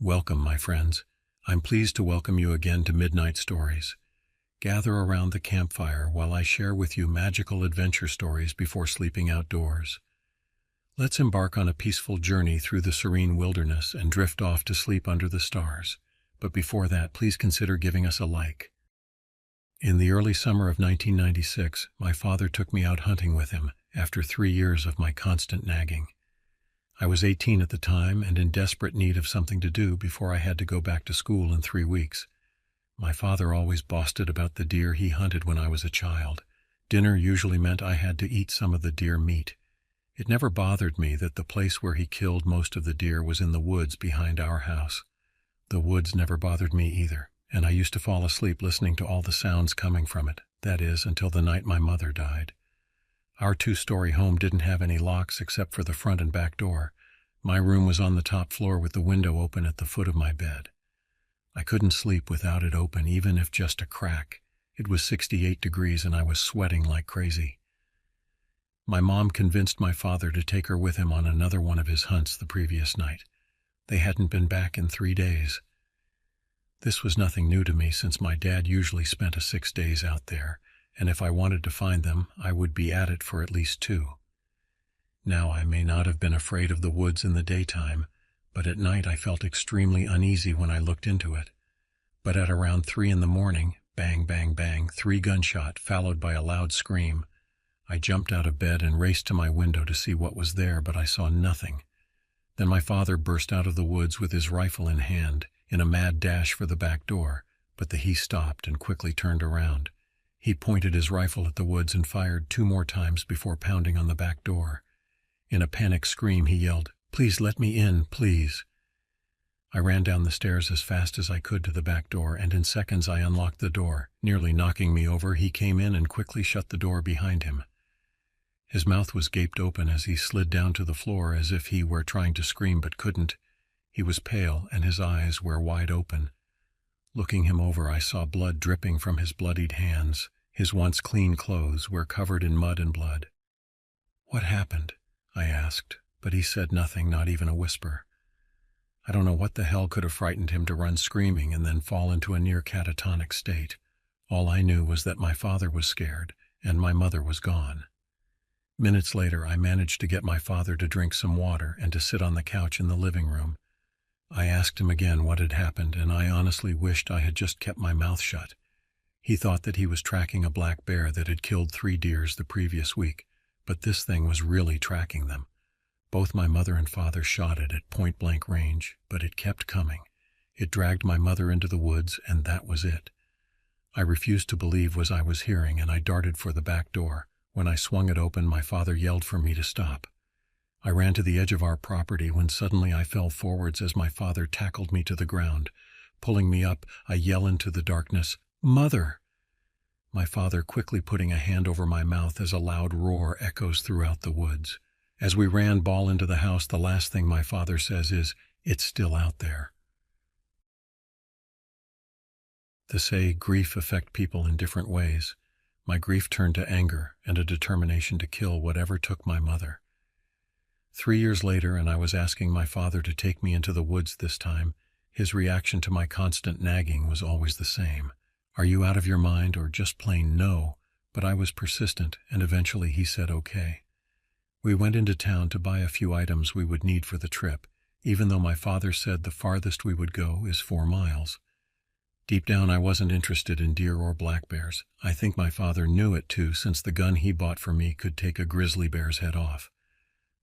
Welcome, my friends. I'm pleased to welcome you again to Midnight Stories. Gather around the campfire while I share with you magical adventure stories before sleeping outdoors. Let's embark on a peaceful journey through the serene wilderness and drift off to sleep under the stars. But before that, please consider giving us a like. In the early summer of 1996, my father took me out hunting with him after 3 years of my constant nagging. I was 18 at the time and in desperate need of something to do before I had to go back to school in 3 weeks. My father always boasted about the deer he hunted when I was a child. Dinner usually meant I had to eat some of the deer meat. It never bothered me that the place where he killed most of the deer was in the woods behind our house. The woods never bothered me either, and I used to fall asleep listening to all the sounds coming from it, that is, until the night my mother died. Our 2-story home didn't have any locks except for the front and back door. My room was on the top floor with the window open at the foot of my bed. I couldn't sleep without it open, even if just a crack. It was 68 degrees and I was sweating like crazy. My mom convinced my father to take her with him on another one of his hunts the previous night. They hadn't been back in 3 days. This was nothing new to me since my dad usually spent 6 days out there, and if I wanted to find them, I would be at it for at least 2. Now, I may not have been afraid of the woods in the daytime, but at night I felt extremely uneasy when I looked into it. But at around 3 in the morning, bang, bang, bang, 3 gunshot, followed by a loud scream. I jumped out of bed and raced to my window to see what was there, but I saw nothing. Then my father burst out of the woods with his rifle in hand, in a mad dash for the back door, but he stopped and quickly turned around. He pointed his rifle at the woods and fired 2 more times before pounding on the back door. In a panic scream, he yelled, "Please let me in, please." I ran down the stairs as fast as I could to the back door, and in seconds I unlocked the door. Nearly knocking me over, he came in and quickly shut the door behind him. His mouth was gaped open as he slid down to the floor as if he were trying to scream but couldn't. He was pale and his eyes were wide open. Looking him over, I saw blood dripping from his bloodied hands. His once clean clothes were covered in mud and blood. "What happened?" I asked, but he said nothing, not even a whisper. I don't know what the hell could have frightened him to run screaming and then fall into a near catatonic state. All I knew was that my father was scared and my mother was gone. Minutes later, I managed to get my father to drink some water and to sit on the couch in the living room. I asked him again what had happened, and I honestly wished I had just kept my mouth shut. He thought that he was tracking a black bear that had killed 3 deers the previous week, but this thing was really tracking them. Both my mother and father shot it at point-blank range, but it kept coming. It dragged my mother into the woods, and that was it. I refused to believe what I was hearing, and I darted for the back door. When I swung it open, my father yelled for me to stop. I ran to the edge of our property when suddenly I fell forwards as my father tackled me to the ground. Pulling me up, I yell into the darkness, "Mother!" My father quickly putting a hand over my mouth as a loud roar echoes throughout the woods. As we ran ball into the house, the last thing my father says is, "It's still out there." They say grief affects people in different ways. My grief turned to anger and a determination to kill whatever took my mother. 3 years later, and I was asking my father to take me into the woods this time, his reaction to my constant nagging was always the same. "Are you out of your mind?" or just plain no, but I was persistent, and eventually he said okay. We went into town to buy a few items we would need for the trip, even though my father said the farthest we would go is 4 miles. Deep down, I wasn't interested in deer or black bears. I think my father knew it too, since the gun he bought for me could take a grizzly bear's head off.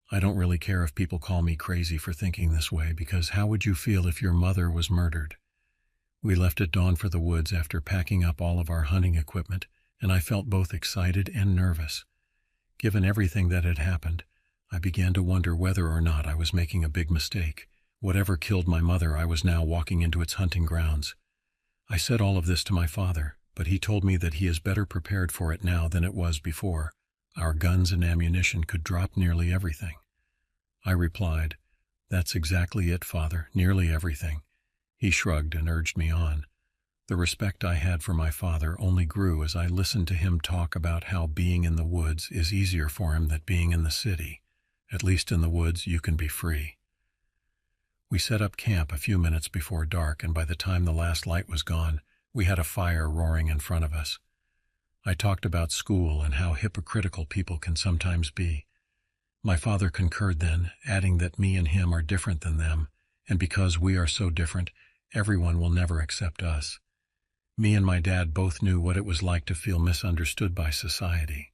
I don't really care if people call me crazy for thinking this way, because how would you feel if your mother was murdered? We left at dawn for the woods after packing up all of our hunting equipment, and I felt both excited and nervous. Given everything that had happened, I began to wonder whether or not I was making a big mistake. Whatever killed my mother, I was now walking into its hunting grounds. I said all of this to my father, but he told me that he is better prepared for it now than it was before. Our guns and ammunition could drop nearly everything. I replied, "That's exactly it, Father, nearly everything." He shrugged and urged me on. The respect I had for my father only grew as I listened to him talk about how being in the woods is easier for him than being in the city. At least in the woods you can be free. We set up camp a few minutes before dark, and by the time the last light was gone, we had a fire roaring in front of us. I talked about school and how hypocritical people can sometimes be. My father concurred then, adding that me and him are different than them, and because we are so different, everyone will never accept us. Me and my dad both knew what it was like to feel misunderstood by society.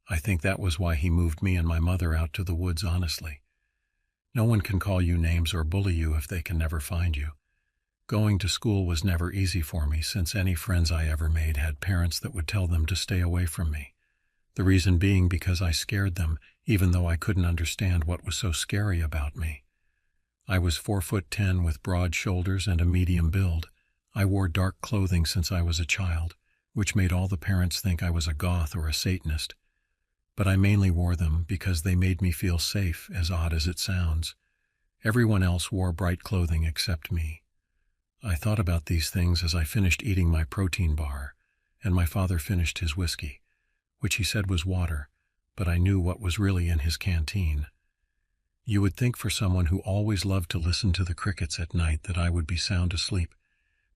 I think that was why he moved me and my mother out to the woods honestly. No one can call you names or bully you if they can never find you. Going to school was never easy for me, since any friends I ever made had parents that would tell them to stay away from me. The reason being because I scared them, even though I couldn't understand what was so scary about me. I was 4'10" with broad shoulders and a medium build. I wore dark clothing since I was a child, which made all the parents think I was a goth or a Satanist. But I mainly wore them because they made me feel safe, as odd as it sounds. Everyone else wore bright clothing except me. I thought about these things as I finished eating my protein bar, and my father finished his whiskey, which he said was water, but I knew what was really in his canteen. You would think for someone who always loved to listen to the crickets at night that I would be sound asleep,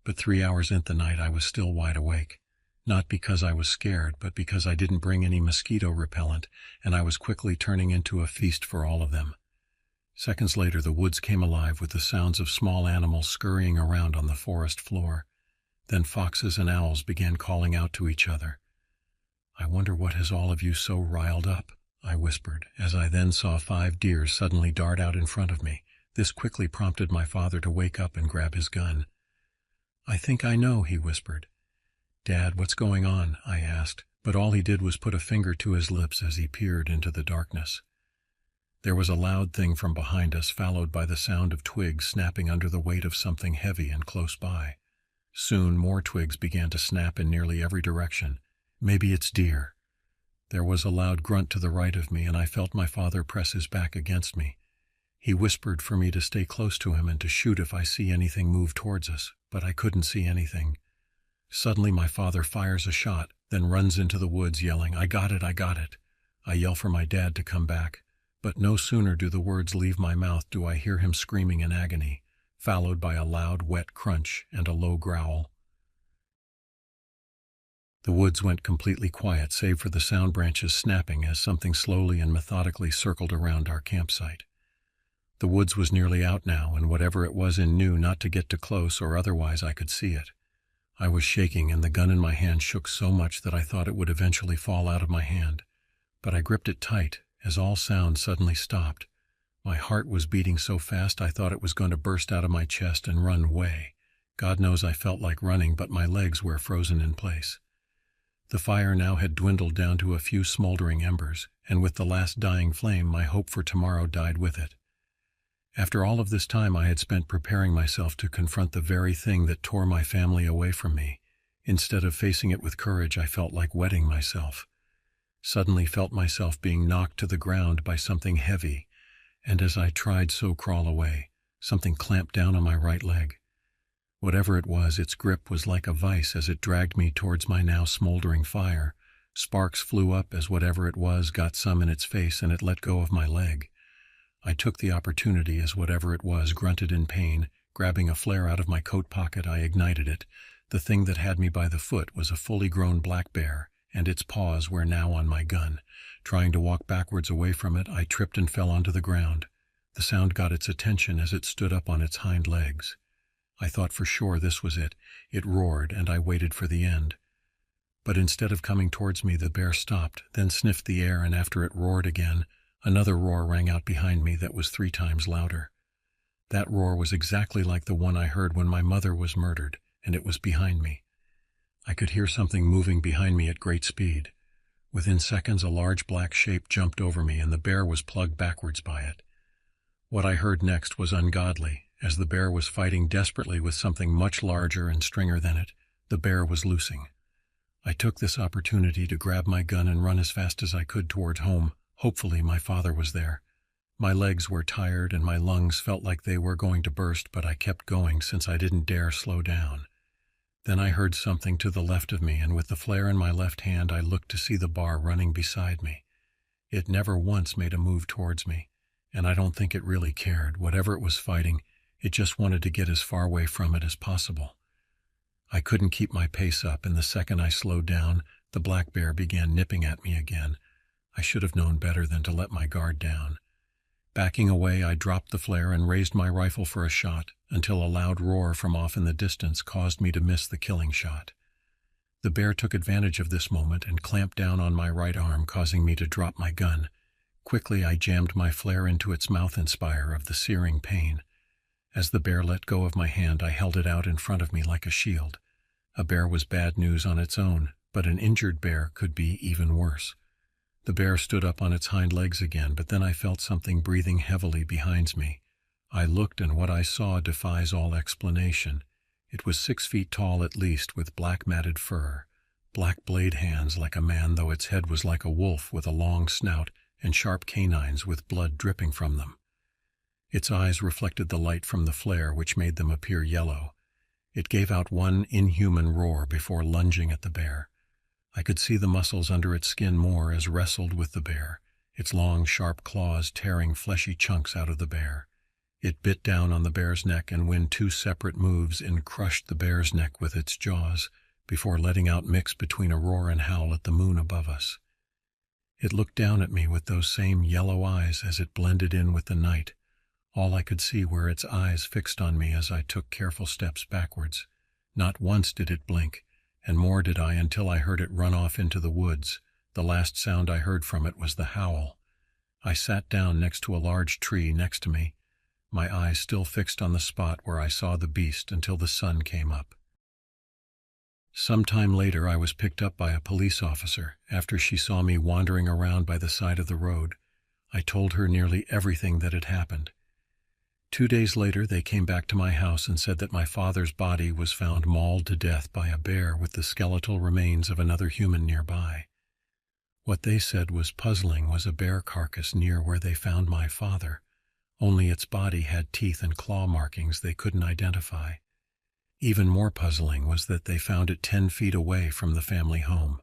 but 3 hours into the night I was still wide awake. Not because I was scared, but because I didn't bring any mosquito repellent, and I was quickly turning into a feast for all of them. Seconds later, the woods came alive with the sounds of small animals scurrying around on the forest floor. Then foxes and owls began calling out to each other. "I wonder what has all of you so riled up," I whispered, as I then saw 5 deer suddenly dart out in front of me. This quickly prompted my father to wake up and grab his gun. "I think I know," he whispered. "Dad, what's going on?" I asked, but all he did was put a finger to his lips as he peered into the darkness. There was a loud thing from behind us, followed by the sound of twigs snapping under the weight of something heavy and close by. Soon more twigs began to snap in nearly every direction. "Maybe it's deer." There was a loud grunt to the right of me, and I felt my father press his back against me. He whispered for me to stay close to him and to shoot if I see anything move towards us, but I couldn't see anything. Suddenly my father fires a shot, then runs into the woods yelling, "I got it, I got it." I yell for my dad to come back, but no sooner do the words leave my mouth do I hear him screaming in agony, followed by a loud, wet crunch and a low growl. The woods went completely quiet, save for the sound branches snapping as something slowly and methodically circled around our campsite. The woods was nearly out now, and whatever it was in knew not to get too close or otherwise I could see it. I was shaking, and the gun in my hand shook so much that I thought it would eventually fall out of my hand. But I gripped it tight, as all sound suddenly stopped. My heart was beating so fast I thought it was going to burst out of my chest and run away. God knows I felt like running, but my legs were frozen in place. The fire now had dwindled down to a few smoldering embers, and with the last dying flame my hope for tomorrow died with it. After all of this time I had spent preparing myself to confront the very thing that tore my family away from me. Instead of facing it with courage, I felt like wetting myself. Suddenly felt myself being knocked to the ground by something heavy, and as I tried so crawl away, something clamped down on my right leg. Whatever it was, its grip was like a vice as it dragged me towards my now smoldering fire. Sparks flew up as whatever it was got some in its face, and it let go of my leg. I took the opportunity as whatever it was grunted in pain. Grabbing a flare out of my coat pocket, I ignited it. The thing that had me by the foot was a fully grown black bear, and its paws were now on my gun. Trying to walk backwards away from it, I tripped and fell onto the ground. The sound got its attention as it stood up on its hind legs. I thought for sure this was it. It roared, and I waited for the end. But instead of coming towards me, the bear stopped, then sniffed the air, and after it roared again, another roar rang out behind me that was 3 times louder. That roar was exactly like the one I heard when my mother was murdered, and it was behind me. I could hear something moving behind me at great speed. Within seconds, a large black shape jumped over me, and the bear was plugged backwards by it. What I heard next was ungodly, as the bear was fighting desperately with something much larger and stringier than it. The bear was loosing. I took this opportunity to grab my gun and run as fast as I could toward home. Hopefully my father was there. My legs were tired and my lungs felt like they were going to burst, but I kept going since I didn't dare slow down. Then I heard something to the left of me, and with the flare in my left hand I looked to see the bar running beside me. It never once made a move towards me, and I don't think it really cared. Whatever it was fighting, It just wanted to get as far away from it as possible. I couldn't keep my pace up, and the second I slowed down, the black bear began nipping at me again. I should have known better than to let my guard down. Backing away, I dropped the flare and raised my rifle for a shot, until a loud roar from off in the distance caused me to miss the killing shot. The bear took advantage of this moment and clamped down on my right arm, causing me to drop my gun. Quickly, I jammed my flare into its mouth in spite of the searing pain. As the bear let go of my hand, I held it out in front of me like a shield. A bear was bad news on its own, but an injured bear could be even worse. The bear stood up on its hind legs again, but then I felt something breathing heavily behind me. I looked, and what I saw defies all explanation. It was 6 feet tall at least, with black matted fur, black blade hands like a man, though its head was like a wolf with a long snout and sharp canines with blood dripping from them. Its eyes reflected the light from the flare, which made them appear yellow. It gave out one inhuman roar before lunging at the bear. I could see the muscles under its skin more as wrestled with the bear, its long, sharp claws tearing fleshy chunks out of the bear. It bit down on the bear's neck and in 2 separate moves crushed the bear's neck with its jaws, before letting out mix between a roar and howl at the moon above us. It looked down at me with those same yellow eyes as it blended in with the night. All I could see were its eyes fixed on me as I took careful steps backwards. Not once did it blink, and more did I until I heard it run off into the woods. The last sound I heard from it was the howl. I sat down next to a large tree next to me, my eyes still fixed on the spot where I saw the beast until the sun came up. Some time later, I was picked up by a police officer after she saw me wandering around by the side of the road. I told her nearly everything that had happened. 2 days later, they came back to my house and said that my father's body was found mauled to death by a bear with the skeletal remains of another human nearby. What they said was puzzling was a bear carcass near where they found my father, only its body had teeth and claw markings they couldn't identify. Even more puzzling was that they found it 10 feet away from the family home.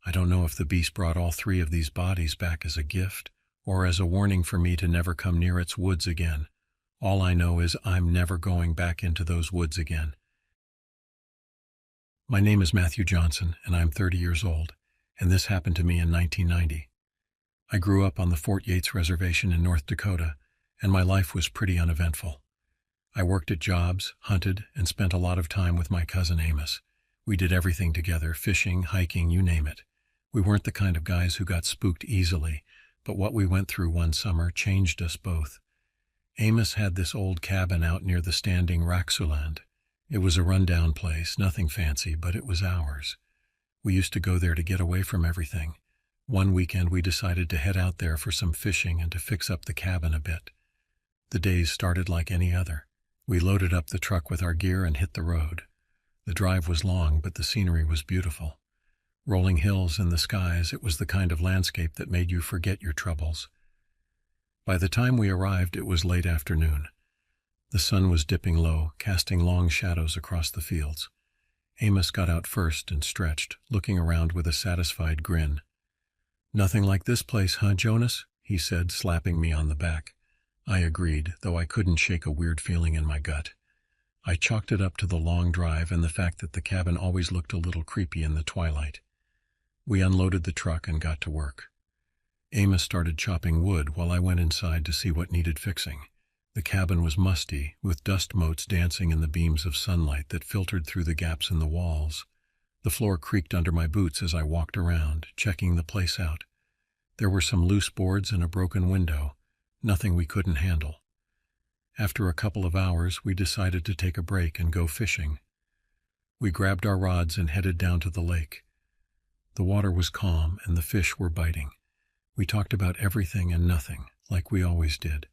I don't know if the beast brought all 3 of these bodies back as a gift or as a warning for me to never come near its woods again. All I know is I'm never going back into those woods again. My name is Matthew Johnson, and I'm 30 years old, and this happened to me in 1990. I grew up on the Fort Yates Reservation in North Dakota, and my life was pretty uneventful. I worked at jobs, hunted, and spent a lot of time with my cousin Amos. We did everything together, fishing, hiking, you name it. We weren't the kind of guys who got spooked easily, but what we went through one summer changed us both. Amos had this old cabin out near the standing Raxuland. It was a rundown place, nothing fancy, but it was ours. We used to go there to get away from everything. One weekend we decided to head out there for some fishing and to fix up the cabin a bit. The days started like any other. We loaded up the truck with our gear and hit the road. The drive was long, but the scenery was beautiful. Rolling hills in the skies, it was the kind of landscape that made you forget your troubles. By the time we arrived, it was late afternoon. The sun was dipping low, casting long shadows across the fields. Amos got out first and stretched, looking around with a satisfied grin. "Nothing like this place, huh, Jonas?" he said, slapping me on the back. I agreed, though I couldn't shake a weird feeling in my gut. I chalked it up to the long drive and the fact that the cabin always looked a little creepy in the twilight. We unloaded the truck and got to work. Amos started chopping wood while I went inside to see what needed fixing. The cabin was musty, with dust motes dancing in the beams of sunlight that filtered through the gaps in the walls. The floor creaked under my boots as I walked around, checking the place out. There were some loose boards and a broken window, nothing we couldn't handle. After a couple of hours, we decided to take a break and go fishing. We grabbed our rods and headed down to the lake. The water was calm and the fish were biting. We talked about everything and nothing, like we always did.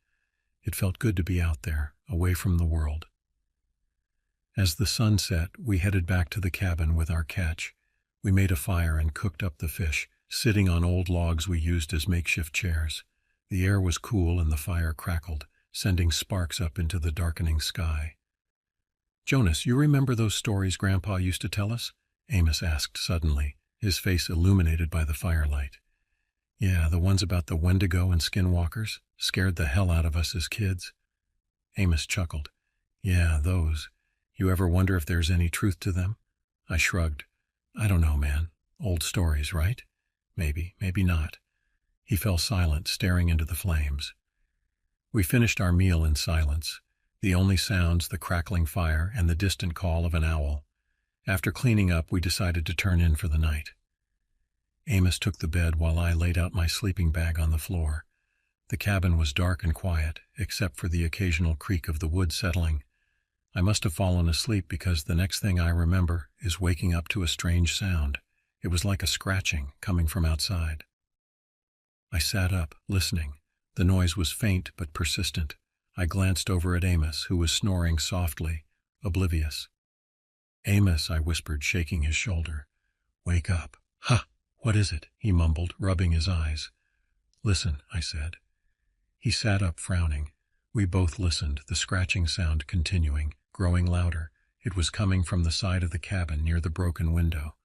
It felt good to be out there, away from the world. As the sun set, we headed back to the cabin with our catch. We made a fire and cooked up the fish, sitting on old logs we used as makeshift chairs. The air was cool and the fire crackled, sending sparks up into the darkening sky. "Jonas, you remember those stories Grandpa used to tell us?" Amos asked suddenly, his face illuminated by the firelight. "Yeah, the ones about the Wendigo and skinwalkers. Scared the hell out of us as kids." Amos chuckled. Yeah, those. You ever wonder if there's any truth to them? I shrugged. I don't know, man. Old stories, right? Maybe, maybe not. He fell silent, staring into the flames. We finished our meal in silence, the only sounds the crackling fire and the distant call of an owl. After cleaning up, we decided to turn in for the night. Amos took the bed while I laid out my sleeping bag on the floor. The cabin was dark and quiet, except for the occasional creak of the wood settling. I must have fallen asleep because the next thing I remember is waking up to a strange sound. It was like a scratching coming from outside. I sat up, listening. The noise was faint but persistent. I glanced over at Amos, who was snoring softly, oblivious. Amos, I whispered, shaking his shoulder. Wake up. Ha! What is it? He mumbled, rubbing his eyes. Listen, I said. He sat up, frowning. We both listened, the scratching sound continuing, growing louder. It was coming from the side of the cabin near the broken window.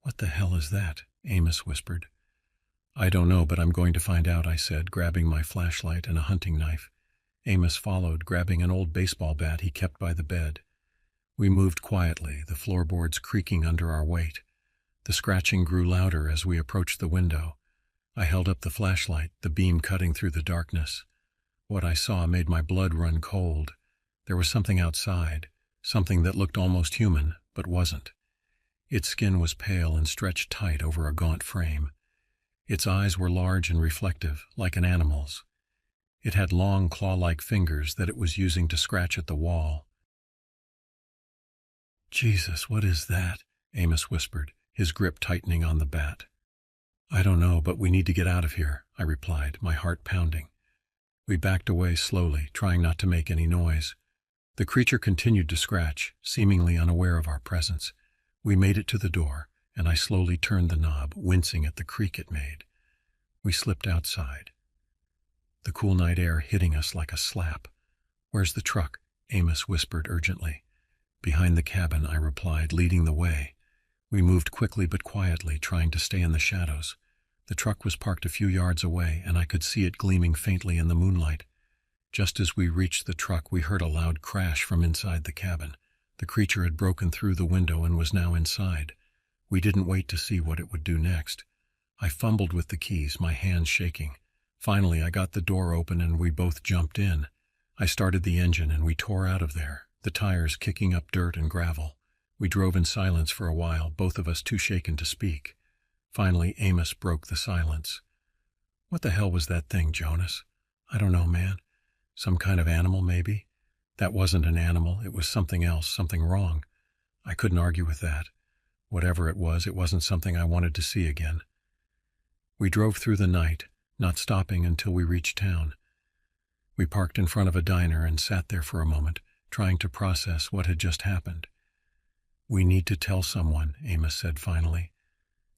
What the hell is that? Amos whispered. I don't know, but I'm going to find out, I said, grabbing my flashlight and a hunting knife. Amos followed, grabbing an old baseball bat he kept by the bed. We moved quietly, the floorboards creaking under our weight. The scratching grew louder as we approached the window. I held up the flashlight, the beam cutting through the darkness. What I saw made my blood run cold. There was something outside, something that looked almost human, but wasn't. Its skin was pale and stretched tight over a gaunt frame. Its eyes were large and reflective, like an animal's. It had long, claw-like fingers that it was using to scratch at the wall. Jesus, what is that? Amos whispered, his grip tightening on the bat. I don't know, but we need to get out of here, I replied, my heart pounding. We backed away slowly, trying not to make any noise. The creature continued to scratch, seemingly unaware of our presence. We made it to the door, and I slowly turned the knob, wincing at the creak it made. We slipped outside, the cool night air hitting us like a slap. Where's the truck? Amos whispered urgently. Behind the cabin, I replied, leading the way. We moved quickly but quietly, trying to stay in the shadows. The truck was parked a few yards away, and I could see it gleaming faintly in the moonlight. Just as we reached the truck, we heard a loud crash from inside the cabin. The creature had broken through the window and was now inside. We didn't wait to see what it would do next. I fumbled with the keys, my hands shaking. Finally, I got the door open and we both jumped in. I started the engine and we tore out of there, the tires kicking up dirt and gravel. We drove in silence for a while, both of us too shaken to speak. Finally, Amos broke the silence. What the hell was that thing, Jonas? I don't know, man. Some kind of animal, maybe? That wasn't an animal, it was something else, something wrong. I couldn't argue with that. Whatever it wasn't something I wanted to see again. We drove through the night, not stopping until we reached town. We parked in front of a diner and sat there for a moment, trying to process what had just happened. We need to tell someone, Amos said finally.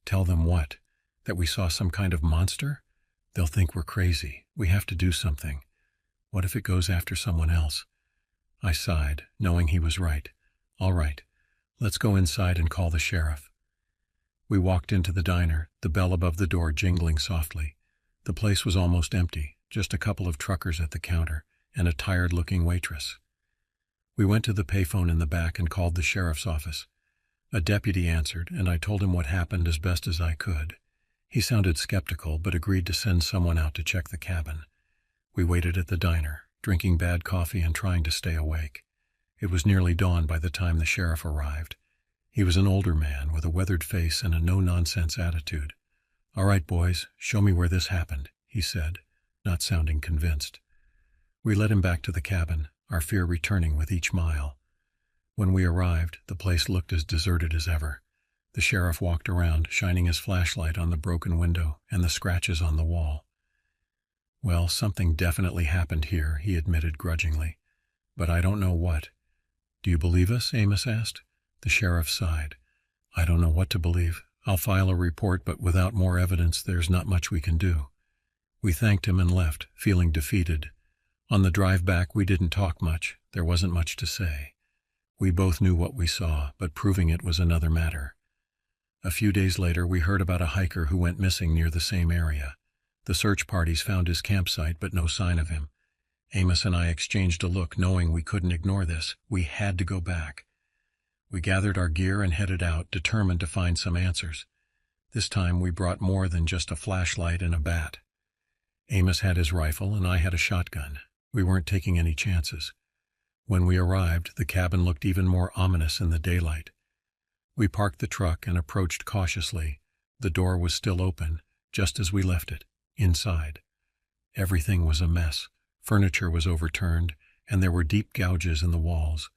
Tell them what? That we saw some kind of monster? They'll think we're crazy. We have to do something. What if it goes after someone else? I sighed, knowing he was right. All right, let's go inside and call the sheriff. We walked into the diner, the bell above the door jingling softly. The place was almost empty, just a couple of truckers at the counter and a tired-looking waitress. We went to the payphone in the back and called the sheriff's office. A deputy answered, and I told him what happened as best as I could. He sounded skeptical, but agreed to send someone out to check the cabin. We waited at the diner, drinking bad coffee and trying to stay awake. It was nearly dawn by the time the sheriff arrived. He was an older man with a weathered face and a no-nonsense attitude. All right, boys, show me where this happened, he said, not sounding convinced. We led him back to the cabin, our fear returning with each mile. When we arrived, the place looked as deserted as ever. The sheriff walked around, shining his flashlight on the broken window and the scratches on the wall. Well, something definitely happened here, he admitted grudgingly. But I don't know what. Do you believe us? Amos asked. The sheriff sighed. I don't know what to believe. I'll file a report, but without more evidence, there's not much we can do. We thanked him and left, feeling defeated. On the drive back, we didn't talk much. There wasn't much to say. We both knew what we saw, but proving it was another matter. A few days later, we heard about a hiker who went missing near the same area. The search parties found his campsite, but no sign of him. Amos and I exchanged a look, knowing we couldn't ignore this. We had to go back. We gathered our gear and headed out, determined to find some answers. This time we brought more than just a flashlight and a bat. Amos had his rifle and I had a shotgun. We weren't taking any chances. When we arrived, the cabin looked even more ominous in the daylight. We parked the truck and approached cautiously. The door was still open, just as we left it, inside. Everything was a mess. Furniture was overturned, and there were deep gouges in the walls.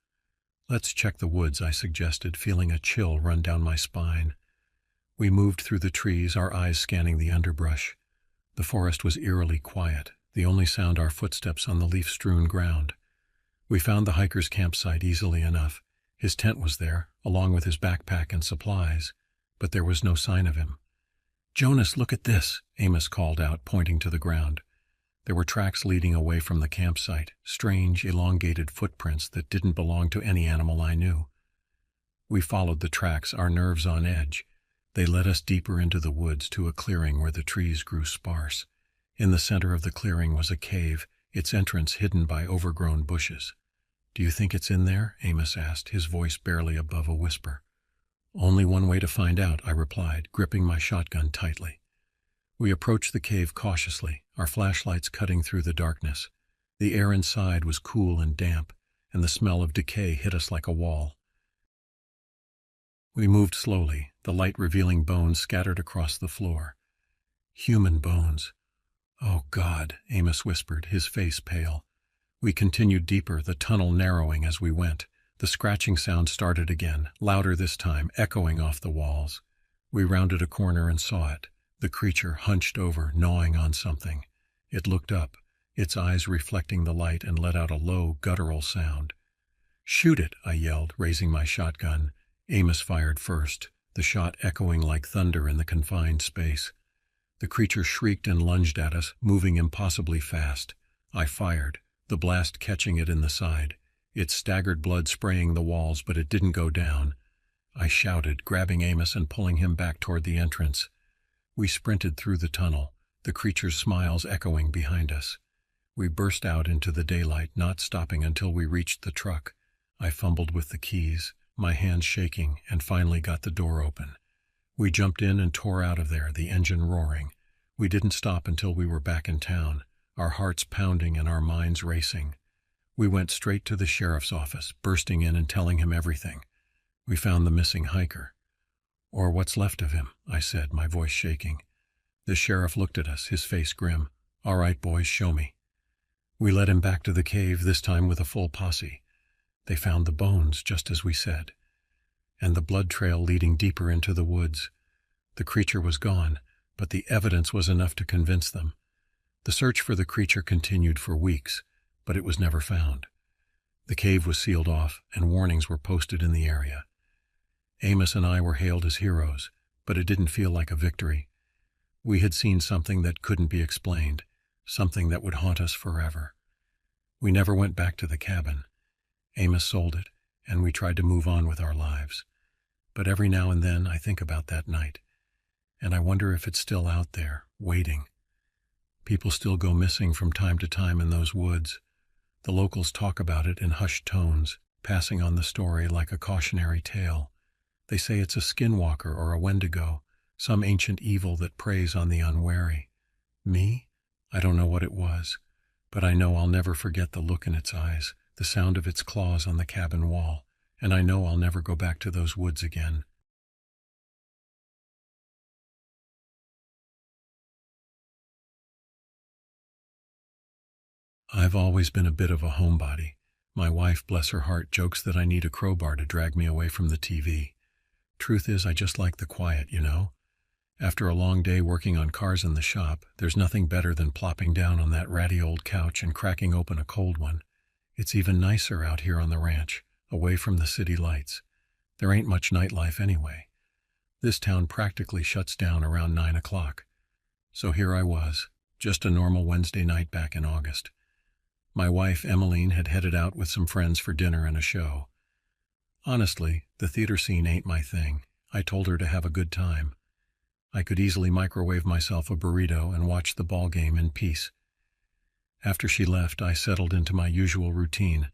"Let's check the woods," I suggested, feeling a chill run down my spine. We moved through the trees, our eyes scanning the underbrush. The forest was eerily quiet, the only sound our footsteps on the leaf-strewn ground. We found the hiker's campsite easily enough. His tent was there, along with his backpack and supplies, but there was no sign of him. "Jonas, look at this," Amos called out, pointing to the ground. There were tracks leading away from the campsite, strange, elongated footprints that didn't belong to any animal I knew. We followed the tracks, our nerves on edge. They led us deeper into the woods to a clearing where the trees grew sparse. In the center of the clearing was a cave, its entrance hidden by overgrown bushes. "Do you think it's in there?" Amos asked, his voice barely above a whisper. "Only one way to find out," I replied, gripping my shotgun tightly. We approached the cave cautiously, our flashlights cutting through the darkness. The air inside was cool and damp, and the smell of decay hit us like a wall. We moved slowly, the light revealing bones scattered across the floor. Human bones. "Oh, God," Amos whispered, his face pale. We continued deeper, the tunnel narrowing as we went. The scratching sound started again, louder this time, echoing off the walls. We rounded a corner and saw it. The creature hunched over, gnawing on something. It looked up, its eyes reflecting the light, and let out a low, guttural sound. "Shoot it," I yelled, raising my shotgun. Amos fired first, the shot echoing like thunder in the confined space. The creature shrieked and lunged at us, moving impossibly fast. I fired, the blast catching it in the side. It staggered, blood spraying the walls, but it didn't go down. I shouted, grabbing Amos and pulling him back toward the entrance. We sprinted through the tunnel, the creature's smiles echoing behind us. We burst out into the daylight, not stopping until we reached the truck. I fumbled with the keys, my hands shaking, and finally got the door open. We jumped in and tore out of there, the engine roaring. We didn't stop until we were back in town, our hearts pounding and our minds racing. We went straight to the sheriff's office, bursting in and telling him everything. We found the missing hiker. "Or what's left of him," I said, my voice shaking. The sheriff looked at us, his face grim. "All right, boys, show me." We led him back to the cave, this time with a full posse. They found the bones, just as we said, and the blood trail leading deeper into the woods. The creature was gone, but the evidence was enough to convince them. The search for the creature continued for weeks, but it was never found. The cave was sealed off, and warnings were posted in the area. Amos and I were hailed as heroes, but it didn't feel like a victory. We had seen something that couldn't be explained, something that would haunt us forever. We never went back to the cabin. Amos sold it, and we tried to move on with our lives. But every now and then I think about that night, and I wonder if it's still out there, waiting. People still go missing from time to time in those woods. The locals talk about it in hushed tones, passing on the story like a cautionary tale. They say it's a skinwalker or a wendigo, some ancient evil that preys on the unwary. Me? I don't know what it was, but I know I'll never forget the look in its eyes, the sound of its claws on the cabin wall, and I know I'll never go back to those woods again. I've always been a bit of a homebody. My wife, bless her heart, jokes that I need a crowbar to drag me away from the TV. Truth is, I just like the quiet, you know? After a long day working on cars in the shop, there's nothing better than plopping down on that ratty old couch and cracking open a cold one. It's even nicer out here on the ranch, away from the city lights. There ain't much nightlife anyway. This town practically shuts down around 9 o'clock. So here I was, just a normal Wednesday night back in August. My wife, Emmeline, had headed out with some friends for dinner and a show. Honestly, the theater scene ain't my thing. I told her to have a good time. I could easily microwave myself a burrito and watch the ball game in peace. After she left, I settled into my usual routine.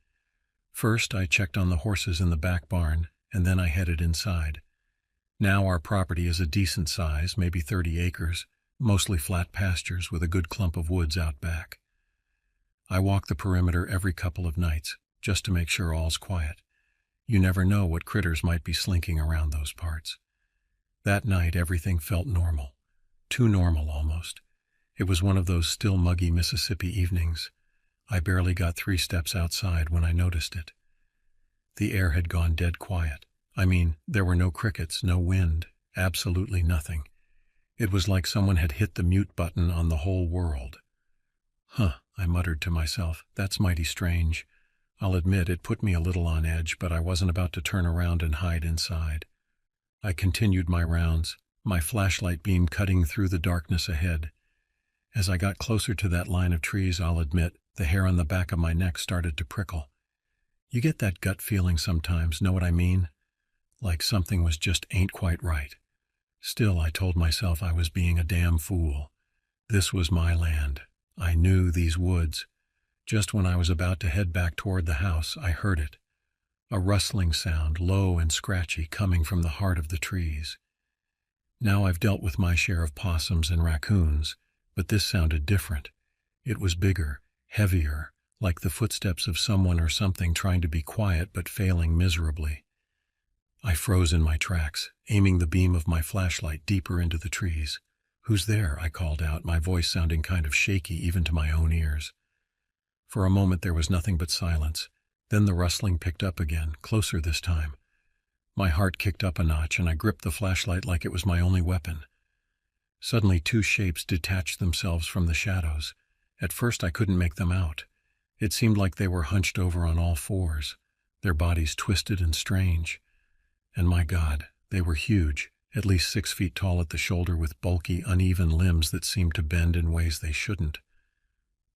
First, I checked on the horses in the back barn, and then I headed inside. Now our property is a decent size, maybe 30 acres, mostly flat pastures with a good clump of woods out back. I walk the perimeter every couple of nights, just to make sure all's quiet. You never know what critters might be slinking around those parts. That night, everything felt normal. Too normal, almost. It was one of those still muggy Mississippi evenings. I barely got 3 steps outside when I noticed it. The air had gone dead quiet. I mean, there were no crickets, no wind, absolutely nothing. It was like someone had hit the mute button on the whole world. Huh, I muttered to myself, that's mighty strange. I'll admit it put me a little on edge, but I wasn't about to turn around and hide inside. I continued my rounds, my flashlight beam cutting through the darkness ahead. As I got closer to that line of trees, I'll admit, the hair on the back of my neck started to prickle. You get that gut feeling sometimes, know what I mean? Like something was just ain't quite right. Still, I told myself I was being a damn fool. This was my land. I knew these woods. Just when I was about to head back toward the house, I heard it. A rustling sound, low and scratchy, coming from the heart of the trees. Now I've dealt with my share of possums and raccoons, but this sounded different. It was bigger, heavier, like the footsteps of someone or something trying to be quiet but failing miserably. I froze in my tracks, aiming the beam of my flashlight deeper into the trees. "Who's there?" I called out, my voice sounding kind of shaky even to my own ears. For a moment there was nothing but silence. Then the rustling picked up again, closer this time. My heart kicked up a notch, and I gripped the flashlight like it was my only weapon. Suddenly 2 shapes detached themselves from the shadows. At first I couldn't make them out. It seemed like they were hunched over on all fours, their bodies twisted and strange. And my God, they were huge, at least 6 feet tall at the shoulder with bulky, uneven limbs that seemed to bend in ways they shouldn't.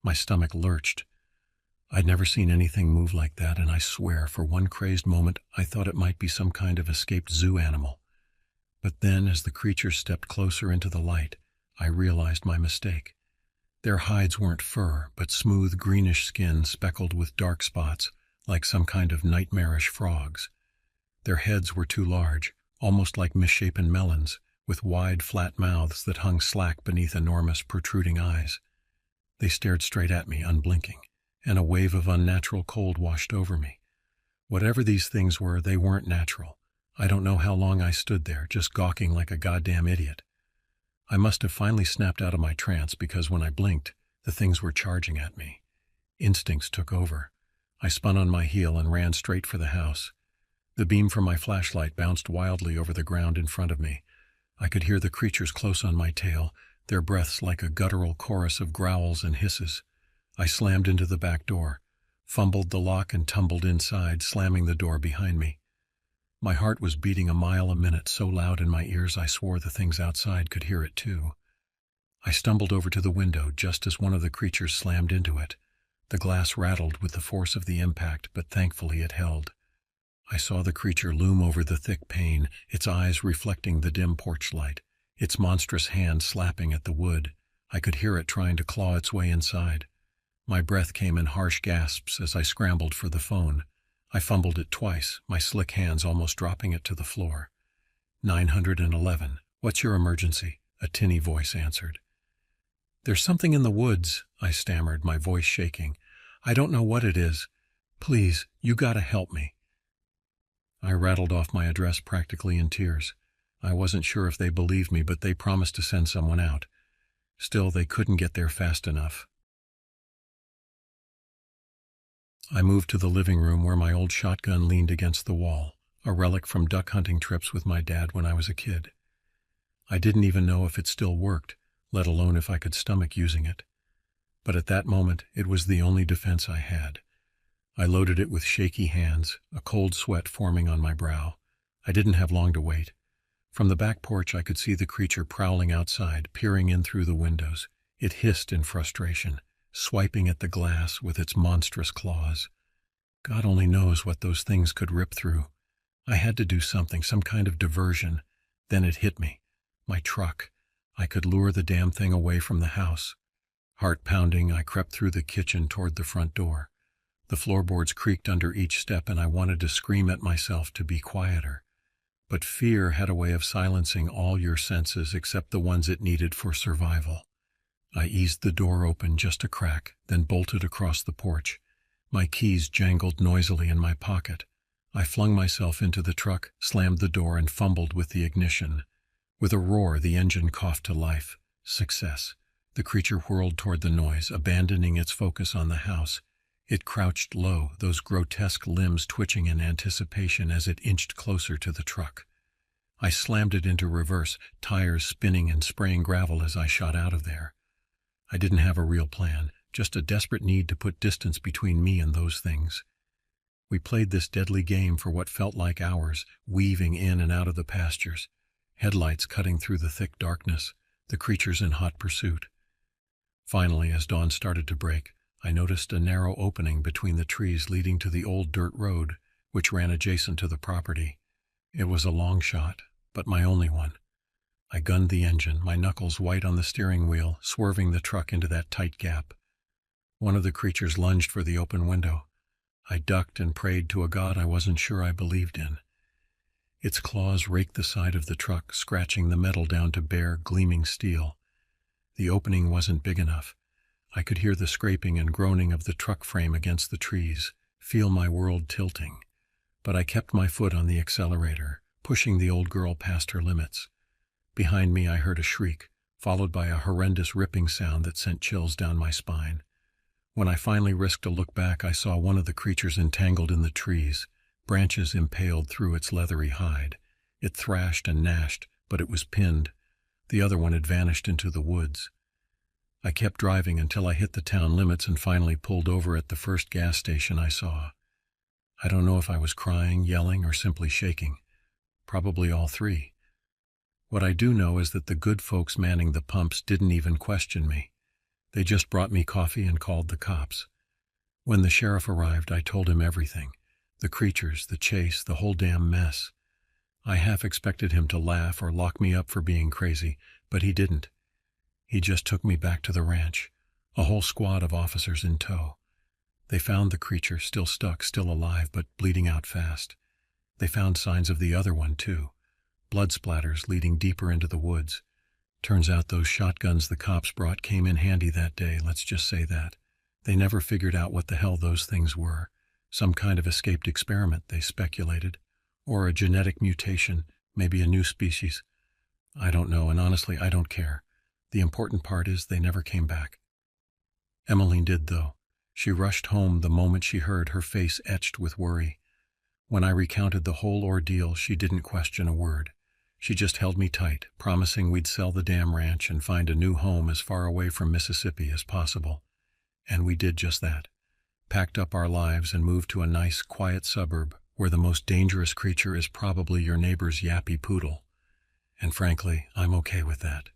My stomach lurched. I'd never seen anything move like that, and I swear, for one crazed moment, I thought it might be some kind of escaped zoo animal. But then, as the creatures stepped closer into the light, I realized my mistake. Their hides weren't fur, but smooth greenish skin speckled with dark spots, like some kind of nightmarish frogs. Their heads were too large, almost like misshapen melons, with wide, flat mouths that hung slack beneath enormous, protruding eyes. They stared straight at me, unblinking, and a wave of unnatural cold washed over me. Whatever these things were, they weren't natural. I don't know how long I stood there, just gawking like a goddamn idiot. I must have finally snapped out of my trance because when I blinked, the things were charging at me. Instincts took over. I spun on my heel and ran straight for the house. The beam from my flashlight bounced wildly over the ground in front of me. I could hear the creatures close on my tail, their breaths like a guttural chorus of growls and hisses. I slammed into the back door, fumbled the lock and tumbled inside, slamming the door behind me. My heart was beating a mile a minute, so loud in my ears I swore the things outside could hear it too. I stumbled over to the window just as one of the creatures slammed into it. The glass rattled with the force of the impact, but thankfully it held. I saw the creature loom over the thick pane, its eyes reflecting the dim porch light, its monstrous hand slapping at the wood. I could hear it trying to claw its way inside. My breath came in harsh gasps as I scrambled for the phone. I fumbled it twice, my slick hands almost dropping it to the floor. 911. "What's your emergency?" a tinny voice answered. "There's something in the woods," I stammered, my voice shaking. "I don't know what it is. Please, you gotta help me." I rattled off my address practically in tears. I wasn't sure if they believed me, but they promised to send someone out. Still, they couldn't get there fast enough. I moved to the living room where my old shotgun leaned against the wall, a relic from duck hunting trips with my dad when I was a kid. I didn't even know if it still worked, let alone if I could stomach using it. But at that moment, it was the only defense I had. I loaded it with shaky hands, a cold sweat forming on my brow. I didn't have long to wait. From the back porch I could see the creature prowling outside, peering in through the windows. It hissed in frustration, swiping at the glass with its monstrous claws. God only knows what those things could rip through. I had to do something, some kind of diversion. Then it hit me. My truck. I could lure the damn thing away from the house. Heart pounding, I crept through the kitchen toward the front door. The floorboards creaked under each step, and I wanted to scream at myself to be quieter. But fear had a way of silencing all your senses except the ones it needed for survival. I eased the door open just a crack, then bolted across the porch. My keys jangled noisily in my pocket. I flung myself into the truck, slammed the door, and fumbled with the ignition. With a roar, the engine coughed to life. Success. The creature whirled toward the noise, abandoning its focus on the house. It crouched low, those grotesque limbs twitching in anticipation as it inched closer to the truck. I slammed it into reverse, tires spinning and spraying gravel as I shot out of there. I didn't have a real plan, just a desperate need to put distance between me and those things. We played this deadly game for what felt like hours, weaving in and out of the pastures, headlights cutting through the thick darkness, the creatures in hot pursuit. Finally, as dawn started to break, I noticed a narrow opening between the trees leading to the old dirt road, which ran adjacent to the property. It was a long shot, but my only one. I gunned the engine, my knuckles white on the steering wheel, swerving the truck into that tight gap. One of the creatures lunged for the open window. I ducked and prayed to a god I wasn't sure I believed in. Its claws raked the side of the truck, scratching the metal down to bare, gleaming steel. The opening wasn't big enough. I could hear the scraping and groaning of the truck frame against the trees, feel my world tilting. But I kept my foot on the accelerator, pushing the old girl past her limits. Behind me I heard a shriek, followed by a horrendous ripping sound that sent chills down my spine. When I finally risked a look back, I saw one of the creatures entangled in the trees, branches impaled through its leathery hide. It thrashed and gnashed, but it was pinned. The other one had vanished into the woods. I kept driving until I hit the town limits and finally pulled over at the first gas station I saw. I don't know if I was crying, yelling, or simply shaking. Probably all three. What I do know is that the good folks manning the pumps didn't even question me. They just brought me coffee and called the cops. When the sheriff arrived, I told him everything. The creatures, the chase, the whole damn mess. I half expected him to laugh or lock me up for being crazy, but he didn't. He just took me back to the ranch, a whole squad of officers in tow. They found the creature, still stuck, still alive, but bleeding out fast. They found signs of the other one, too. Blood splatters leading deeper into the woods. Turns out those shotguns the cops brought came in handy that day, let's just say that. They never figured out what the hell those things were. Some kind of escaped experiment, they speculated. Or a genetic mutation, maybe a new species. I don't know, and honestly, I don't care. The important part is they never came back. Emmeline did, though. She rushed home the moment she heard, her face etched with worry. When I recounted the whole ordeal, she didn't question a word. She just held me tight, promising we'd sell the damn ranch and find a new home as far away from Mississippi as possible. And we did just that. Packed up our lives and moved to a nice, quiet suburb where the most dangerous creature is probably your neighbor's yappy poodle. And frankly, I'm okay with that.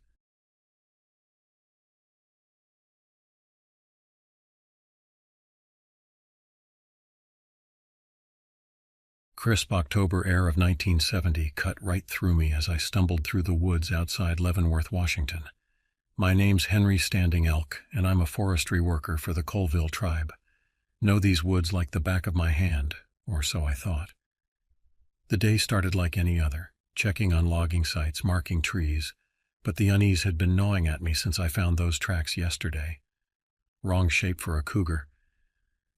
Crisp October air of 1970 cut right through me as I stumbled through the woods outside Leavenworth, Washington. My name's Henry Standing Elk, and I'm a forestry worker for the Colville tribe. Know these woods like the back of my hand, or so I thought. The day started like any other, checking on logging sites, marking trees, but the unease had been gnawing at me since I found those tracks yesterday. Wrong shape for a cougar.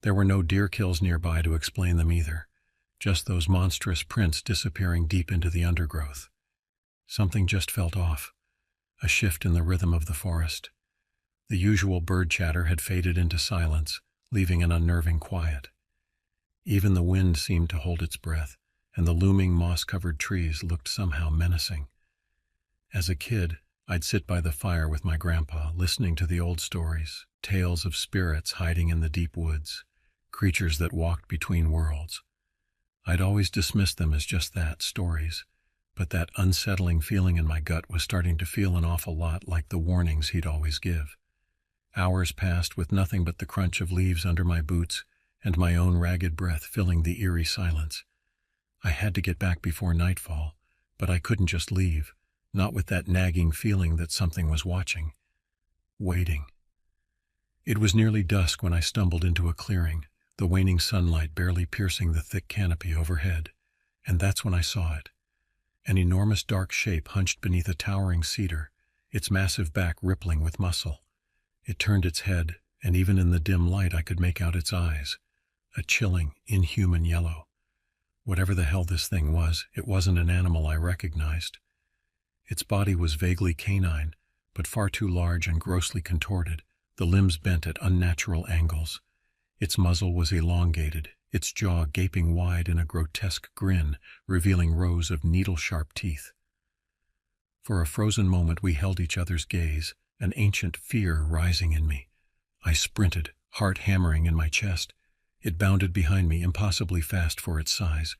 There were no deer kills nearby to explain them either. Just those monstrous prints disappearing deep into the undergrowth. Something just felt off. A shift in the rhythm of the forest. The usual bird chatter had faded into silence, leaving an unnerving quiet. Even the wind seemed to hold its breath, and the looming moss-covered trees looked somehow menacing. As a kid, I'd sit by the fire with my grandpa, listening to the old stories, tales of spirits hiding in the deep woods, creatures that walked between worlds. I'd always dismissed them as just that, stories, but that unsettling feeling in my gut was starting to feel an awful lot like the warnings he'd always give. Hours passed with nothing but the crunch of leaves under my boots and my own ragged breath filling the eerie silence. I had to get back before nightfall, but I couldn't just leave, not with that nagging feeling that something was watching, waiting. It was nearly dusk when I stumbled into a clearing, the waning sunlight barely piercing the thick canopy overhead, and that's when I saw it. An enormous dark shape hunched beneath a towering cedar, its massive back rippling with muscle. It turned its head, and even in the dim light I could make out its eyes, a chilling, inhuman yellow. Whatever the hell this thing was, it wasn't an animal I recognized. Its body was vaguely canine, but far too large and grossly contorted, the limbs bent at unnatural angles. Its muzzle was elongated, its jaw gaping wide in a grotesque grin, revealing rows of needle-sharp teeth. For a frozen moment we held each other's gaze, an ancient fear rising in me. I sprinted, heart hammering in my chest. It bounded behind me, impossibly fast for its size.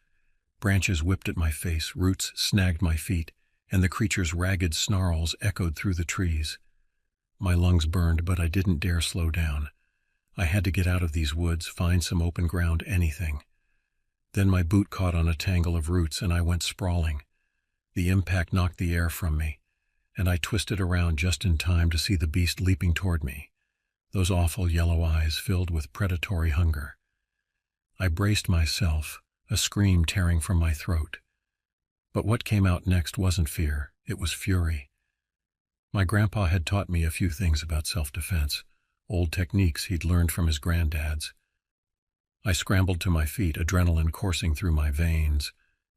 Branches whipped at my face, roots snagged my feet, and the creature's ragged snarls echoed through the trees. My lungs burned, but I didn't dare slow down. I had to get out of these woods, find some open ground, anything. Then my boot caught on a tangle of roots and I went sprawling. The impact knocked the air from me, and I twisted around just in time to see the beast leaping toward me, those awful yellow eyes filled with predatory hunger. I braced myself, a scream tearing from my throat. But what came out next wasn't fear, it was fury. My grandpa had taught me a few things about self-defense, old techniques he'd learned from his granddads. I scrambled to my feet, adrenaline coursing through my veins.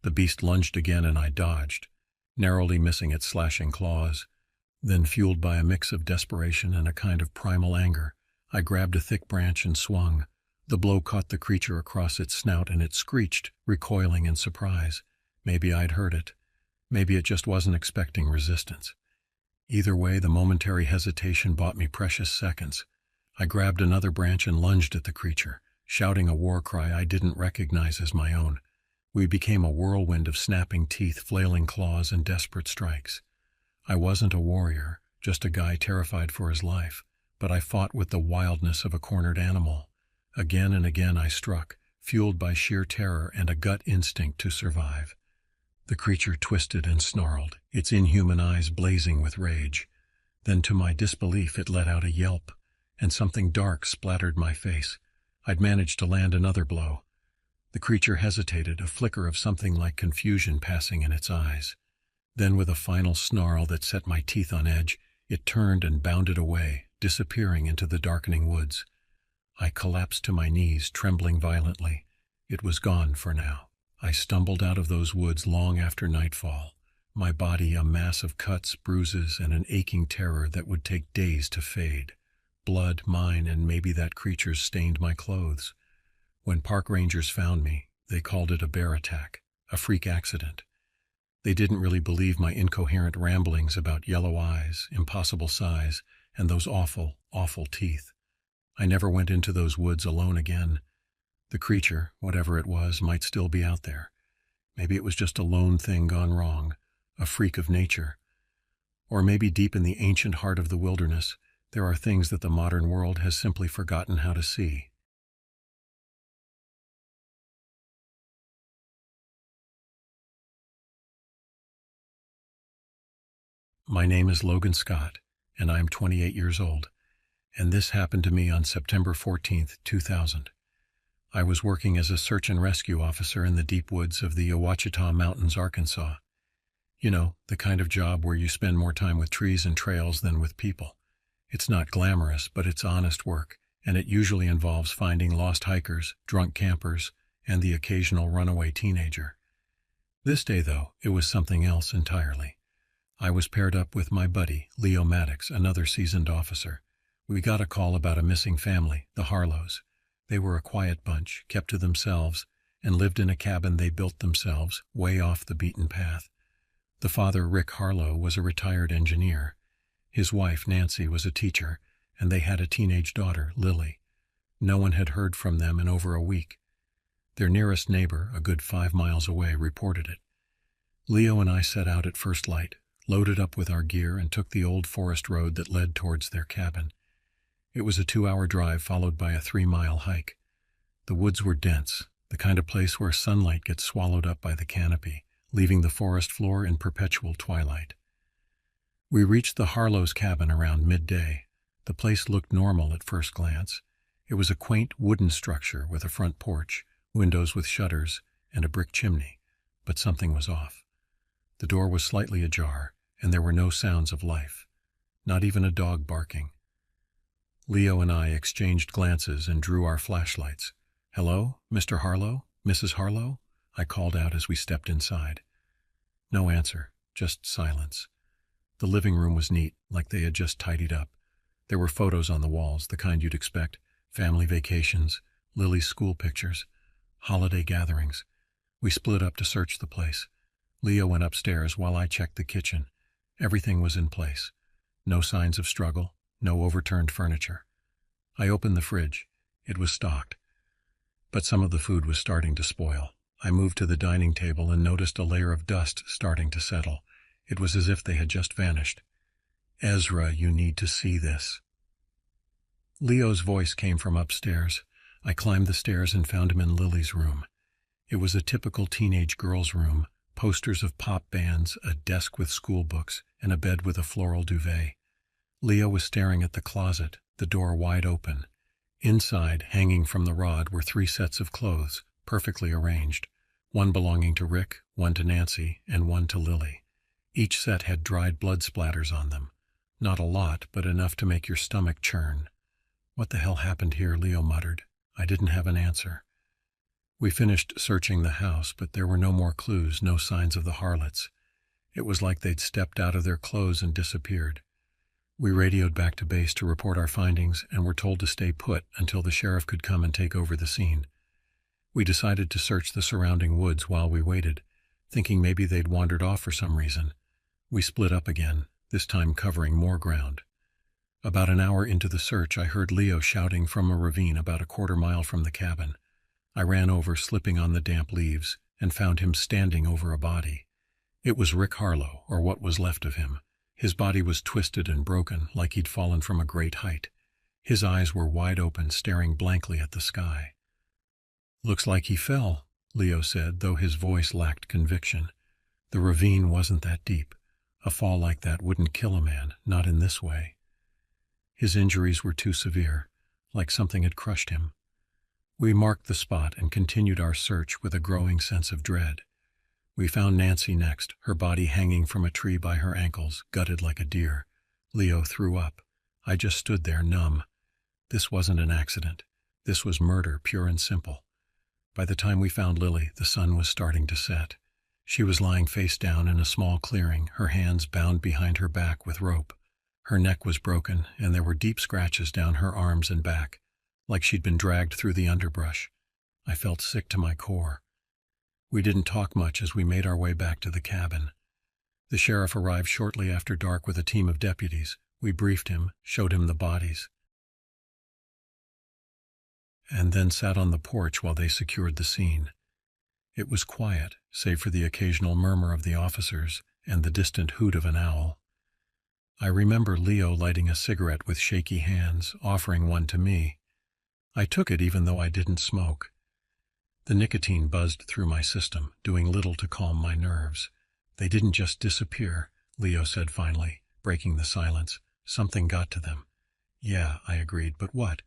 The beast lunged again and I dodged, narrowly missing its slashing claws. Then, fueled by a mix of desperation and a kind of primal anger, I grabbed a thick branch and swung. The blow caught the creature across its snout and it screeched, recoiling in surprise. Maybe I'd heard it. Maybe it just wasn't expecting resistance. Either way, the momentary hesitation bought me precious seconds. I grabbed another branch and lunged at the creature, shouting a war cry I didn't recognize as my own. We became a whirlwind of snapping teeth, flailing claws, and desperate strikes. I wasn't a warrior, just a guy terrified for his life, but I fought with the wildness of a cornered animal. Again and again I struck, fueled by sheer terror and a gut instinct to survive. The creature twisted and snarled, its inhuman eyes blazing with rage. Then, to my disbelief, it let out a yelp, and something dark splattered my face. I'd managed to land another blow. The creature hesitated, a flicker of something like confusion passing in its eyes. Then, with a final snarl that set my teeth on edge, it turned and bounded away, disappearing into the darkening woods. I collapsed to my knees, trembling violently. It was gone for now. I stumbled out of those woods long after nightfall, my body a mass of cuts, bruises, and an aching terror that would take days to fade. Blood, mine, and maybe that creature's stained my clothes. When park rangers found me, they called it a bear attack, a freak accident. They didn't really believe my incoherent ramblings about yellow eyes, impossible size, and those awful, awful teeth. I never went into those woods alone again. The creature, whatever it was, might still be out there. Maybe it was just a lone thing gone wrong, a freak of nature. Or maybe deep in the ancient heart of the wilderness, there are things that the modern world has simply forgotten how to see. My name is Logan Scott, and I am 28 years old, and this happened to me on September 14th, 2000. I was working as a search and rescue officer in the deep woods of the Ouachita Mountains, Arkansas. You know, the kind of job where you spend more time with trees and trails than with people. It's not glamorous, but it's honest work, and it usually involves finding lost hikers, drunk campers, and the occasional runaway teenager. This day, though, it was something else entirely. I was paired up with my buddy, Leo Maddox, another seasoned officer. We got a call about a missing family, the Harlows. They were a quiet bunch, kept to themselves, and lived in a cabin they built themselves, way off the beaten path. The father, Rick Harlow, was a retired engineer. His wife, Nancy, was a teacher, and they had a teenage daughter, Lily. No one had heard from them in over a week. Their nearest neighbor, a good 5 miles away, reported it. Leo and I set out at first light, loaded up with our gear, and took the old forest road that led towards their cabin. It was a 2-hour drive followed by a 3-mile hike. The woods were dense, the kind of place where sunlight gets swallowed up by the canopy, leaving the forest floor in perpetual twilight. We reached the Harlow's cabin around midday. The place looked normal at first glance. It was a quaint wooden structure with a front porch, windows with shutters, and a brick chimney, but something was off. The door was slightly ajar, and there were no sounds of life, not even a dog barking. Leo and I exchanged glances and drew our flashlights. "Hello, Mr. Harlow? Mrs. Harlow?" I called out as we stepped inside. No answer, just silence. The living room was neat, like they had just tidied up. There were photos on the walls, the kind you'd expect: family vacations, Lily's school pictures, holiday gatherings. We split up to search the place. Leo went upstairs while I checked the kitchen. Everything was in place. No signs of struggle, no overturned furniture. I opened the fridge. It was stocked. But some of the food was starting to spoil. I moved to the dining table and noticed a layer of dust starting to settle. It was as if they had just vanished. "Ezra, you need to see this." Leo's voice came from upstairs. I climbed the stairs and found him in Lily's room. It was a typical teenage girl's room: posters of pop bands, a desk with school books, and a bed with a floral duvet. Leo was staring at the closet, the door wide open. Inside, hanging from the rod, were 3 sets of clothes, perfectly arranged, one belonging to Rick, one to Nancy, and one to Lily. Each set had dried blood splatters on them. Not a lot, but enough to make your stomach churn. "What the hell happened here?" Leo muttered. I didn't have an answer. We finished searching the house, but there were no more clues, no signs of the harlots. It was like they'd stepped out of their clothes and disappeared. We radioed back to base to report our findings and were told to stay put until the sheriff could come and take over the scene. We decided to search the surrounding woods while we waited, thinking maybe they'd wandered off for some reason. We split up again, this time covering more ground. About an hour into the search, I heard Leo shouting from a ravine about a quarter-mile from the cabin. I ran over, slipping on the damp leaves, and found him standing over a body. It was Rick Harlow, or what was left of him. His body was twisted and broken, like he'd fallen from a great height. His eyes were wide open, staring blankly at the sky. "Looks like he fell," Leo said, though his voice lacked conviction. The ravine wasn't that deep. A fall like that wouldn't kill a man, not in this way. His injuries were too severe, like something had crushed him. We marked the spot and continued our search with a growing sense of dread. We found Nancy next, her body hanging from a tree by her ankles, gutted like a deer. Leo threw up. I just stood there, numb. This wasn't an accident. This was murder, pure and simple. By the time we found Lily, the sun was starting to set. She was lying face down in a small clearing, her hands bound behind her back with rope. Her neck was broken, and there were deep scratches down her arms and back, like she'd been dragged through the underbrush. I felt sick to my core. We didn't talk much as we made our way back to the cabin. The sheriff arrived shortly after dark with a team of deputies. We briefed him, showed him the bodies, and then sat on the porch while they secured the scene. It was quiet, save for the occasional murmur of the officers and the distant hoot of an owl. I remember Leo lighting a cigarette with shaky hands, offering one to me. I took it even though I didn't smoke. The nicotine buzzed through my system, doing little to calm my nerves. "They didn't just disappear," Leo said finally, breaking the silence. "Something got to them." "Yeah," I agreed, "but what?"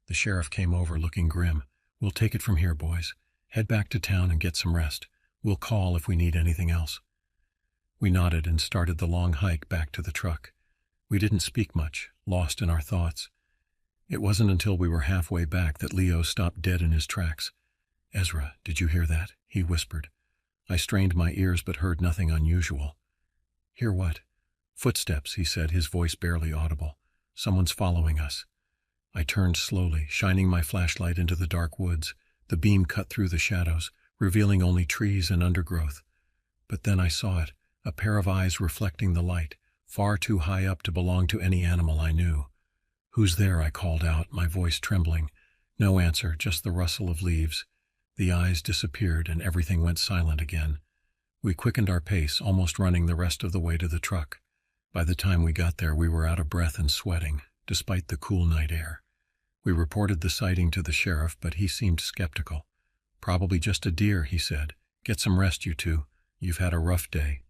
The sheriff came over, looking grim. "We'll take it from here, boys. Head back to town and get some rest. We'll call if we need anything else." We nodded and started the long hike back to the truck. We didn't speak much, lost in our thoughts. It wasn't until we were halfway back that Leo stopped dead in his tracks. "Ezra, did you hear that?" he whispered. I strained my ears but heard nothing unusual. "Hear what?" "Footsteps," he said, his voice barely audible. "Someone's following us." I turned slowly, shining my flashlight into the dark woods. The beam cut through the shadows, revealing only trees and undergrowth. But then I saw it, a pair of eyes reflecting the light, far too high up to belong to any animal I knew. "Who's there?" I called out, my voice trembling. No answer, just the rustle of leaves. The eyes disappeared and everything went silent again. We quickened our pace, almost running the rest of the way to the truck. By the time we got there, we were out of breath and sweating, despite the cool night air. We reported the sighting to the sheriff, but he seemed skeptical. "Probably just a deer," he said. "Get some rest, you two. You've had a rough day."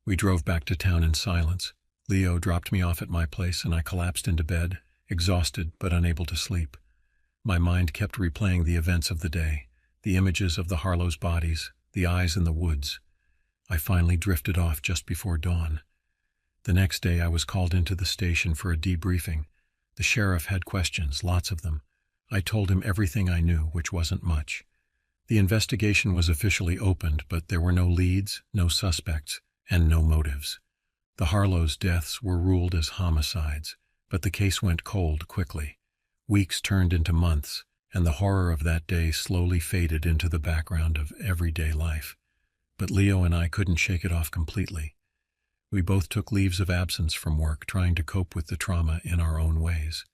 We drove back to town in silence. Leo dropped me off at my place and I collapsed into bed, exhausted but unable to sleep. My mind kept replaying the events of the day, the images of the Harlow's bodies, the eyes in the woods. I finally drifted off just before dawn. The next day I was called into the station for a debriefing. The sheriff had questions, lots of them. I told him everything I knew, which wasn't much. The investigation was officially opened, but there were no leads, no suspects, and no motives. The Harlow's deaths were ruled as homicides, but the case went cold quickly. Weeks turned into months, and the horror of that day slowly faded into the background of everyday life. But Leo and I couldn't shake it off completely. We both took leaves of absence from work, trying to cope with the trauma in our own ways.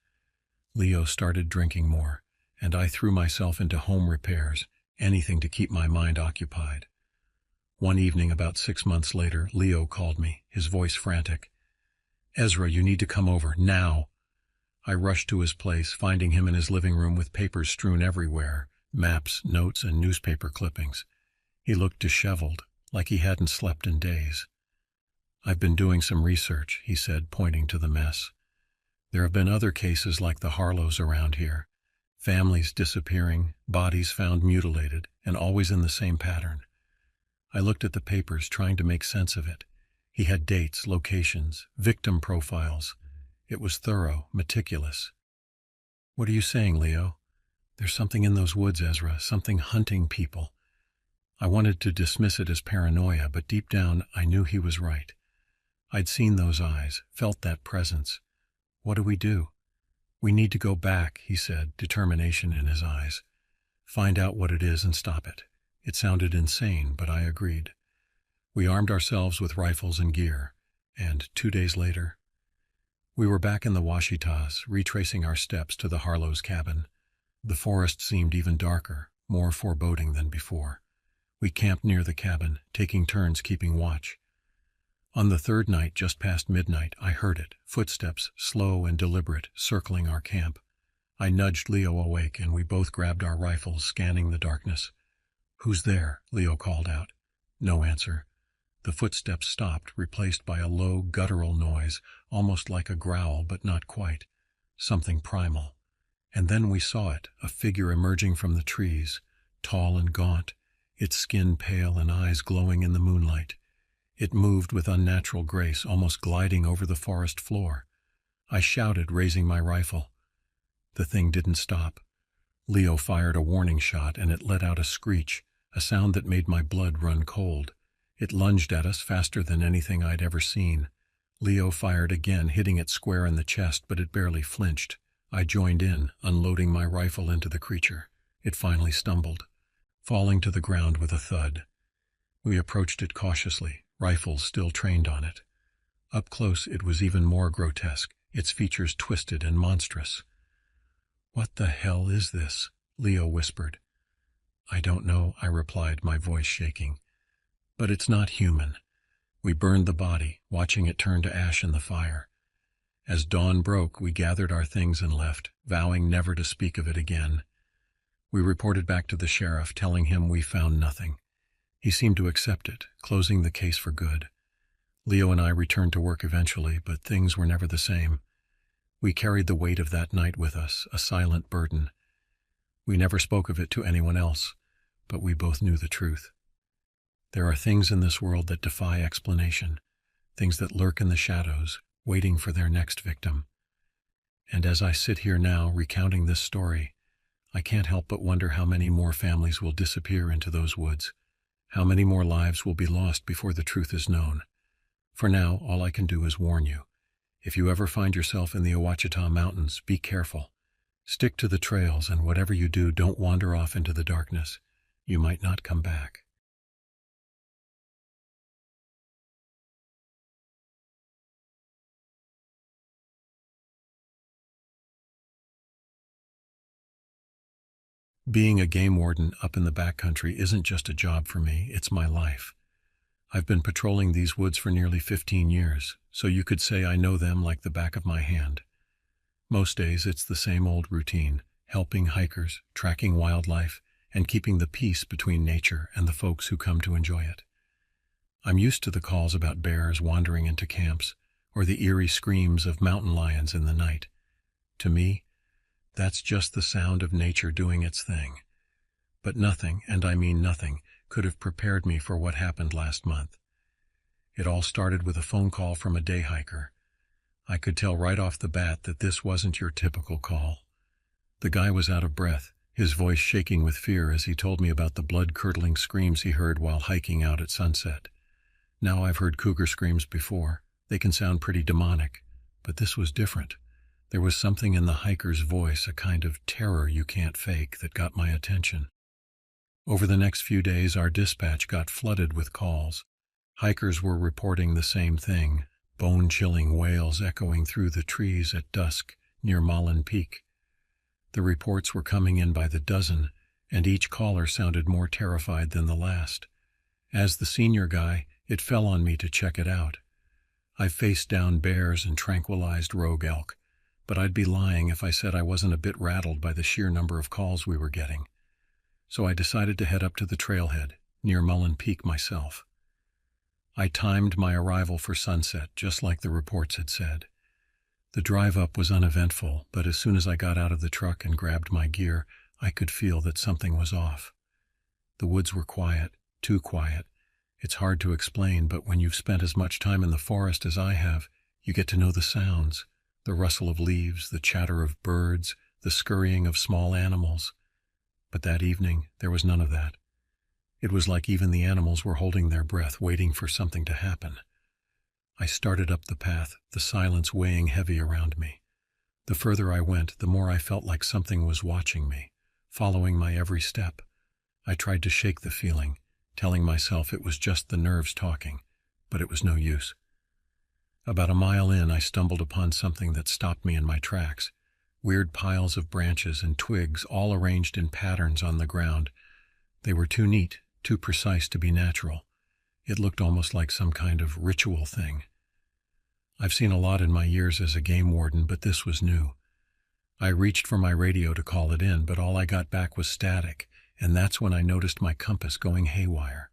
Leo started drinking more, and I threw myself into home repairs, anything to keep my mind occupied. One evening, about 6 months later, Leo called me, his voice frantic. "Ezra, you need to come over, now." I rushed to his place, finding him in his living room with papers strewn everywhere, maps, notes, and newspaper clippings. He looked disheveled, like he hadn't slept in days. "I've been doing some research," he said, pointing to the mess. "There have been other cases like the Harlows around here. Families disappearing, bodies found mutilated, and always in the same pattern." I looked at the papers, trying to make sense of it. He had dates, locations, victim profiles. It was thorough, meticulous. "What are you saying, Leo?" "There's something in those woods, Ezra, something hunting people." I wanted to dismiss it as paranoia, but deep down I knew he was right. I'd seen those eyes, felt that presence. "What do we do?" "We need to go back," he said, determination in his eyes. "Find out what it is and stop it." It sounded insane, but I agreed. We armed ourselves with rifles and gear, and 2 days later, we were back in the Washitas, retracing our steps to the Harlow's cabin. The forest seemed even darker, more foreboding than before. We camped near the cabin, taking turns keeping watch. On the third night, just past midnight, I heard it, footsteps, slow and deliberate, circling our camp. I nudged Leo awake, and we both grabbed our rifles, scanning the darkness. "Who's there?" Leo called out. No answer. The footsteps stopped, replaced by a low, guttural noise, almost like a growl, but not quite. Something primal. And then we saw it, a figure emerging from the trees, tall and gaunt, its skin pale and eyes glowing in the moonlight. It moved with unnatural grace, almost gliding over the forest floor. I shouted, raising my rifle. The thing didn't stop. Leo fired a warning shot, and it let out a screech, a sound that made my blood run cold. It lunged at us faster than anything I'd ever seen. Leo fired again, hitting it square in the chest, but it barely flinched. I joined in, unloading my rifle into the creature. It finally stumbled, falling to the ground with a thud. We approached it cautiously, rifles still trained on it. Up close, it was even more grotesque, its features twisted and monstrous. "What the hell is this?" Leo whispered. "I don't know," I replied, my voice shaking. "But it's not human." We burned the body, watching it turn to ash in the fire. As dawn broke, we gathered our things and left, vowing never to speak of it again. We reported back to the sheriff, telling him we found nothing. He seemed to accept it, closing the case for good. Leo and I returned to work eventually, but things were never the same. We carried the weight of that night with us, a silent burden. We never spoke of it to anyone else, but we both knew the truth. There are things in this world that defy explanation, things that lurk in the shadows, waiting for their next victim. And as I sit here now, recounting this story, I can't help but wonder how many more families will disappear into those woods, how many more lives will be lost before the truth is known. For now, all I can do is warn you. If you ever find yourself in the Ouachita Mountains, be careful. Stick to the trails, and whatever you do, don't wander off into the darkness. You might not come back. Being a game warden up in the backcountry isn't just a job for me, it's my life. I've been patrolling these woods for nearly 15 years, so you could say I know them like the back of my hand. Most days it's the same old routine, helping hikers, tracking wildlife, and keeping the peace between nature and the folks who come to enjoy it. I'm used to the calls about bears wandering into camps, or the eerie screams of mountain lions in the night. To me, that's just the sound of nature doing its thing. But nothing, and I mean nothing, could have prepared me for what happened last month. It all started with a phone call from a day hiker. I could tell right off the bat that this wasn't your typical call. The guy was out of breath, his voice shaking with fear as he told me about the blood-curdling screams he heard while hiking out at sunset. Now, I've heard cougar screams before. They can sound pretty demonic, but this was different. There was something in the hiker's voice, a kind of terror you can't fake, that got my attention. Over the next few days, our dispatch got flooded with calls. Hikers were reporting the same thing, bone-chilling wails echoing through the trees at dusk near Mullen Peak. The reports were coming in by the dozen, and each caller sounded more terrified than the last. As the senior guy, it fell on me to check it out. I've faced down bears and tranquilized rogue elk, but I'd be lying if I said I wasn't a bit rattled by the sheer number of calls we were getting. So I decided to head up to the trailhead, near Mullen Peak myself. I timed my arrival for sunset, just like the reports had said. The drive up was uneventful, but as soon as I got out of the truck and grabbed my gear, I could feel that something was off. The woods were quiet, too quiet. It's hard to explain, but when you've spent as much time in the forest as I have, you get to know the sounds, the rustle of leaves, the chatter of birds, the scurrying of small animals. But that evening, there was none of that. It was like even the animals were holding their breath, waiting for something to happen. I started up the path, the silence weighing heavy around me. The further I went, the more I felt like something was watching me, following my every step. I tried to shake the feeling, telling myself it was just the nerves talking, but it was no use. About a mile in, I stumbled upon something that stopped me in my tracks. Weird piles of branches and twigs all arranged in patterns on the ground. They were too neat, too precise to be natural. It looked almost like some kind of ritual thing. I've seen a lot in my years as a game warden, but this was new. I reached for my radio to call it in, but all I got back was static, and that's when I noticed my compass going haywire.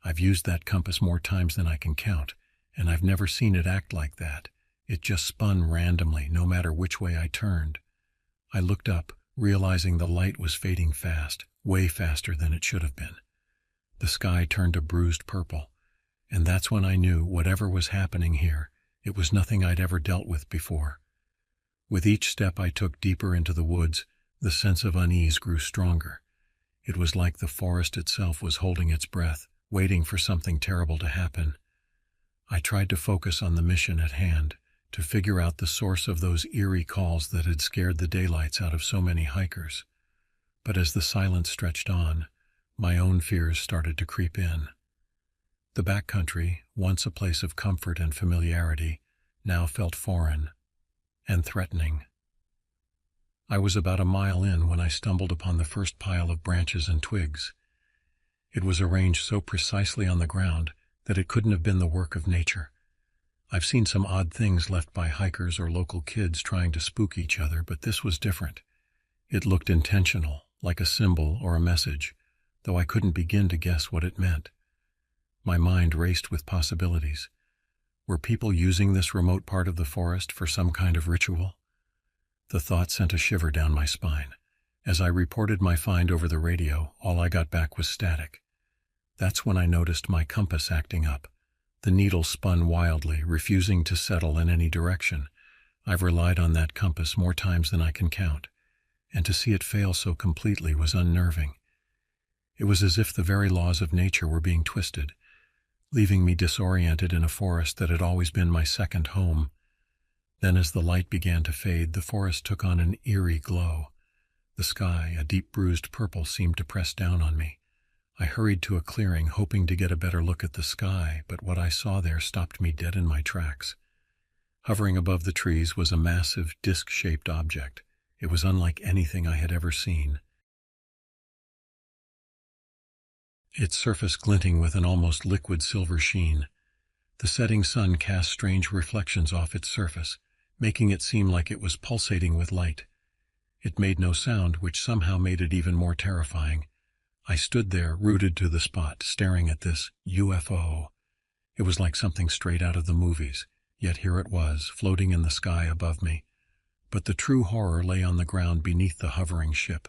I've used that compass more times than I can count, and I've never seen it act like that. It just spun randomly, no matter which way I turned. I looked up, realizing the light was fading fast, way faster than it should have been. The sky turned a bruised purple, and that's when I knew whatever was happening here, it was nothing I'd ever dealt with before. With each step I took deeper into the woods, the sense of unease grew stronger. It was like the forest itself was holding its breath, waiting for something terrible to happen. I tried to focus on the mission at hand, to figure out the source of those eerie calls that had scared the daylights out of so many hikers. But as the silence stretched on, my own fears started to creep in. The backcountry, once a place of comfort and familiarity, now felt foreign and threatening. I was about a mile in when I stumbled upon the first pile of branches and twigs. It was arranged so precisely on the ground that it couldn't have been the work of nature. I've seen some odd things left by hikers or local kids trying to spook each other, but this was different. It looked intentional, like a symbol or a message, though I couldn't begin to guess what it meant. My mind raced with possibilities. Were people using this remote part of the forest for some kind of ritual? The thought sent a shiver down my spine. As I reported my find over the radio, all I got back was static. That's when I noticed my compass acting up. The needle spun wildly, refusing to settle in any direction. I've relied on that compass more times than I can count, and to see it fail so completely was unnerving. It was as if the very laws of nature were being twisted, leaving me disoriented in a forest that had always been my second home. Then as the light began to fade, the forest took on an eerie glow. The sky, a deep bruised purple, seemed to press down on me. I hurried to a clearing, hoping to get a better look at the sky, but what I saw there stopped me dead in my tracks. Hovering above the trees was a massive, disc-shaped object. It was unlike anything I had ever seen. Its surface glinting with an almost liquid silver sheen. The setting sun cast strange reflections off its surface, making it seem like it was pulsating with light. It made no sound, which somehow made it even more terrifying. I stood there, rooted to the spot, staring at this UFO. It was like something straight out of the movies, yet here it was, floating in the sky above me. But the true horror lay on the ground beneath the hovering ship.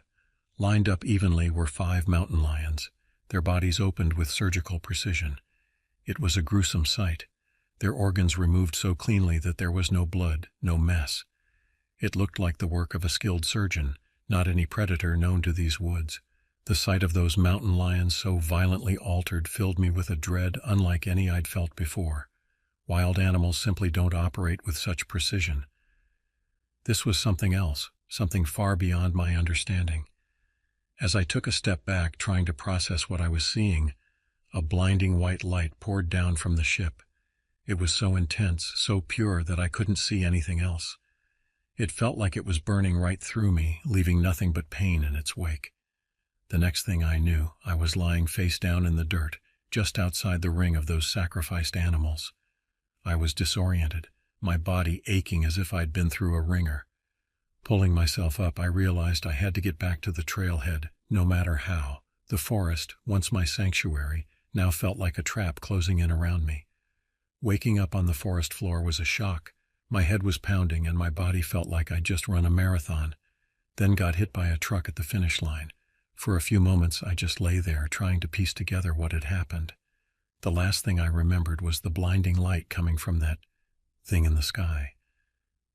Lined up evenly were 5 mountain lions, their bodies opened with surgical precision. It was a gruesome sight, their organs removed so cleanly that there was no blood, no mess. It looked like the work of a skilled surgeon, not any predator known to these woods. The sight of those mountain lions so violently altered filled me with a dread unlike any I'd felt before. Wild animals simply don't operate with such precision. This was something else, something far beyond my understanding. As I took a step back, trying to process what I was seeing, a blinding white light poured down from the ship. It was so intense, so pure that I couldn't see anything else. It felt like it was burning right through me, leaving nothing but pain in its wake. The next thing I knew, I was lying face down in the dirt, just outside the ring of those sacrificed animals. I was disoriented, my body aching as if I'd been through a wringer. Pulling myself up, I realized I had to get back to the trailhead, no matter how. The forest, once my sanctuary, now felt like a trap closing in around me. Waking up on the forest floor was a shock. My head was pounding and my body felt like I'd just run a marathon, then got hit by a truck at the finish line. For a few moments I just lay there trying to piece together what had happened. The last thing I remembered was the blinding light coming from that thing in the sky.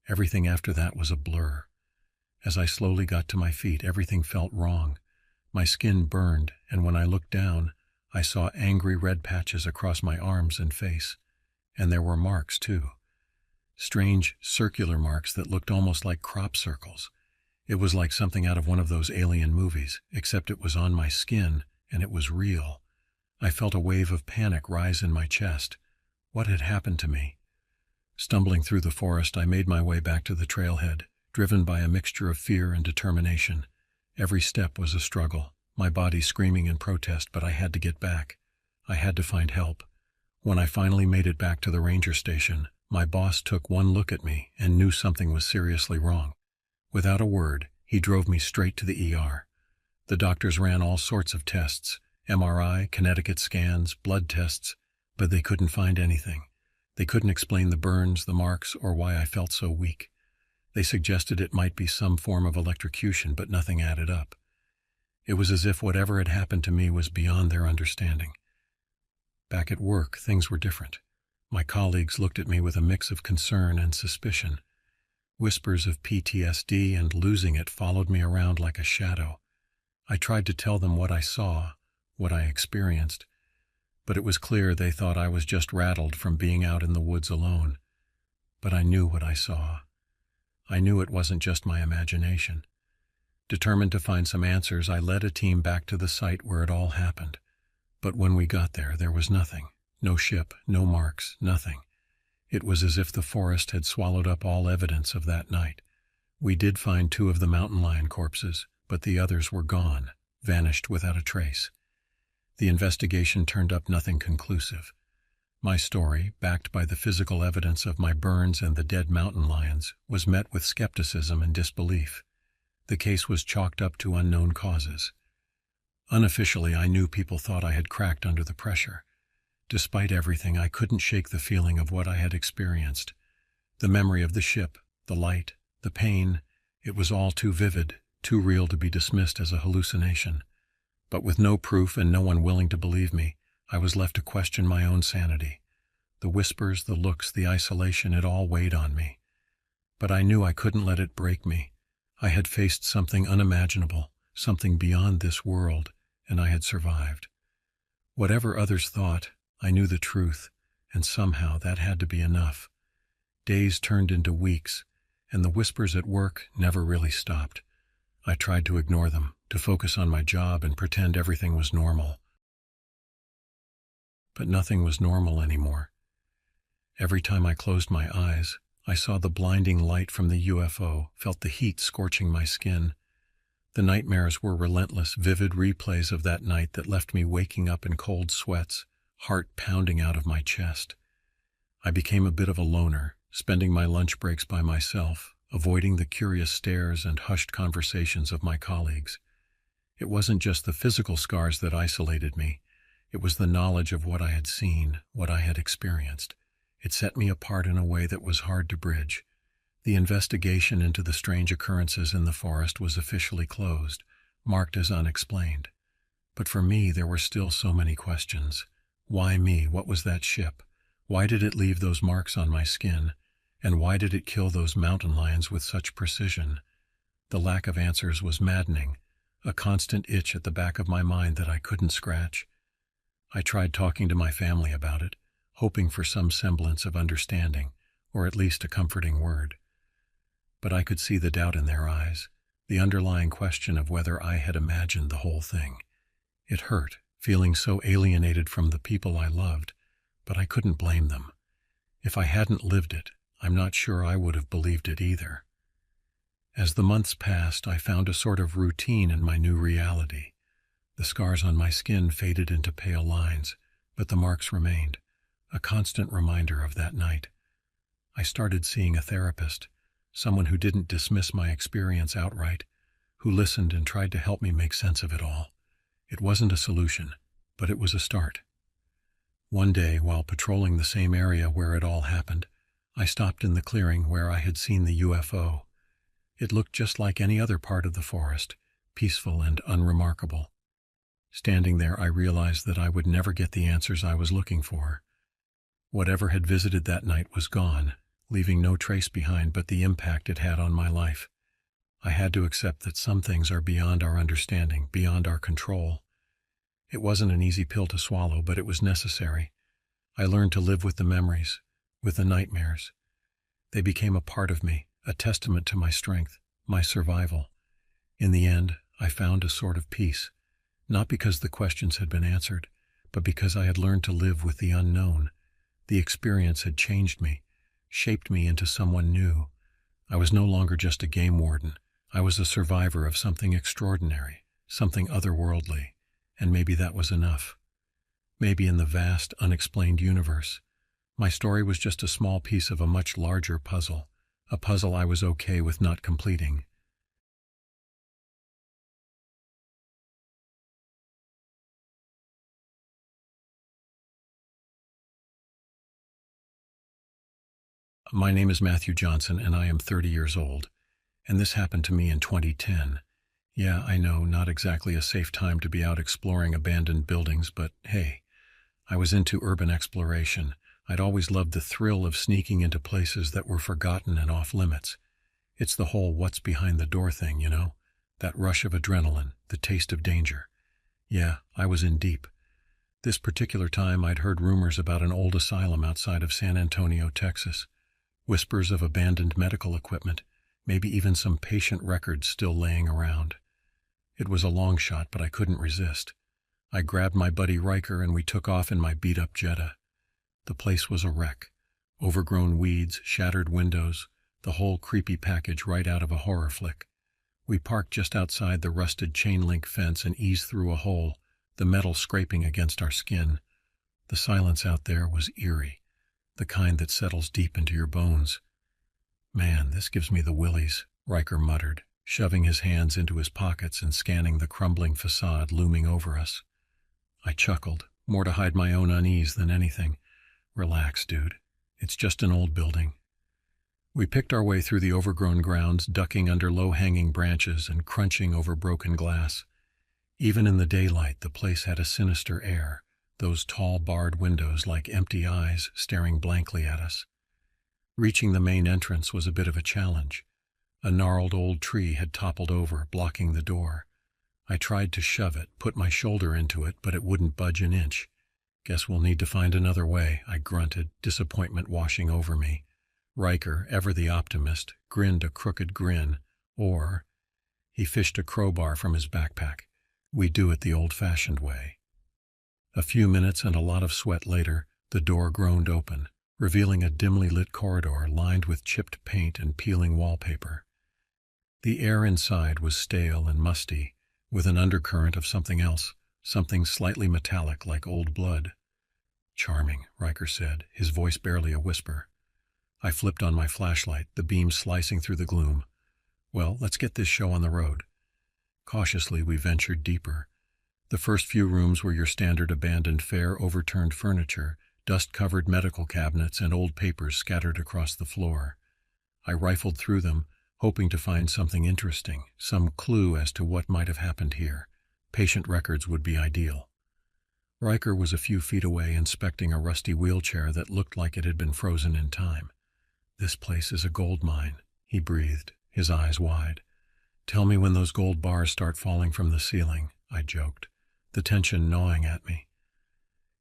Everything after that was a blur. As I slowly got to my feet, everything felt wrong. My skin burned, and when I looked down, I saw angry red patches across my arms and face. And there were marks, too. Strange, circular marks that looked almost like crop circles. It was like something out of one of those alien movies, except it was on my skin, and it was real. I felt a wave of panic rise in my chest. What had happened to me? Stumbling through the forest, I made my way back to the trailhead, driven by a mixture of fear and determination. Every step was a struggle, my body screaming in protest, but I had to get back. I had to find help. When I finally made it back to the ranger station, my boss took one look at me and knew something was seriously wrong. Without a word, he drove me straight to the ER. The doctors ran all sorts of tests, MRI, Connecticut scans, blood tests, but they couldn't find anything. They couldn't explain the burns, the marks, or why I felt so weak. They suggested it might be some form of electrocution, but nothing added up. It was as if whatever had happened to me was beyond their understanding. Back at work, things were different. My colleagues looked at me with a mix of concern and suspicion. Whispers of PTSD and losing it followed me around like a shadow. I tried to tell them what I saw, what I experienced, but it was clear they thought I was just rattled from being out in the woods alone. But I knew what I saw. I knew it wasn't just my imagination. Determined to find some answers, I led a team back to the site where it all happened. But when we got there, there was nothing. No ship, no marks, nothing. It was as if the forest had swallowed up all evidence of that night. We did find 2 of the mountain lion corpses, but the others were gone, vanished without a trace. The investigation turned up nothing conclusive. My story, backed by the physical evidence of my burns and the dead mountain lions, was met with skepticism and disbelief. The case was chalked up to unknown causes. Unofficially, I knew people thought I had cracked under the pressure. Despite everything, I couldn't shake the feeling of what I had experienced. The memory of the ship, the light, the pain, it was all too vivid, too real to be dismissed as a hallucination. But with no proof and no one willing to believe me, I was left to question my own sanity. The whispers, the looks, the isolation, it all weighed on me. But I knew I couldn't let it break me. I had faced something unimaginable, something beyond this world, and I had survived. Whatever others thought, I knew the truth, and somehow that had to be enough. Days turned into weeks, and the whispers at work never really stopped. I tried to ignore them, to focus on my job and pretend everything was normal. But nothing was normal anymore. Every time I closed my eyes, I saw the blinding light from the UFO, felt the heat scorching my skin. The nightmares were relentless, vivid replays of that night that left me waking up in cold sweats, heart pounding out of my chest. I became a bit of a loner, spending my lunch breaks by myself, avoiding the curious stares and hushed conversations of my colleagues. It wasn't just the physical scars that isolated me. It was the knowledge of what I had seen, what I had experienced. It set me apart in a way that was hard to bridge. The investigation into the strange occurrences in the forest was officially closed, marked as unexplained. But for me, there were still so many questions. Why me? What was that ship? Why did it leave those marks on my skin? And why did it kill those mountain lions with such precision? The lack of answers was maddening, a constant itch at the back of my mind that I couldn't scratch. I tried talking to my family about it, hoping for some semblance of understanding, or at least a comforting word. But I could see the doubt in their eyes, the underlying question of whether I had imagined the whole thing. It hurt, feeling so alienated from the people I loved, but I couldn't blame them. If I hadn't lived it, I'm not sure I would have believed it either. As the months passed, I found a sort of routine in my new reality. The scars on my skin faded into pale lines, but the marks remained, a constant reminder of that night. I started seeing a therapist, someone who didn't dismiss my experience outright, who listened and tried to help me make sense of it all. It wasn't a solution, but it was a start. One day, while patrolling the same area where it all happened, I stopped in the clearing where I had seen the UFO. It looked just like any other part of the forest, peaceful and unremarkable. Standing there, I realized that I would never get the answers I was looking for. Whatever had visited that night was gone, leaving no trace behind but the impact it had on my life. I had to accept that some things are beyond our understanding, beyond our control. It wasn't an easy pill to swallow, but it was necessary. I learned to live with the memories, with the nightmares. They became a part of me, a testament to my strength, my survival. In the end, I found a sort of peace, not because the questions had been answered, but because I had learned to live with the unknown. The experience had changed me, shaped me into someone new. I was no longer just a game warden. I was a survivor of something extraordinary, something otherworldly, and maybe that was enough. Maybe in the vast, unexplained universe, my story was just a small piece of a much larger puzzle, a puzzle I was okay with not completing. My name is Matthew Johnson, and I am 30 years old, and this happened to me in 2010. Yeah, I know, not exactly a safe time to be out exploring abandoned buildings, but hey, I was into urban exploration. I'd always loved the thrill of sneaking into places that were forgotten and off-limits. It's the whole what's behind the door thing, you know? That rush of adrenaline, the taste of danger. Yeah, I was in deep. This particular time I'd heard rumors about an old asylum outside of San Antonio, Texas. Whispers of abandoned medical equipment, maybe even some patient records still laying around. It was a long shot, but I couldn't resist. I grabbed my buddy Riker and we took off in my beat-up Jetta. The place was a wreck. Overgrown weeds, shattered windows, the whole creepy package right out of a horror flick. We parked just outside the rusted chain-link fence and eased through a hole, the metal scraping against our skin. The silence out there was eerie, the kind that settles deep into your bones. "Man, this gives me the willies," Riker muttered, shoving his hands into his pockets and scanning the crumbling facade looming over us. I chuckled, more to hide my own unease than anything. "Relax, dude. It's just an old building." We picked our way through the overgrown grounds, ducking under low-hanging branches and crunching over broken glass. Even in the daylight, the place had a sinister air, those tall barred windows like empty eyes staring blankly at us. Reaching the main entrance was a bit of a challenge. A gnarled old tree had toppled over, blocking the door. I tried to shove it, put my shoulder into it, but it wouldn't budge an inch. "Guess we'll need to find another way," I grunted, disappointment washing over me. Riker, ever the optimist, grinned a crooked grin, he fished a crowbar from his backpack. "We do it the old-fashioned way." A few minutes and a lot of sweat later, the door groaned open, revealing a dimly lit corridor lined with chipped paint and peeling wallpaper. The air inside was stale and musty, with an undercurrent of something else, something slightly metallic like old blood. "Charming," Riker said, his voice barely a whisper. I flipped on my flashlight, the beam slicing through the gloom. "Well, let's get this show on the road." Cautiously, we ventured deeper. The first few rooms were your standard abandoned fare, overturned furniture, dust-covered medical cabinets and old papers scattered across the floor. I rifled through them, hoping to find something interesting, some clue as to what might have happened here. Patient records would be ideal. Riker was a few feet away inspecting a rusty wheelchair that looked like it had been frozen in time. "This place is a gold mine," he breathed, his eyes wide. "Tell me when those gold bars start falling from the ceiling," I joked, the tension gnawing at me.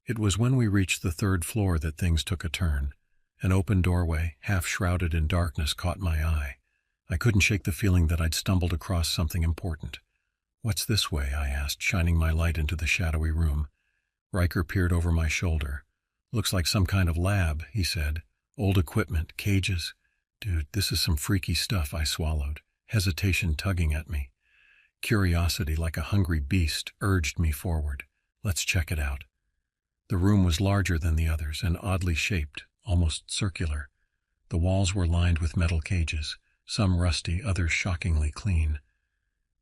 It was when we reached the third floor that things took a turn. An open doorway, half shrouded in darkness, caught my eye. I couldn't shake the feeling that I'd stumbled across something important. "What's this way?" I asked, shining my light into the shadowy room. Riker peered over my shoulder. "Looks like some kind of lab," he said. "Old equipment, cages." "Dude, this is some freaky stuff," I swallowed, hesitation tugging at me. Curiosity, like a hungry beast, urged me forward. "Let's check it out." The room was larger than the others and oddly shaped, almost circular. The walls were lined with metal cages, some rusty, others shockingly clean.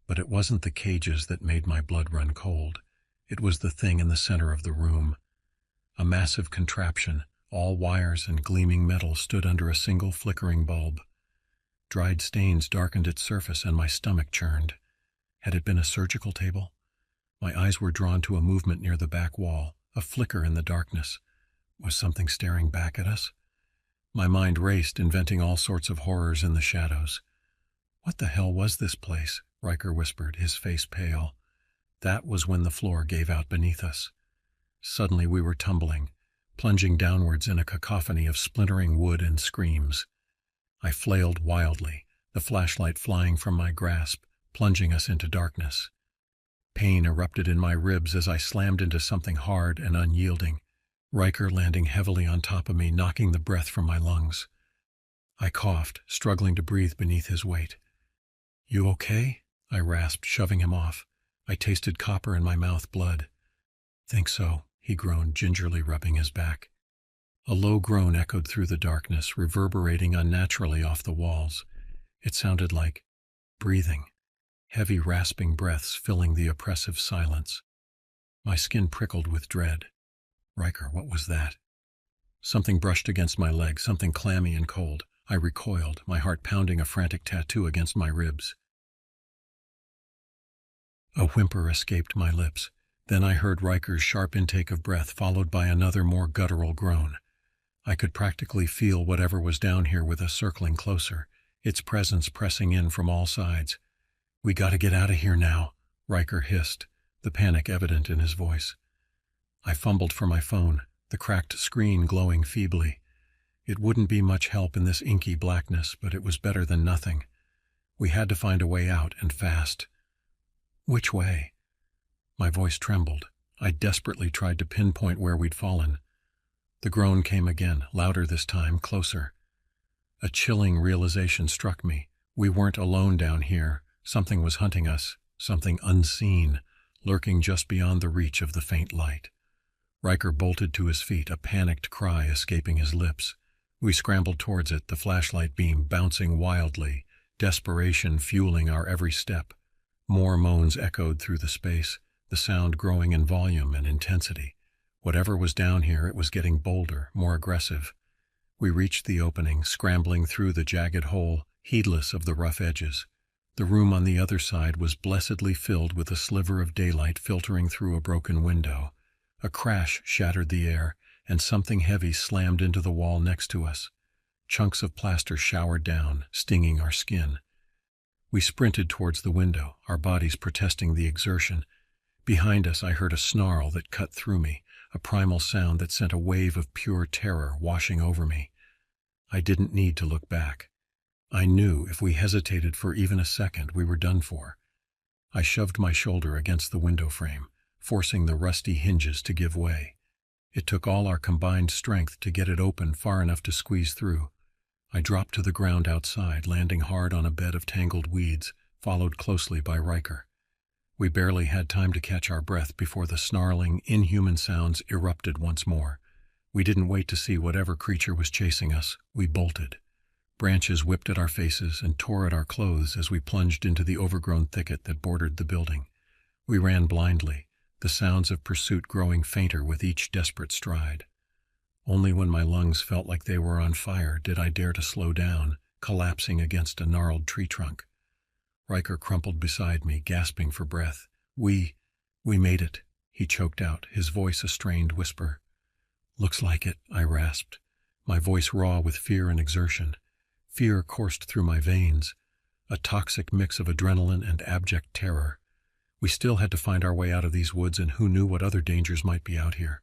But it wasn't the cages that made my blood run cold. It was the thing in the center of the room. A massive contraption, all wires and gleaming metal, stood under a single flickering bulb. Dried stains darkened its surface and my stomach churned. Had it been a surgical table? My eyes were drawn to a movement near the back wall, a flicker in the darkness. Was something staring back at us? My mind raced, inventing all sorts of horrors in the shadows. "What the hell was this place?" Riker whispered, his face pale. That was when the floor gave out beneath us. Suddenly we were tumbling, plunging downwards in a cacophony of splintering wood and screams. I flailed wildly, the flashlight flying from my grasp, plunging us into darkness. Pain erupted in my ribs as I slammed into something hard and unyielding, Riker landing heavily on top of me, knocking the breath from my lungs. I coughed, struggling to breathe beneath his weight. "You okay?" I rasped, shoving him off. I tasted copper in my mouth, blood. "Think so," he groaned, gingerly rubbing his back. A low groan echoed through the darkness, reverberating unnaturally off the walls. It sounded like breathing, heavy rasping breaths filling the oppressive silence. My skin prickled with dread. "Riker, what was that?" Something brushed against my leg, something clammy and cold. I recoiled, my heart pounding a frantic tattoo against my ribs. A whimper escaped my lips. Then I heard Riker's sharp intake of breath, followed by another, more guttural groan. I could practically feel whatever was down here with us circling closer, its presence pressing in from all sides. "We gotta get out of here now," Riker hissed, the panic evident in his voice. I fumbled for my phone, the cracked screen glowing feebly. It wouldn't be much help in this inky blackness, but it was better than nothing. We had to find a way out, and fast. "Which way?" My voice trembled. I desperately tried to pinpoint where we'd fallen. The groan came again, louder this time, closer. A chilling realization struck me. We weren't alone down here. Something was hunting us, something unseen, lurking just beyond the reach of the faint light. Riker bolted to his feet, a panicked cry escaping his lips. We scrambled towards it, the flashlight beam bouncing wildly, desperation fueling our every step. More moans echoed through the space, the sound growing in volume and intensity. Whatever was down here, it was getting bolder, more aggressive. We reached the opening, scrambling through the jagged hole, heedless of the rough edges. The room on the other side was blessedly filled with a sliver of daylight filtering through a broken window. A crash shattered the air, and something heavy slammed into the wall next to us. Chunks of plaster showered down, stinging our skin. We sprinted towards the window, our bodies protesting the exertion. Behind us I heard a snarl that cut through me, a primal sound that sent a wave of pure terror washing over me. I didn't need to look back. I knew if we hesitated for even a second, we were done for. I shoved my shoulder against the window frame, forcing the rusty hinges to give way. It took all our combined strength to get it open far enough to squeeze through. I dropped to the ground outside, landing hard on a bed of tangled weeds, followed closely by Riker. We barely had time to catch our breath before the snarling, inhuman sounds erupted once more. We didn't wait to see whatever creature was chasing us. We bolted. Branches whipped at our faces and tore at our clothes as we plunged into the overgrown thicket that bordered the building. We ran blindly, the sounds of pursuit growing fainter with each desperate stride. Only when my lungs felt like they were on fire did I dare to slow down, collapsing against a gnarled tree trunk. Riker crumpled beside me, gasping for breath. We made it," he choked out, his voice a strained whisper. "Looks like it," I rasped, my voice raw with fear and exertion. Fear coursed through my veins, a toxic mix of adrenaline and abject terror. We still had to find our way out of these woods, and who knew what other dangers might be out here.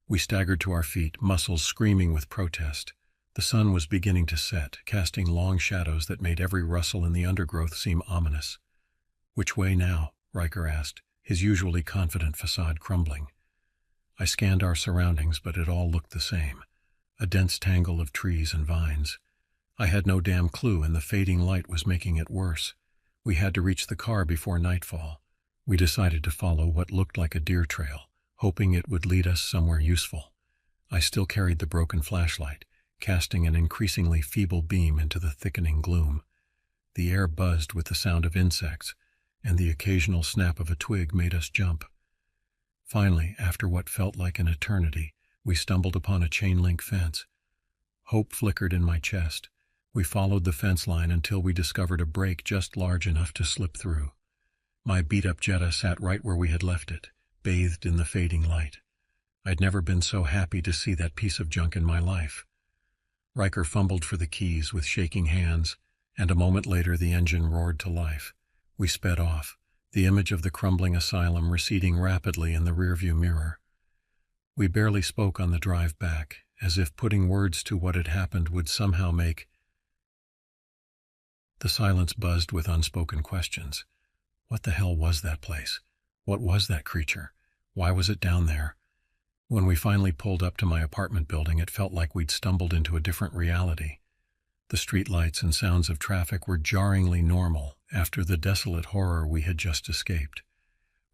We staggered to our feet, muscles screaming with protest. The sun was beginning to set, casting long shadows that made every rustle in the undergrowth seem ominous. "Which way now?" Riker asked, his usually confident facade crumbling. I scanned our surroundings, but it all looked the same. A dense tangle of trees and vines. I had no damn clue, and the fading light was making it worse. We had to reach the car before nightfall. We decided to follow what looked like a deer trail, hoping it would lead us somewhere useful. I still carried the broken flashlight, casting an increasingly feeble beam into the thickening gloom. The air buzzed with the sound of insects, and the occasional snap of a twig made us jump. Finally, after what felt like an eternity, we stumbled upon a chain-link fence. Hope flickered in my chest. We followed the fence line until we discovered a break just large enough to slip through. My beat-up Jetta sat right where we had left it, bathed in the fading light. I'd never been so happy to see that piece of junk in my life. Riker fumbled for the keys with shaking hands, and a moment later the engine roared to life. We sped off, the image of the crumbling asylum receding rapidly in the rearview mirror. We barely spoke on the drive back, as if putting words to what had happened would somehow make. The silence buzzed with unspoken questions. What the hell was that place? What was that creature? Why was it down there? When we finally pulled up to my apartment building, it felt like we'd stumbled into a different reality. The streetlights and sounds of traffic were jarringly normal after the desolate horror we had just escaped.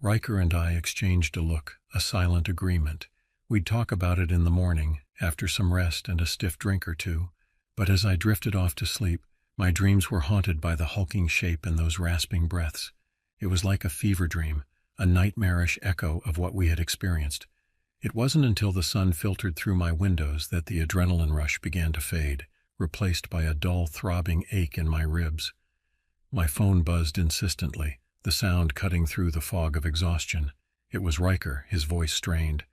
Riker and I exchanged a look, a silent agreement. We'd talk about it in the morning, after some rest and a stiff drink or two, but as I drifted off to sleep, my dreams were haunted by the hulking shape and those rasping breaths. It was like a fever dream, a nightmarish echo of what we had experienced. It wasn't until the sun filtered through my windows that the adrenaline rush began to fade, replaced by a dull throbbing ache in my ribs. My phone buzzed insistently, the sound cutting through the fog of exhaustion. It was Riker, his voice strained.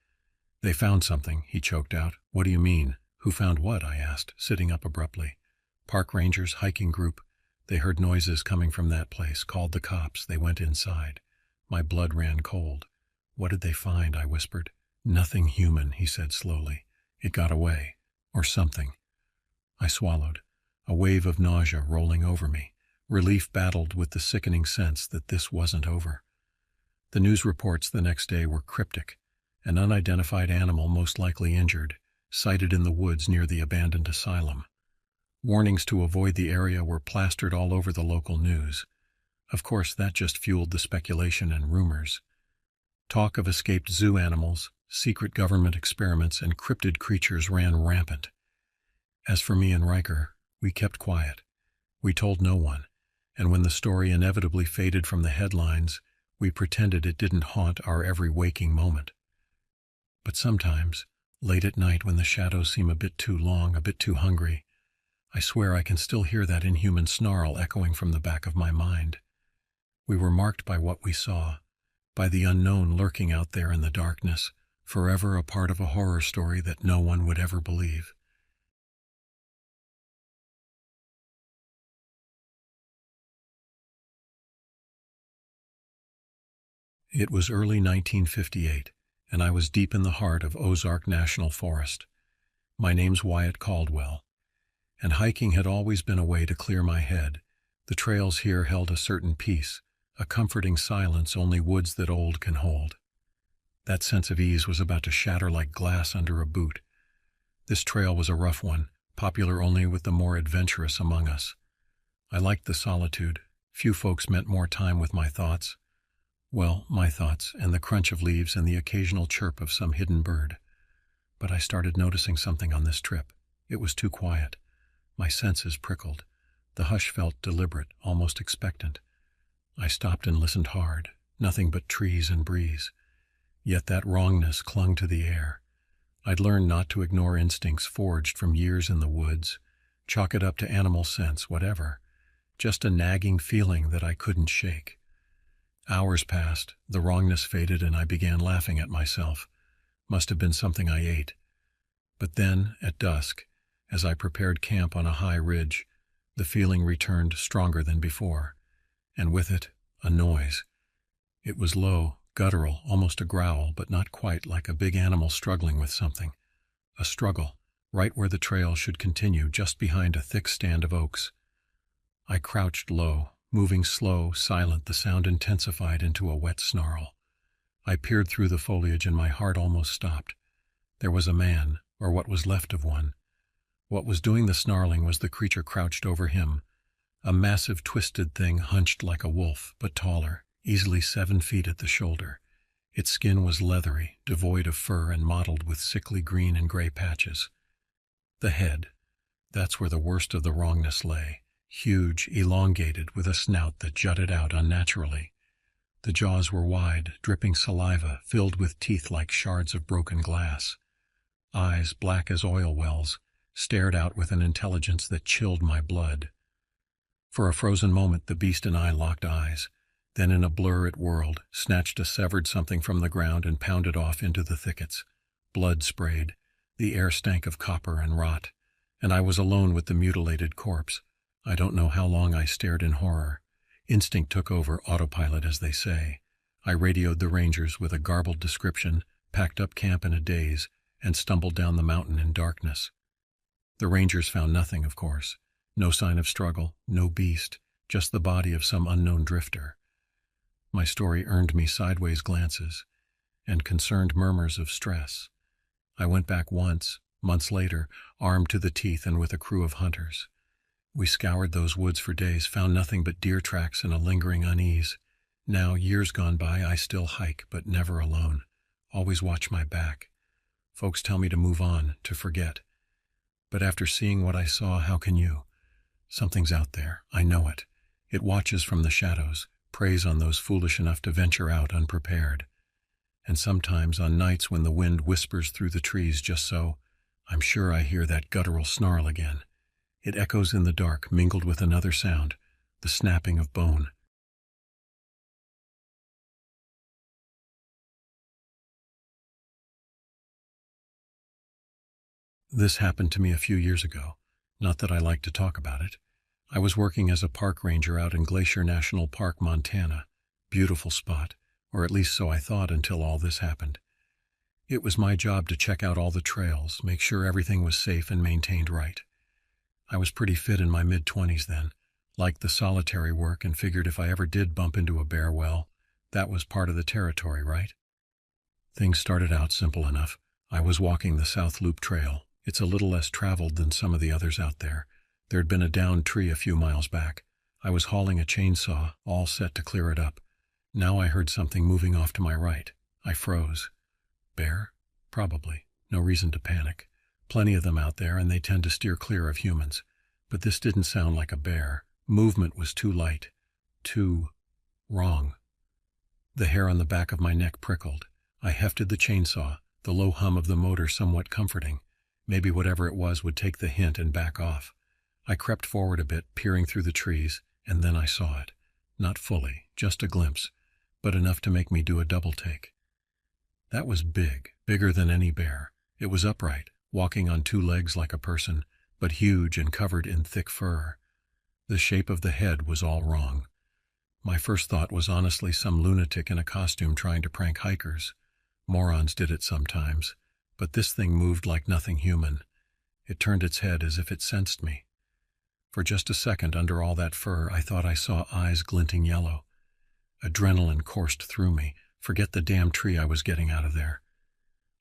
"They found something," he choked out. "What do you mean?" "Who found what?" I asked, sitting up abruptly. "Park rangers, hiking group. They heard noises coming from that place, called the cops. They went inside." My blood ran cold. "What did they find?" I whispered. "Nothing human," he said slowly. "It got away. Or something." I swallowed, a wave of nausea rolling over me. Relief battled with the sickening sense that this wasn't over. The news reports the next day were cryptic. An unidentified animal, most likely injured, sighted in the woods near the abandoned asylum. Warnings to avoid the area were plastered all over the local news. Of course, that just fueled the speculation and rumors. Talk of escaped zoo animals, secret government experiments, and cryptid creatures ran rampant. As for me and Riker, we kept quiet. We told no one, and when the story inevitably faded from the headlines, we pretended it didn't haunt our every waking moment. But sometimes, late at night when the shadows seem a bit too long, a bit too hungry, I swear I can still hear that inhuman snarl echoing from the back of my mind. We were marked by what we saw, by the unknown lurking out there in the darkness, forever a part of a horror story that no one would ever believe. It was early 1958, and I was deep in the heart of Ozark National Forest. My name's Wyatt Caldwell, and hiking had always been a way to clear my head. The trails here held a certain peace, a comforting silence only woods that old can hold. That sense of ease was about to shatter like glass under a boot. This trail was a rough one, popular only with the more adventurous among us. I liked the solitude. Few folks meant more time with my thoughts. Well, my thoughts, and the crunch of leaves and the occasional chirp of some hidden bird. But I started noticing something on this trip. It was too quiet. My senses prickled. The hush felt deliberate, almost expectant. I stopped and listened hard. Nothing but trees and breeze. Yet that wrongness clung to the air. I'd learned not to ignore instincts forged from years in the woods, chalk it up to animal sense, whatever. Just a nagging feeling that I couldn't shake. Hours passed, the wrongness faded, and I began laughing at myself. Must have been something I ate. But then, at dusk, as I prepared camp on a high ridge, the feeling returned stronger than before, and with it, a noise. It was low, guttural, almost a growl, but not quite, like a big animal struggling with something. A struggle, right where the trail should continue, just behind a thick stand of oaks. I crouched low, moving slow, silent. The sound intensified into a wet snarl. I peered through the foliage and my heart almost stopped. There was a man, or what was left of one. What was doing the snarling was the creature crouched over him. A massive, twisted thing, hunched like a wolf, but taller, easily 7 feet at the shoulder. Its skin was leathery, devoid of fur, and mottled with sickly green and gray patches. The head. That's where the worst of the wrongness lay. Huge, elongated, with a snout that jutted out unnaturally. The jaws were wide, dripping saliva, filled with teeth like shards of broken glass. Eyes, black as oil wells, stared out with an intelligence that chilled my blood. For a frozen moment the beast and I locked eyes. Then in a blur it whirled, snatched a severed something from the ground and pounded off into the thickets. Blood sprayed. The air stank of copper and rot. And I was alone with the mutilated corpse. I don't know how long I stared in horror. Instinct took over, autopilot as they say. I radioed the rangers with a garbled description, packed up camp in a daze, and stumbled down the mountain in darkness. The rangers found nothing, of course. No sign of struggle, no beast, just the body of some unknown drifter. My story earned me sideways glances and concerned murmurs of stress. I went back once, months later, armed to the teeth and with a crew of hunters. We scoured those woods for days, found nothing but deer tracks and a lingering unease. Now, years gone by, I still hike, but never alone. Always watch my back. Folks tell me to move on, to forget. But after seeing what I saw, how can you? Something's out there, I know it. It watches from the shadows, preys on those foolish enough to venture out unprepared. And sometimes, on nights when the wind whispers through the trees just so, I'm sure I hear that guttural snarl again. It echoes in the dark, mingled with another sound, the snapping of bone. This happened to me a few years ago. Not that I like to talk about it. I was working as a park ranger out in Glacier National Park, Montana. Beautiful spot, or at least so I thought until all this happened. It was my job to check out all the trails, make sure everything was safe and maintained right. I was pretty fit in my mid-20s then, liked the solitary work, and figured if I ever did bump into a bear, well, that was part of the territory, right? Things started out simple enough. I was walking the South Loop Trail. It's a little less traveled than some of the others out there. There'd been a downed tree a few miles back. I was hauling a chainsaw, all set to clear it up. Now I heard something moving off to my right. I froze. Bear? Probably. No reason to panic. Plenty of them out there, and they tend to steer clear of humans. But this didn't sound like a bear. Movement was too light. Too wrong. The hair on the back of my neck prickled. I hefted the chainsaw, the low hum of the motor somewhat comforting. Maybe whatever it was would take the hint and back off. I crept forward a bit, peering through the trees, and then I saw it. Not fully, just a glimpse, but enough to make me do a double take. That was big, bigger than any bear. It was upright, walking on 2 legs like a person, but huge and covered in thick fur. The shape of the head was all wrong. My first thought was honestly some lunatic in a costume trying to prank hikers. Morons did it sometimes, but this thing moved like nothing human. It turned its head as if it sensed me. For just a second, under all that fur, I thought I saw eyes glinting yellow. Adrenaline coursed through me. Forget the damn tree, I was getting out of there.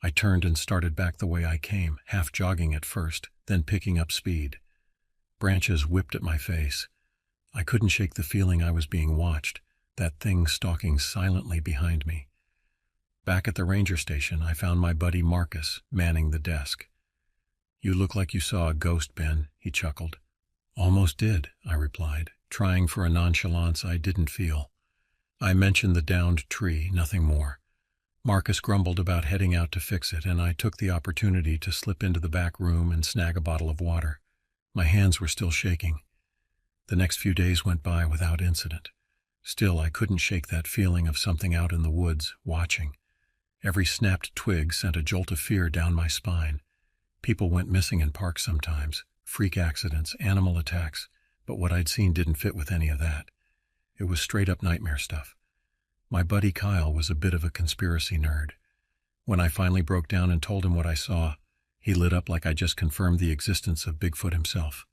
I turned and started back the way I came, half jogging at first, then picking up speed. Branches whipped at my face. I couldn't shake the feeling I was being watched, that thing stalking silently behind me. Back at the ranger station, I found my buddy Marcus manning the desk. "You look like you saw a ghost, Ben," he chuckled. "Almost did," I replied, trying for a nonchalance I didn't feel. I mentioned the downed tree, nothing more. Marcus grumbled about heading out to fix it, and I took the opportunity to slip into the back room and snag a bottle of water. My hands were still shaking. The next few days went by without incident. Still, I couldn't shake that feeling of something out in the woods, watching. Every snapped twig sent a jolt of fear down my spine. People went missing in parks sometimes, freak accidents, animal attacks, but what I'd seen didn't fit with any of that. It was straight-up nightmare stuff. My buddy Kyle was a bit of a conspiracy nerd. When I finally broke down and told him what I saw, he lit up like I just confirmed the existence of Bigfoot himself.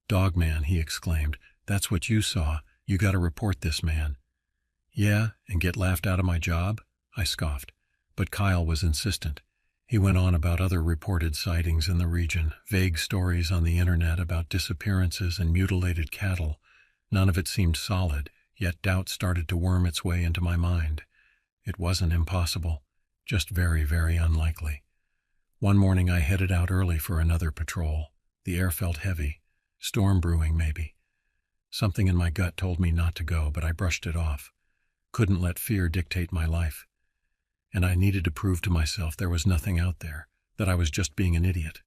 "Dogman," he exclaimed, "that's what you saw. You gotta report this, man." "Yeah, and get laughed out of my job?" I scoffed. But Kyle was insistent. He went on about other reported sightings in the region, vague stories on the internet about disappearances and mutilated cattle. None of it seemed solid, yet doubt started to worm its way into my mind. It wasn't impossible, just very, very unlikely. One morning I headed out early for another patrol. The air felt heavy. Storm brewing, maybe. Something in my gut told me not to go, but I brushed it off. Couldn't let fear dictate my life. And I needed to prove to myself there was nothing out there, that I was just being an idiot.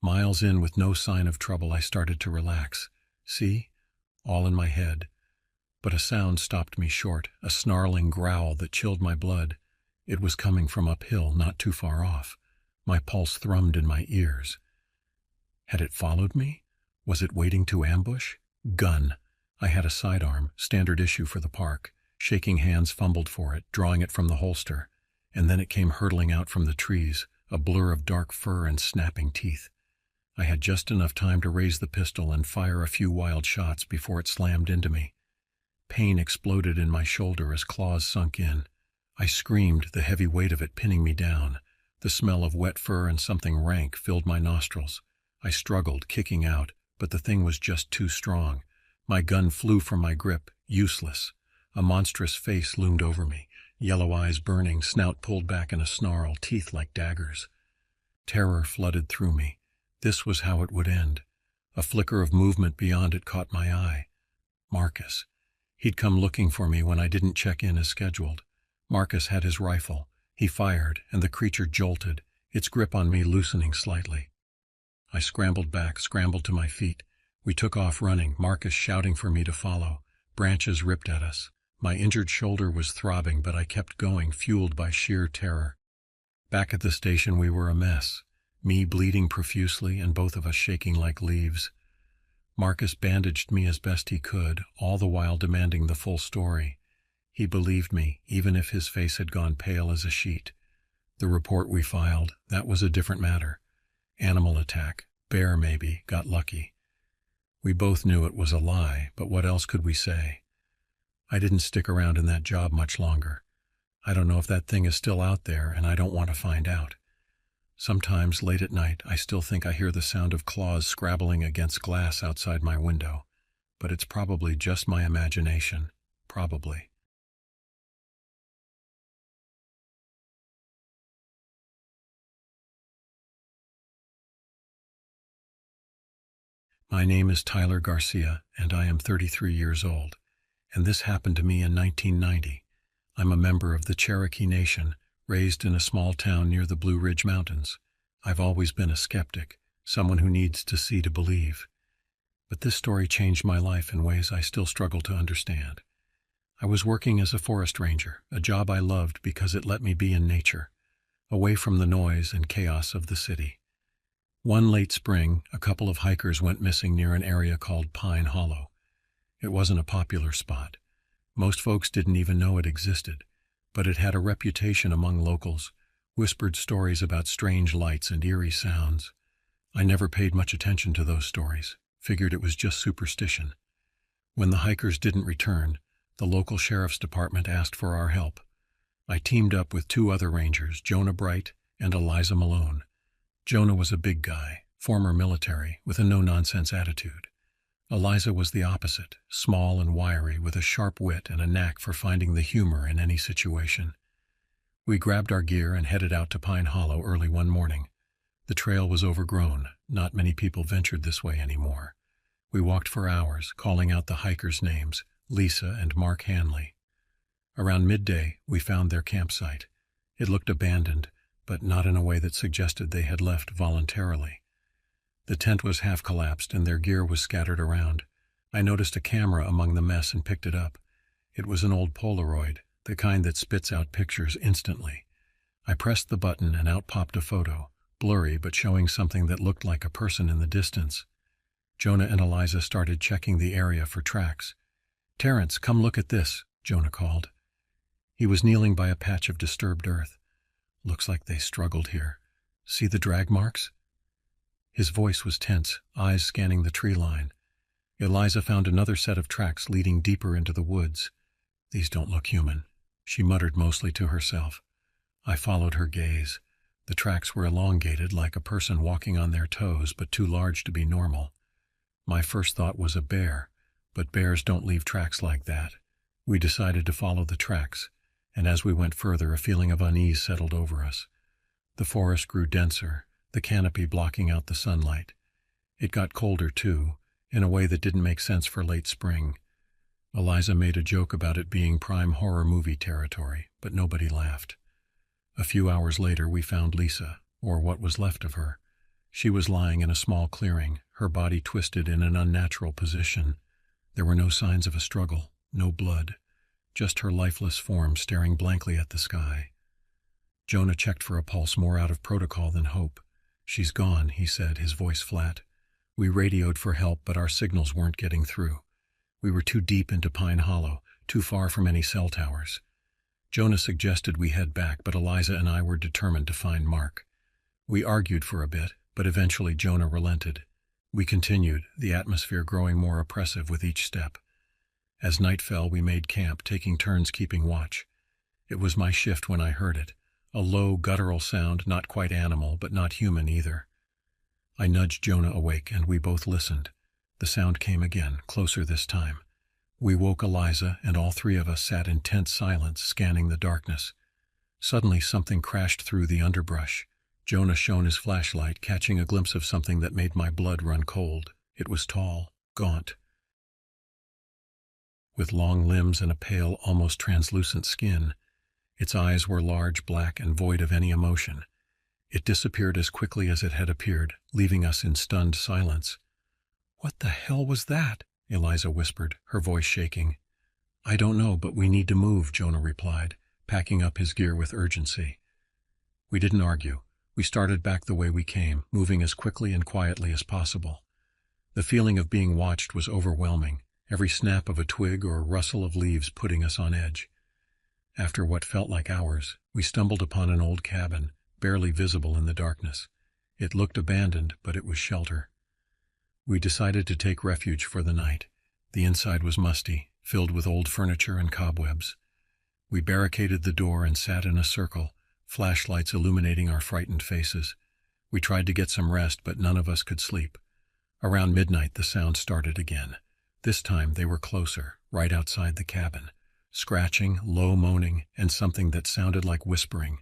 Miles in with no sign of trouble, I started to relax. See? All in my head. But a sound stopped me short, a snarling growl that chilled my blood. It was coming from uphill, not too far off. My pulse thrummed in my ears. Had it followed me? Was it waiting to ambush? Gun. I had a sidearm, standard issue for the park. Shaking hands fumbled for it, drawing it from the holster. And then it came hurtling out from the trees, a blur of dark fur and snapping teeth. I had just enough time to raise the pistol and fire a few wild shots before it slammed into me. Pain exploded in my shoulder as claws sunk in. I screamed, the heavy weight of it pinning me down. The smell of wet fur and something rank filled my nostrils. I struggled, kicking out, but the thing was just too strong. My gun flew from my grip, useless. A monstrous face loomed over me, yellow eyes burning, snout pulled back in a snarl, teeth like daggers. Terror flooded through me. This was how it would end. A flicker of movement beyond it caught my eye. Marcus. He'd come looking for me when I didn't check in as scheduled. Marcus had his rifle. He fired, and the creature jolted, its grip on me loosening slightly. I scrambled back, scrambled to my feet. We took off running, Marcus shouting for me to follow. Branches ripped at us. My injured shoulder was throbbing, but I kept going, fueled by sheer terror. Back at the station we were a mess. Me bleeding profusely and both of us shaking like leaves. Marcus bandaged me as best he could, all the while demanding the full story. He believed me, even if his face had gone pale as a sheet. The report we filed, that was a different matter. Animal attack, bear maybe, got lucky. We both knew it was a lie, but what else could we say? I didn't stick around in that job much longer. I don't know if that thing is still out there, and I don't want to find out. Sometimes, late at night, I still think I hear the sound of claws scrabbling against glass outside my window. But it's probably just my imagination. Probably. My name is Tyler Garcia, and I am 33 years old. And this happened to me in 1990. I'm a member of the Cherokee Nation, raised in a small town near the Blue Ridge Mountains. I've always been a skeptic, someone who needs to see to believe. But this story changed my life in ways I still struggle to understand. I was working as a forest ranger, a job I loved because it let me be in nature, away from the noise and chaos of the city. One late spring, a couple of hikers went missing near an area called Pine Hollow. It wasn't a popular spot. Most folks didn't even know it existed, but it had a reputation among locals, whispered stories about strange lights and eerie sounds. I never paid much attention to those stories, figured it was just superstition. When the hikers didn't return, the local sheriff's department asked for our help. I teamed up with two other rangers, Jonah Bright and Eliza Malone. Jonah was a big guy, former military, with a no-nonsense attitude. Eliza was the opposite, small and wiry, with a sharp wit and a knack for finding the humor in any situation. We grabbed our gear and headed out to Pine Hollow early one morning. The trail was overgrown. Not many people ventured this way anymore. We walked for hours, calling out the hikers' names, Lisa and Mark Hanley. Around midday, we found their campsite. It looked abandoned, but not in a way that suggested they had left voluntarily. The tent was half collapsed and their gear was scattered around. I noticed a camera among the mess and picked it up. It was an old Polaroid, the kind that spits out pictures instantly. I pressed the button and out popped a photo, blurry but showing something that looked like a person in the distance. Jonah and Eliza started checking the area for tracks. "Terrence, come look at this," Jonah called. He was kneeling by a patch of disturbed earth. "Looks like they struggled here. See the drag marks?" His voice was tense, eyes scanning the tree line. Eliza found another set of tracks leading deeper into the woods. "These don't look human," she muttered mostly to herself. I followed her gaze. The tracks were elongated like a person walking on their toes, but too large to be normal. My first thought was a bear, but bears don't leave tracks like that. We decided to follow the tracks, and as we went further, a feeling of unease settled over us. The forest grew denser, the canopy blocking out the sunlight. It got colder, too, in a way that didn't make sense for late spring. Eliza made a joke about it being prime horror movie territory, but nobody laughed. A few hours later, we found Lisa, or what was left of her. She was lying in a small clearing, her body twisted in an unnatural position. There were no signs of a struggle, no blood, just her lifeless form staring blankly at the sky. Jonah checked for a pulse, more out of protocol than hope. "She's gone," he said, his voice flat. We radioed for help, but our signals weren't getting through. We were too deep into Pine Hollow, too far from any cell towers. Jonah suggested we head back, but Eliza and I were determined to find Mark. We argued for a bit, but eventually Jonah relented. We continued, the atmosphere growing more oppressive with each step. As night fell, we made camp, taking turns keeping watch. It was my shift when I heard it, a low, guttural sound, not quite animal, but not human either. I nudged Jonah awake, and we both listened. The sound came again, closer this time. We woke Eliza, and all three of us sat in tense silence, scanning the darkness. Suddenly something crashed through the underbrush. Jonah shone his flashlight, catching a glimpse of something that made my blood run cold. It was tall, gaunt, with long limbs and a pale, almost translucent skin. Its eyes were large, black, and void of any emotion. It disappeared as quickly as it had appeared, leaving us in stunned silence. "What the hell was that?" Eliza whispered, her voice shaking. "I don't know, but we need to move," Jonah replied, packing up his gear with urgency. We didn't argue. We started back the way we came, moving as quickly and quietly as possible. The feeling of being watched was overwhelming, every snap of a twig or rustle of leaves putting us on edge. After what felt like hours, we stumbled upon an old cabin, barely visible in the darkness. It looked abandoned, but it was shelter. We decided to take refuge for the night. The inside was musty, filled with old furniture and cobwebs. We barricaded the door and sat in a circle, flashlights illuminating our frightened faces. We tried to get some rest, but none of us could sleep. Around midnight, the sound started again. This time they were closer, right outside the cabin. Scratching, low moaning, and something that sounded like whispering.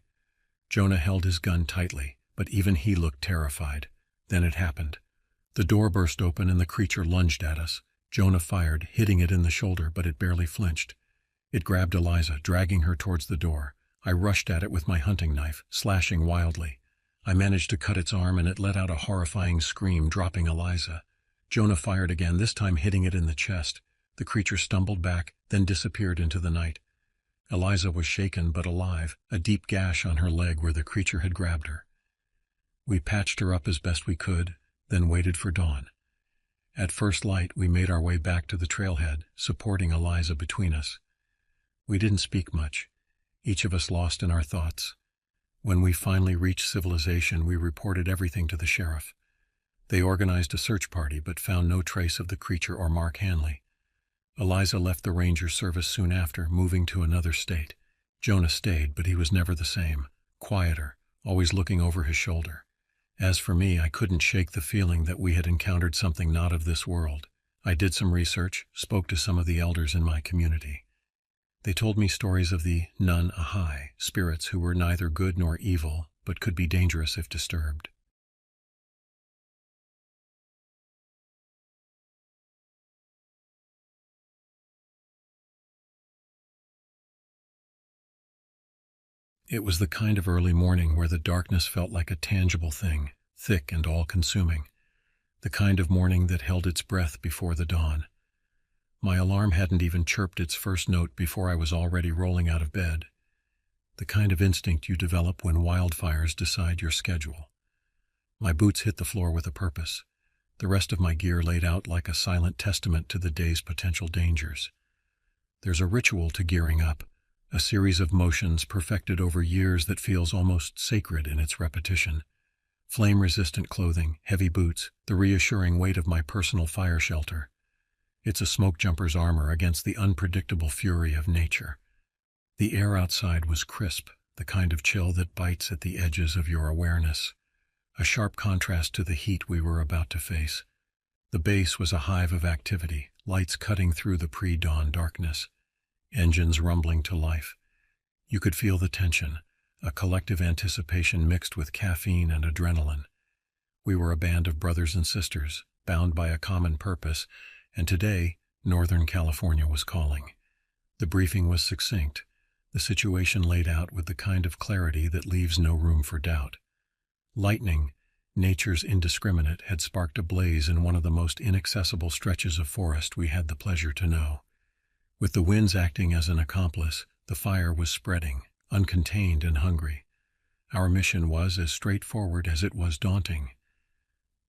Jonah held his gun tightly, but even he looked terrified. Then it happened. The door burst open and the creature lunged at us. Jonah fired, hitting it in the shoulder, but it barely flinched. It grabbed Eliza, dragging her towards the door. I rushed at it with my hunting knife, slashing wildly. I managed to cut its arm and it let out a horrifying scream, dropping Eliza. Jonah fired again, this time hitting it in the chest. The creature stumbled back, then disappeared into the night. Eliza was shaken but alive, a deep gash on her leg where the creature had grabbed her. We patched her up as best we could, then waited for dawn. At first light, we made our way back to the trailhead, supporting Eliza between us. We didn't speak much, each of us lost in our thoughts. When we finally reached civilization, we reported everything to the sheriff. They organized a search party but found no trace of the creature or Mark Hanley. Eliza left the ranger service soon after, moving to another state. Jonah stayed, but he was never the same, quieter, always looking over his shoulder. As for me, I couldn't shake the feeling that we had encountered something not of this world. I did some research, spoke to some of the elders in my community. They told me stories of the Nun Ahai, spirits who were neither good nor evil, but could be dangerous if disturbed. It was the kind of early morning where the darkness felt like a tangible thing, thick and all-consuming. The kind of morning that held its breath before the dawn. My alarm hadn't even chirped its first note before I was already rolling out of bed. The kind of instinct you develop when wildfires decide your schedule. My boots hit the floor with a purpose. The rest of my gear laid out like a silent testament to the day's potential dangers. There's a ritual to gearing up, a series of motions perfected over years that feels almost sacred in its repetition. Flame-resistant clothing, heavy boots, the reassuring weight of my personal fire shelter. It's a smoke jumper's armor against the unpredictable fury of nature. The air outside was crisp, the kind of chill that bites at the edges of your awareness. A sharp contrast to the heat we were about to face. The base was a hive of activity, lights cutting through the pre-dawn darkness. Engines rumbling to life. You could feel the tension, a collective anticipation mixed with caffeine and adrenaline. We were a band of brothers and sisters, bound by a common purpose, and today, Northern California was calling. The briefing was succinct, the situation laid out with the kind of clarity that leaves no room for doubt. Lightning, nature's indiscriminate, had sparked a blaze in one of the most inaccessible stretches of forest we had the pleasure to know. With the winds acting as an accomplice, the fire was spreading, uncontained and hungry. Our mission was as straightforward as it was daunting.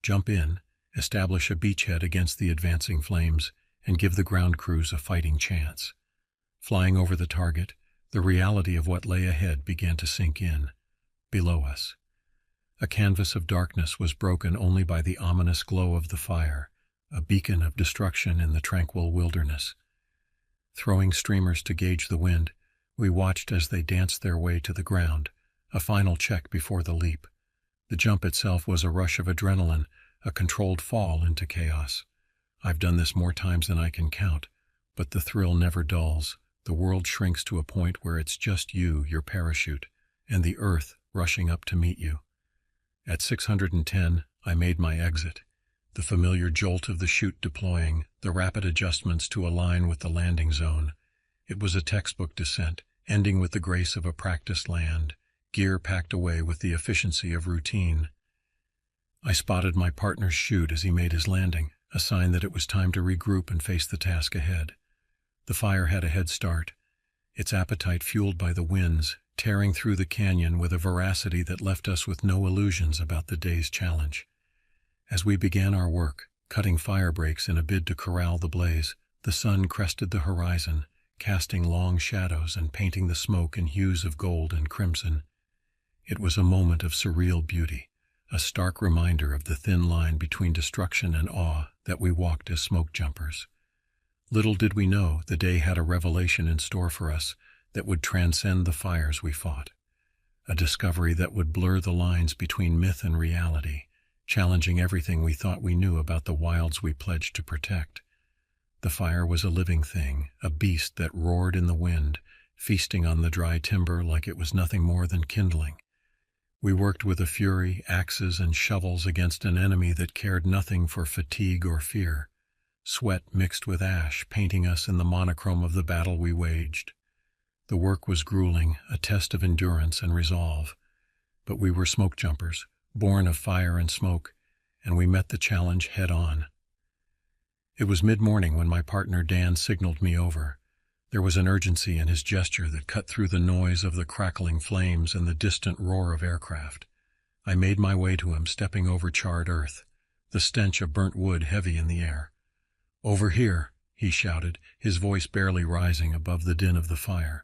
Jump in, establish a beachhead against the advancing flames, and give the ground crews a fighting chance. Flying over the target, the reality of what lay ahead began to sink in. Below us, a canvas of darkness was broken only by the ominous glow of the fire, a beacon of destruction in the tranquil wilderness. Throwing streamers to gauge the wind, we watched as they danced their way to the ground, a final check before the leap. The jump itself was a rush of adrenaline, a controlled fall into chaos. I've done this more times than I can count, but the thrill never dulls. The world shrinks to a point where it's just you, your parachute, and the earth rushing up to meet you. At 610, I made my exit. The familiar jolt of the chute deploying, the rapid adjustments to align with the landing zone. It was a textbook descent, ending with the grace of a practiced land, gear packed away with the efficiency of routine. I spotted my partner's chute as he made his landing, a sign that it was time to regroup and face the task ahead. The fire had a head start, its appetite fueled by the winds, tearing through the canyon with a veracity that left us with no illusions about the day's challenge. As we began our work, cutting fire breaks in a bid to corral the blaze, the sun crested the horizon, casting long shadows and painting the smoke in hues of gold and crimson. It was a moment of surreal beauty, a stark reminder of the thin line between destruction and awe that we walked as smoke jumpers. Little did we know the day had a revelation in store for us that would transcend the fires we fought, a discovery that would blur the lines between myth and reality, challenging everything we thought we knew about the wilds we pledged to protect. The fire was a living thing, a beast that roared in the wind, feasting on the dry timber like it was nothing more than kindling. We worked with a fury, axes and shovels against an enemy that cared nothing for fatigue or fear. Sweat mixed with ash, painting us in the monochrome of the battle we waged. The work was grueling, a test of endurance and resolve. But we were smoke jumpers, born of fire and smoke, and we met the challenge head-on. It was mid-morning when my partner Dan signaled me over. There was an urgency in his gesture that cut through the noise of the crackling flames and the distant roar of aircraft. I made my way to him, stepping over charred earth, the stench of burnt wood heavy in the air. "Over here," he shouted, his voice barely rising above the din of the fire.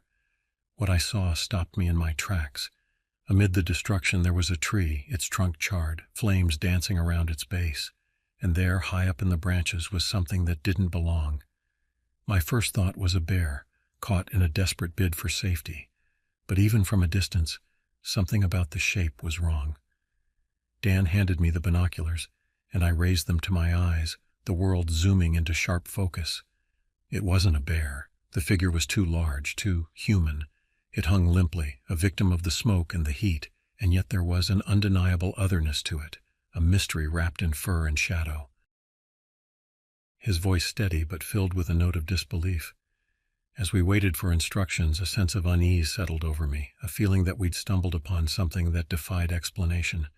What I saw stopped me in my tracks. Amid the destruction there was a tree, its trunk charred, flames dancing around its base, and there, high up in the branches, was something that didn't belong. My first thought was a bear, caught in a desperate bid for safety, but even from a distance, something about the shape was wrong. Dan handed me the binoculars, and I raised them to my eyes, the world zooming into sharp focus. It wasn't a bear. The figure was too large, too human. It hung limply, a victim of the smoke and the heat, and yet there was an undeniable otherness to it, a mystery wrapped in fur and shadow. His voice steady but filled with a note of disbelief. As we waited for instructions, a sense of unease settled over me, a feeling that we'd stumbled upon something that defied explanation.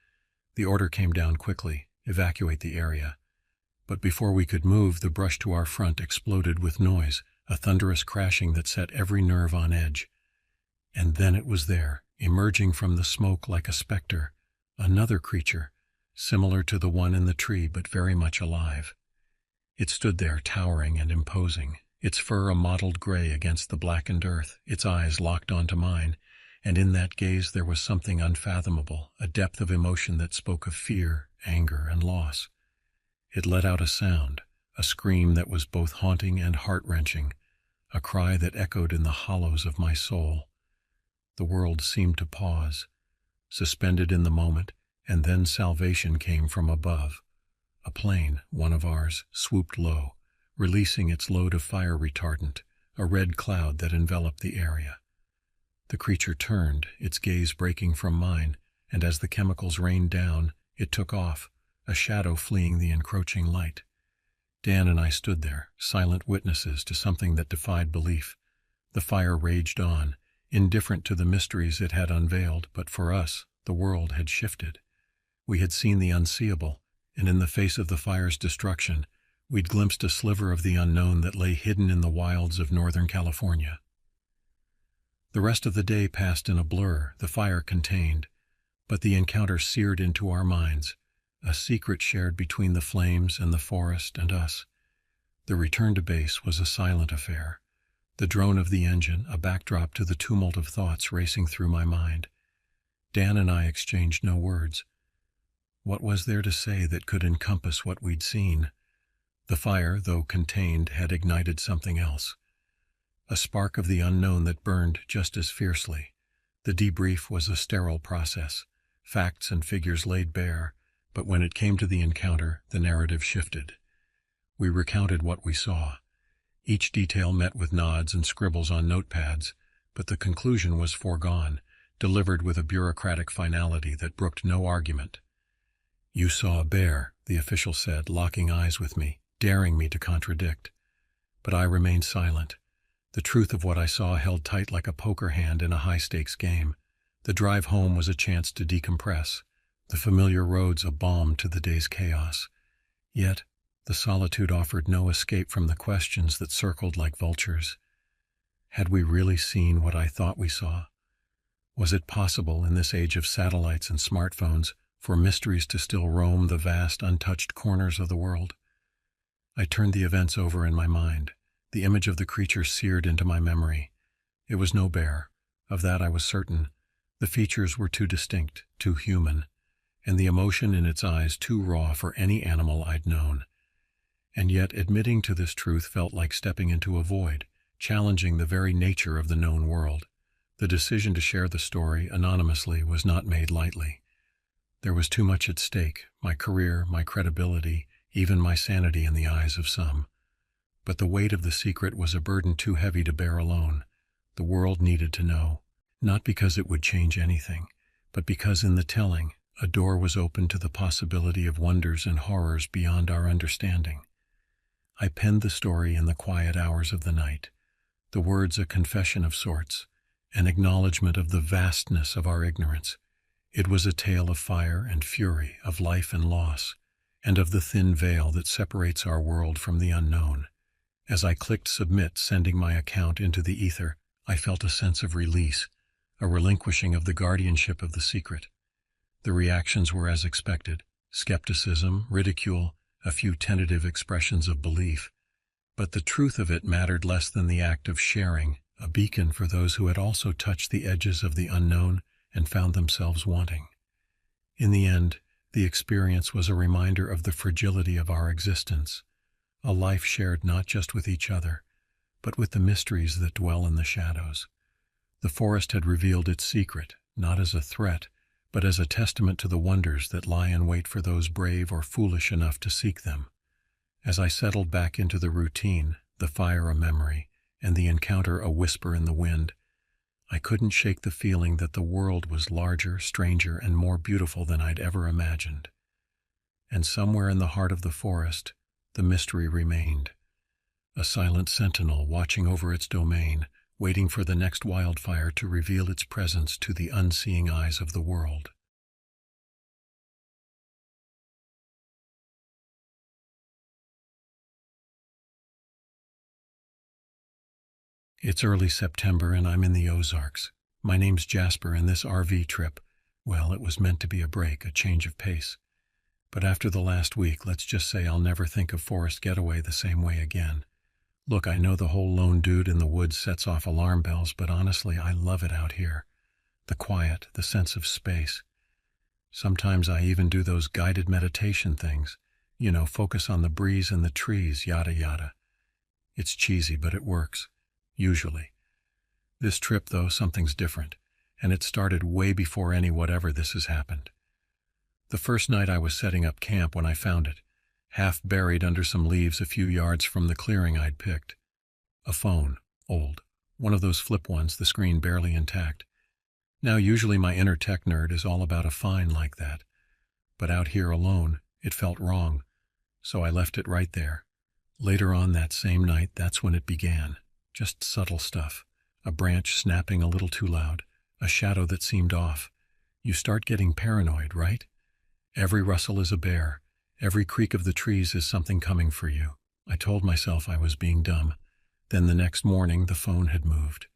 The order came down quickly: evacuate the area. But before we could move, the brush to our front exploded with noise, a thunderous crashing that set every nerve on edge. And then it was there, emerging from the smoke like a specter, another creature, similar to the one in the tree but very much alive. It stood there, towering and imposing, its fur a mottled gray against the blackened earth, its eyes locked onto mine, and in that gaze there was something unfathomable, a depth of emotion that spoke of fear, anger, and loss. It let out a sound, a scream that was both haunting and heart-wrenching, a cry that echoed in the hollows of my soul. The world seemed to pause, suspended in the moment, and then salvation came from above. A plane, one of ours, swooped low, releasing its load of fire retardant, a red cloud that enveloped the area. The creature turned, its gaze breaking from mine, and as the chemicals rained down, it took off, a shadow fleeing the encroaching light. Dan and I stood there, silent witnesses to something that defied belief. The fire raged on, indifferent to the mysteries it had unveiled, but for us, the world had shifted. We had seen the unseeable, and in the face of the fire's destruction, we'd glimpsed a sliver of the unknown that lay hidden in the wilds of Northern California. The rest of the day passed in a blur, the fire contained, but the encounter seared into our minds, a secret shared between the flames and the forest and us. The return to base was a silent affair, the drone of the engine a backdrop to the tumult of thoughts racing through my mind. Dan and I exchanged no words. What was there to say that could encompass what we'd seen? The fire, though contained, had ignited something else. A spark of the unknown that burned just as fiercely. The debrief was a sterile process, facts and figures laid bare, but when it came to the encounter, the narrative shifted. We recounted what we saw. Each detail met with nods and scribbles on notepads, but the conclusion was foregone, delivered with a bureaucratic finality that brooked no argument. "You saw a bear," the official said, locking eyes with me, daring me to contradict. But I remained silent. The truth of what I saw held tight like a poker hand in a high-stakes game. The drive home was a chance to decompress, the familiar roads a balm to the day's chaos. Yet, the solitude offered no escape from the questions that circled like vultures. Had we really seen what I thought we saw? Was it possible, in this age of satellites and smartphones, for mysteries to still roam the vast, untouched corners of the world? I turned the events over in my mind. The image of the creature seared into my memory. It was no bear. Of that I was certain. The features were too distinct, too human, and the emotion in its eyes too raw for any animal I'd known. And yet admitting to this truth felt like stepping into a void, challenging the very nature of the known world. The decision to share the story anonymously was not made lightly. There was too much at stake, my career, my credibility, even my sanity in the eyes of some. But the weight of the secret was a burden too heavy to bear alone. The world needed to know, not because it would change anything, but because in the telling, a door was opened to the possibility of wonders and horrors beyond our understanding. I penned the story in the quiet hours of the night, the words a confession of sorts, an acknowledgement of the vastness of our ignorance. It was a tale of fire and fury, of life and loss, and of the thin veil that separates our world from the unknown. As I clicked submit, sending my account into the ether, I felt a sense of release, a relinquishing of the guardianship of the secret. The reactions were as expected: skepticism, ridicule, a few tentative expressions of belief. But the truth of it mattered less than the act of sharing, a beacon for those who had also touched the edges of the unknown and found themselves wanting. In the end, the experience was a reminder of the fragility of our existence, a life shared not just with each other, but with the mysteries that dwell in the shadows. The forest had revealed its secret, not as a threat, but as a testament to the wonders that lie in wait for those brave or foolish enough to seek them. As I settled back into the routine, the fire a memory, and the encounter a whisper in the wind, I couldn't shake the feeling that the world was larger, stranger, and more beautiful than I'd ever imagined. And somewhere in the heart of the forest, the mystery remained. a silent sentinel watching over its domain, waiting for the next wildfire to reveal its presence to the unseeing eyes of the world. It's early September and I'm in the Ozarks. My name's Jasper, and this RV trip, well, it was meant to be a break, a change of pace. But after the last week, let's just say I'll never think of Forest Getaway the same way again. Look, I know the whole lone dude in the woods sets off alarm bells, but honestly, I love it out here. The quiet, the sense of space. Sometimes I even do those guided meditation things. Focus on the breeze and the trees, yada yada. It's cheesy, but it works. Usually. This trip, though, something's different, and it started way before any whatever this has happened. The first night I was setting up camp when I found it, half buried under some leaves a few yards from the clearing I'd picked. A phone, old, one of those flip ones, the screen barely intact. Now, usually my inner tech nerd is all about a find like that, but out here alone, it felt wrong, so I left it right there. Later on that same night, that's when it began. Just subtle stuff. A branch snapping a little too loud. A shadow that seemed off. You start getting paranoid, right? Every rustle is a bear. Every creak of the trees is something coming for you. I told myself I was being dumb. Then the next morning, the phone had moved.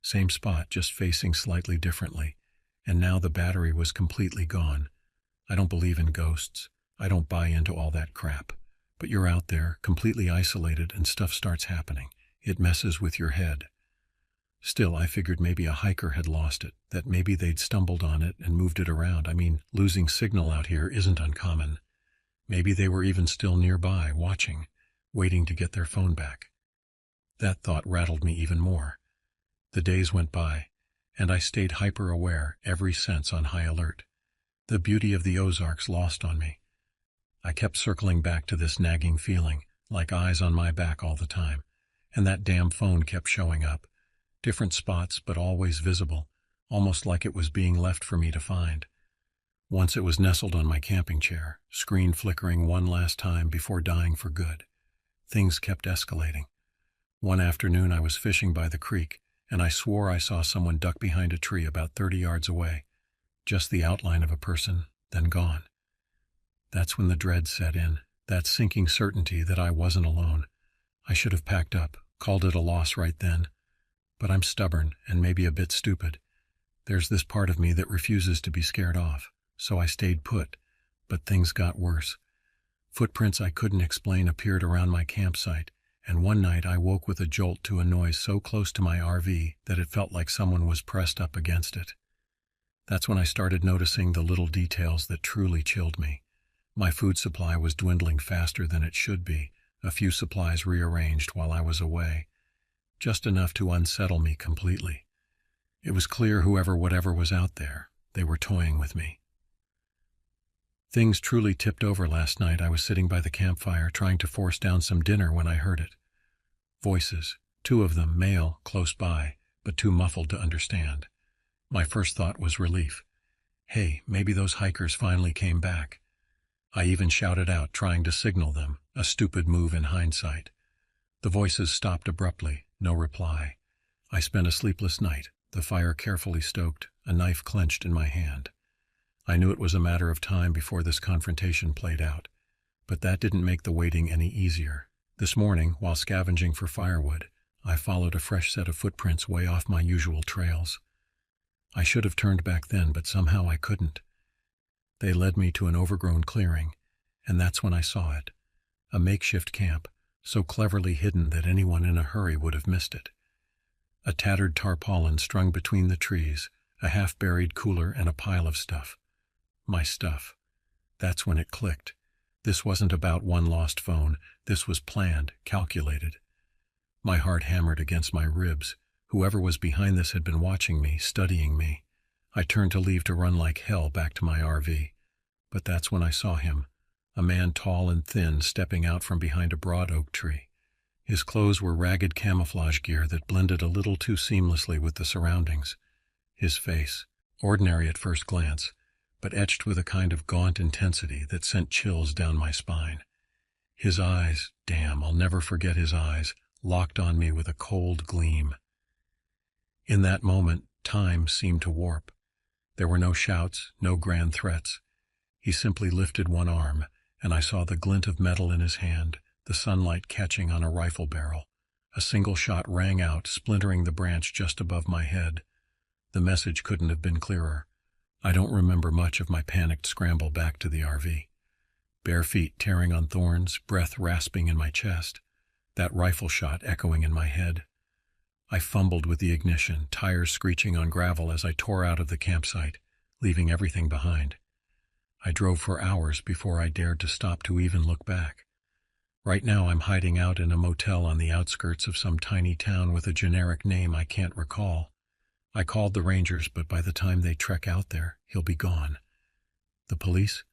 Same spot, just facing slightly differently. And now the battery was completely gone. I don't believe in ghosts. I don't buy into all that crap. But you're out there, completely isolated, and stuff starts happening. It messes with your head. Still, I figured maybe a hiker had lost it, that maybe they'd stumbled on it and moved it around. I mean, losing signal out here isn't uncommon. Maybe they were even still nearby, watching, waiting to get their phone back. That thought rattled me even more. The days went by, and I stayed hyper-aware, every sense on high alert. The beauty of the Ozarks lost on me. I kept circling back to this nagging feeling, like eyes on my back all the time. And that damn phone kept showing up. Different spots, but always visible, almost like it was being left for me to find. Once it was nestled on my camping chair, screen flickering one last time before dying for good. Things kept escalating. One afternoon I was fishing by the creek, and I swore I saw someone duck behind a tree about 30 yards away. Just the outline of a person, then gone. That's when the dread set in, that sinking certainty that I wasn't alone. I should have packed up. Called it a loss right then. But I'm stubborn and maybe a bit stupid. There's this part of me that refuses to be scared off, so I stayed put. But things got worse. Footprints I couldn't explain appeared around my campsite, and one night I woke with a jolt to a noise so close to my RV that it felt like someone was pressed up against it. That's when I started noticing the little details that truly chilled me. My food supply was dwindling faster than it should be. A few supplies rearranged while I was away, just enough to unsettle me completely. It was clear whatever was out there, they were toying with me. Things truly tipped over last night. I was sitting by the campfire trying to force down some dinner when I heard it. Voices, 2 of them male, close by, but too muffled to understand. My first thought was relief. Hey, maybe those hikers finally came back. I even shouted out, trying to signal them, a stupid move in hindsight. The voices stopped abruptly, no reply. I spent a sleepless night, the fire carefully stoked, a knife clenched in my hand. I knew it was a matter of time before this confrontation played out, but that didn't make the waiting any easier. This morning, while scavenging for firewood, I followed a fresh set of footprints way off my usual trails. I should have turned back then, but somehow I couldn't. They led me to an overgrown clearing, and that's when I saw it. A makeshift camp, so cleverly hidden that anyone in a hurry would have missed it. A tattered tarpaulin strung between the trees, a half-buried cooler, and a pile of stuff. My stuff. That's when it clicked. This wasn't about one lost phone. This was planned, calculated. My heart hammered against my ribs. Whoever was behind this had been watching me, studying me. I turned to leave to run like hell back to my RV. But that's when I saw him, a man tall and thin stepping out from behind a broad oak tree. His clothes were ragged camouflage gear that blended a little too seamlessly with the surroundings. His face, ordinary at first glance, but etched with a kind of gaunt intensity that sent chills down my spine. His eyes, damn, I'll never forget his eyes, locked on me with a cold gleam. In that moment, time seemed to warp. There were no shouts, no grand threats. He simply lifted one arm, and I saw the glint of metal in his hand, the sunlight catching on a rifle barrel. A single shot rang out, splintering the branch just above my head. The message couldn't have been clearer. I don't remember much of my panicked scramble back to the RV. Bare feet tearing on thorns, breath rasping in my chest, that rifle shot echoing in my head. I fumbled with the ignition, tires screeching on gravel as I tore out of the campsite, leaving everything behind. I drove for hours before I dared to stop to even look back. Right now I'm hiding out in a motel on the outskirts of some tiny town with a generic name I can't recall. I called the rangers, but by the time they trek out there, he'll be gone. The police?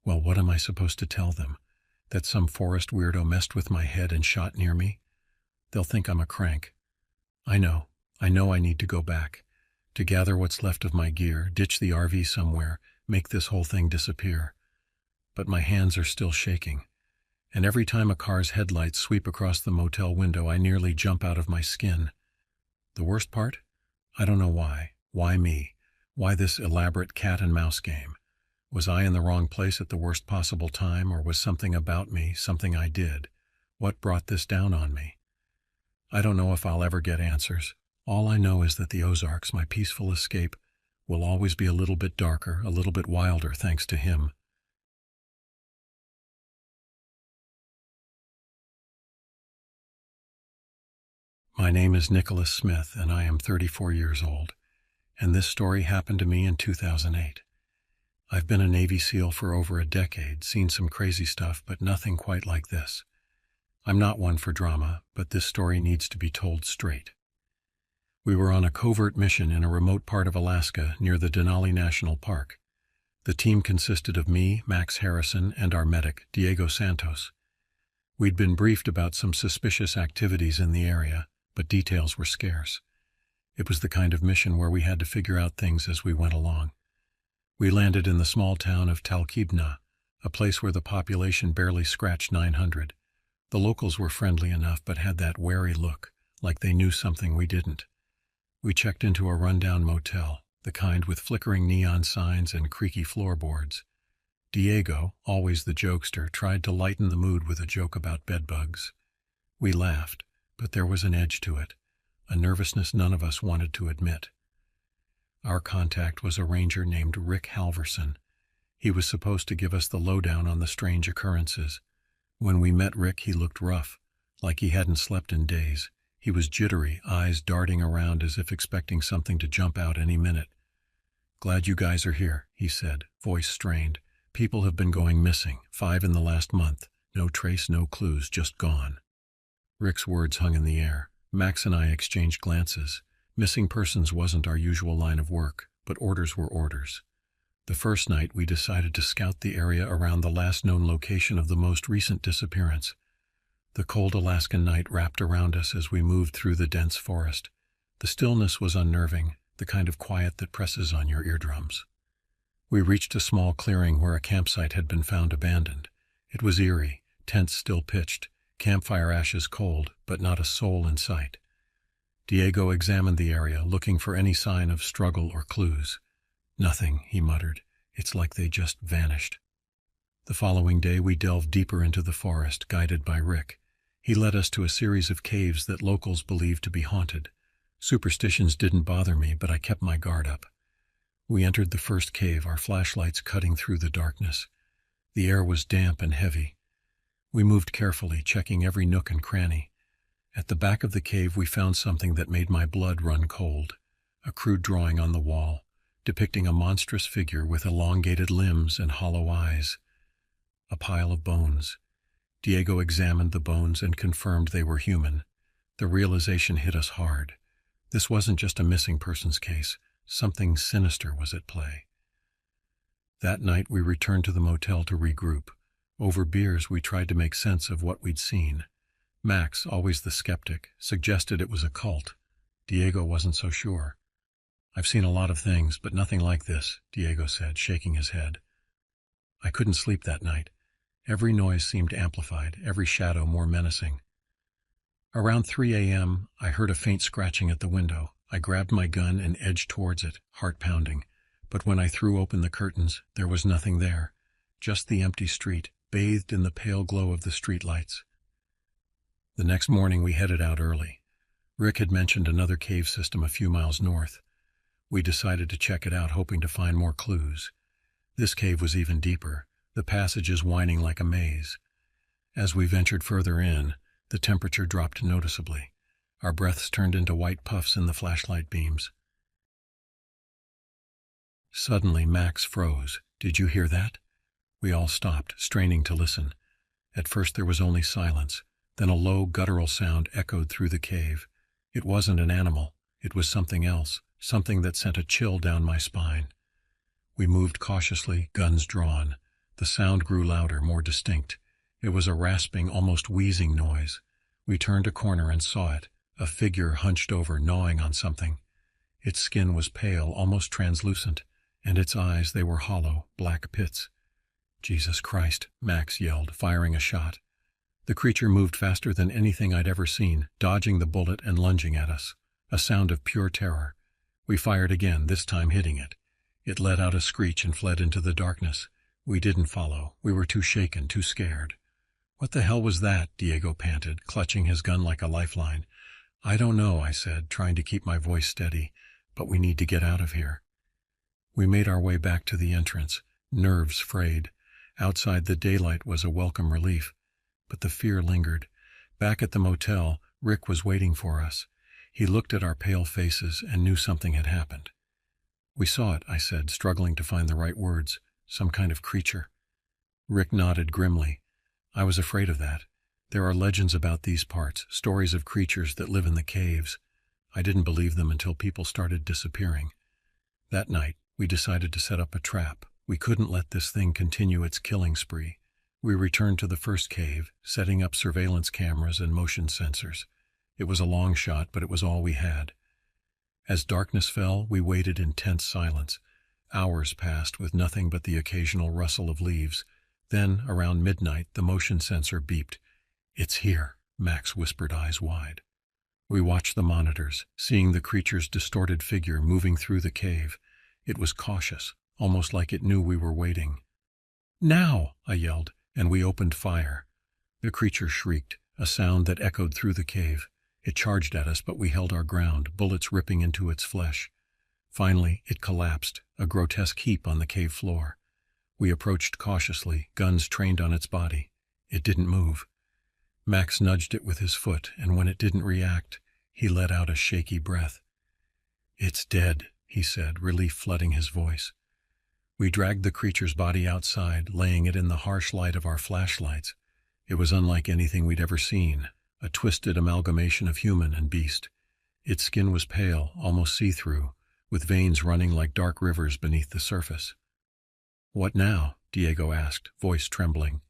Well, what am I supposed to tell them? That some forest weirdo messed with my head and shot near me? They'll think I'm a crank. I know I need to go back, to gather what's left of my gear, ditch the RV somewhere, make this whole thing disappear. But my hands are still shaking, and every time a car's headlights sweep across the motel window, I nearly jump out of my skin. The worst part? I don't know why. Why me? Why this elaborate cat and mouse game? Was I in the wrong place at the worst possible time, or was something about me, something I did? What brought this down on me? I don't know if I'll ever get answers. All I know is that the Ozarks, my peaceful escape, will always be a little bit darker, a little bit wilder thanks to him. My name is Nicholas Smith, and I am 34 years old, and this story happened to me in 2008. I've been a Navy SEAL for over a decade, seen some crazy stuff, but nothing quite like this. I'm not one for drama, but this story needs to be told straight. We were on a covert mission in a remote part of Alaska near the Denali National Park. The team consisted of me, Max Harrison, and our medic, Diego Santos. We'd been briefed about some suspicious activities in the area, but details were scarce. It was the kind of mission where we had to figure out things as we went along. We landed in the small town of Talkeetna, a place where the population barely scratched 900. The locals were friendly enough, but had that wary look, like they knew something we didn't. We checked into a rundown motel, the kind with flickering neon signs and creaky floorboards. Diego, always the jokester, tried to lighten the mood with a joke about bedbugs. We laughed, but there was an edge to it, a nervousness none of us wanted to admit. Our contact was a ranger named Rick Halverson. He was supposed to give us the lowdown on the strange occurrences. When we met Rick, he looked rough, like he hadn't slept in days. He was jittery, eyes darting around as if expecting something to jump out any minute. "Glad you guys are here," he said, voice strained. "People have been going missing, 5 in the last month. No trace, no clues, just gone." Rick's words hung in the air. Max and I exchanged glances. Missing persons wasn't our usual line of work, but orders were orders. The first night, we decided to scout the area around the last known location of the most recent disappearance. The cold Alaskan night wrapped around us as we moved through the dense forest. The stillness was unnerving, the kind of quiet that presses on your eardrums. We reached a small clearing where a campsite had been found abandoned. It was eerie, tents still pitched, campfire ashes cold, but not a soul in sight. Diego examined the area, looking for any sign of struggle or clues. "Nothing," he muttered. "It's like they just vanished." The following day we delved deeper into the forest, guided by Rick. He led us to a series of caves that locals believed to be haunted. Superstitions didn't bother me, but I kept my guard up. We entered the first cave, our flashlights cutting through the darkness. The air was damp and heavy. We moved carefully, checking every nook and cranny. At the back of the cave we found something that made my blood run cold. A crude drawing on the wall, depicting a monstrous figure with elongated limbs and hollow eyes. A pile of bones. Diego examined the bones and confirmed they were human. The realization hit us hard. This wasn't just a missing persons case. Something sinister was at play. That night we returned to the motel to regroup. Over beers we tried to make sense of what we'd seen. Max, always the skeptic, suggested it was a cult. Diego wasn't so sure. "I've seen a lot of things, but nothing like this," Diego said, shaking his head. I couldn't sleep that night. Every noise seemed amplified, every shadow more menacing. Around 3 a.m., I heard a faint scratching at the window. I grabbed my gun and edged towards it, heart pounding. But when I threw open the curtains, there was nothing there. Just the empty street, bathed in the pale glow of the streetlights. The next morning we headed out early. Rick had mentioned another cave system a few miles north. We decided to check it out, hoping to find more clues. This cave was even deeper, the passages winding like a maze. As we ventured further in, the temperature dropped noticeably. Our breaths turned into white puffs in the flashlight beams. Suddenly, Max froze. "Did you hear that?" We all stopped, straining to listen. At first there was only silence. Then a low, guttural sound echoed through the cave. It wasn't an animal. It was something else, something that sent a chill down my spine. We moved cautiously, guns drawn. The sound grew louder, more distinct. It was a rasping, almost wheezing noise. We turned a corner and saw it, a figure hunched over, gnawing on something. Its skin was pale, almost translucent, and its eyes, they were hollow, black pits. "Jesus Christ," Max yelled, firing a shot. The creature moved faster than anything I'd ever seen, dodging the bullet and lunging at us. A sound of pure terror. We fired again, this time hitting it. It let out a screech and fled into the darkness. We didn't follow. We were too shaken, too scared. "What the hell was that?" Diego panted, clutching his gun like a lifeline. "I don't know," I said, trying to keep my voice steady, "but we need to get out of here." We made our way back to the entrance, nerves frayed. Outside, the daylight was a welcome relief, but the fear lingered. Back at the motel, Rick was waiting for us. He looked at our pale faces and knew something had happened. "We saw it," I said, struggling to find the right words. "Some kind of creature." Rick nodded grimly. "I was afraid of that. There are legends about these parts, stories of creatures that live in the caves. I didn't believe them until people started disappearing. That night, we decided to set up a trap. We couldn't let this thing continue its killing spree. We returned to the first cave, setting up surveillance cameras and motion sensors. It was a long shot, but it was all we had. As darkness fell, we waited in tense silence. Hours passed with nothing but the occasional rustle of leaves. Then, around midnight, the motion sensor beeped. "It's here," Max whispered, eyes wide. We watched the monitors, seeing the creature's distorted figure moving through the cave. It was cautious, almost like it knew we were waiting. "Now!" I yelled, and we opened fire. The creature shrieked, a sound that echoed through the cave. It charged at us, but we held our ground, bullets ripping into its flesh. Finally, it collapsed, a grotesque heap on the cave floor. We approached cautiously, guns trained on its body. It didn't move. Max nudged it with his foot, and when it didn't react, he let out a shaky breath. "It's dead," he said, relief flooding his voice. We dragged the creature's body outside, laying it in the harsh light of our flashlights. It was unlike anything we'd ever seen, a twisted amalgamation of human and beast. Its skin was pale, almost see-through, with veins running like dark rivers beneath the surface. "What now?" Diego asked, voice trembling.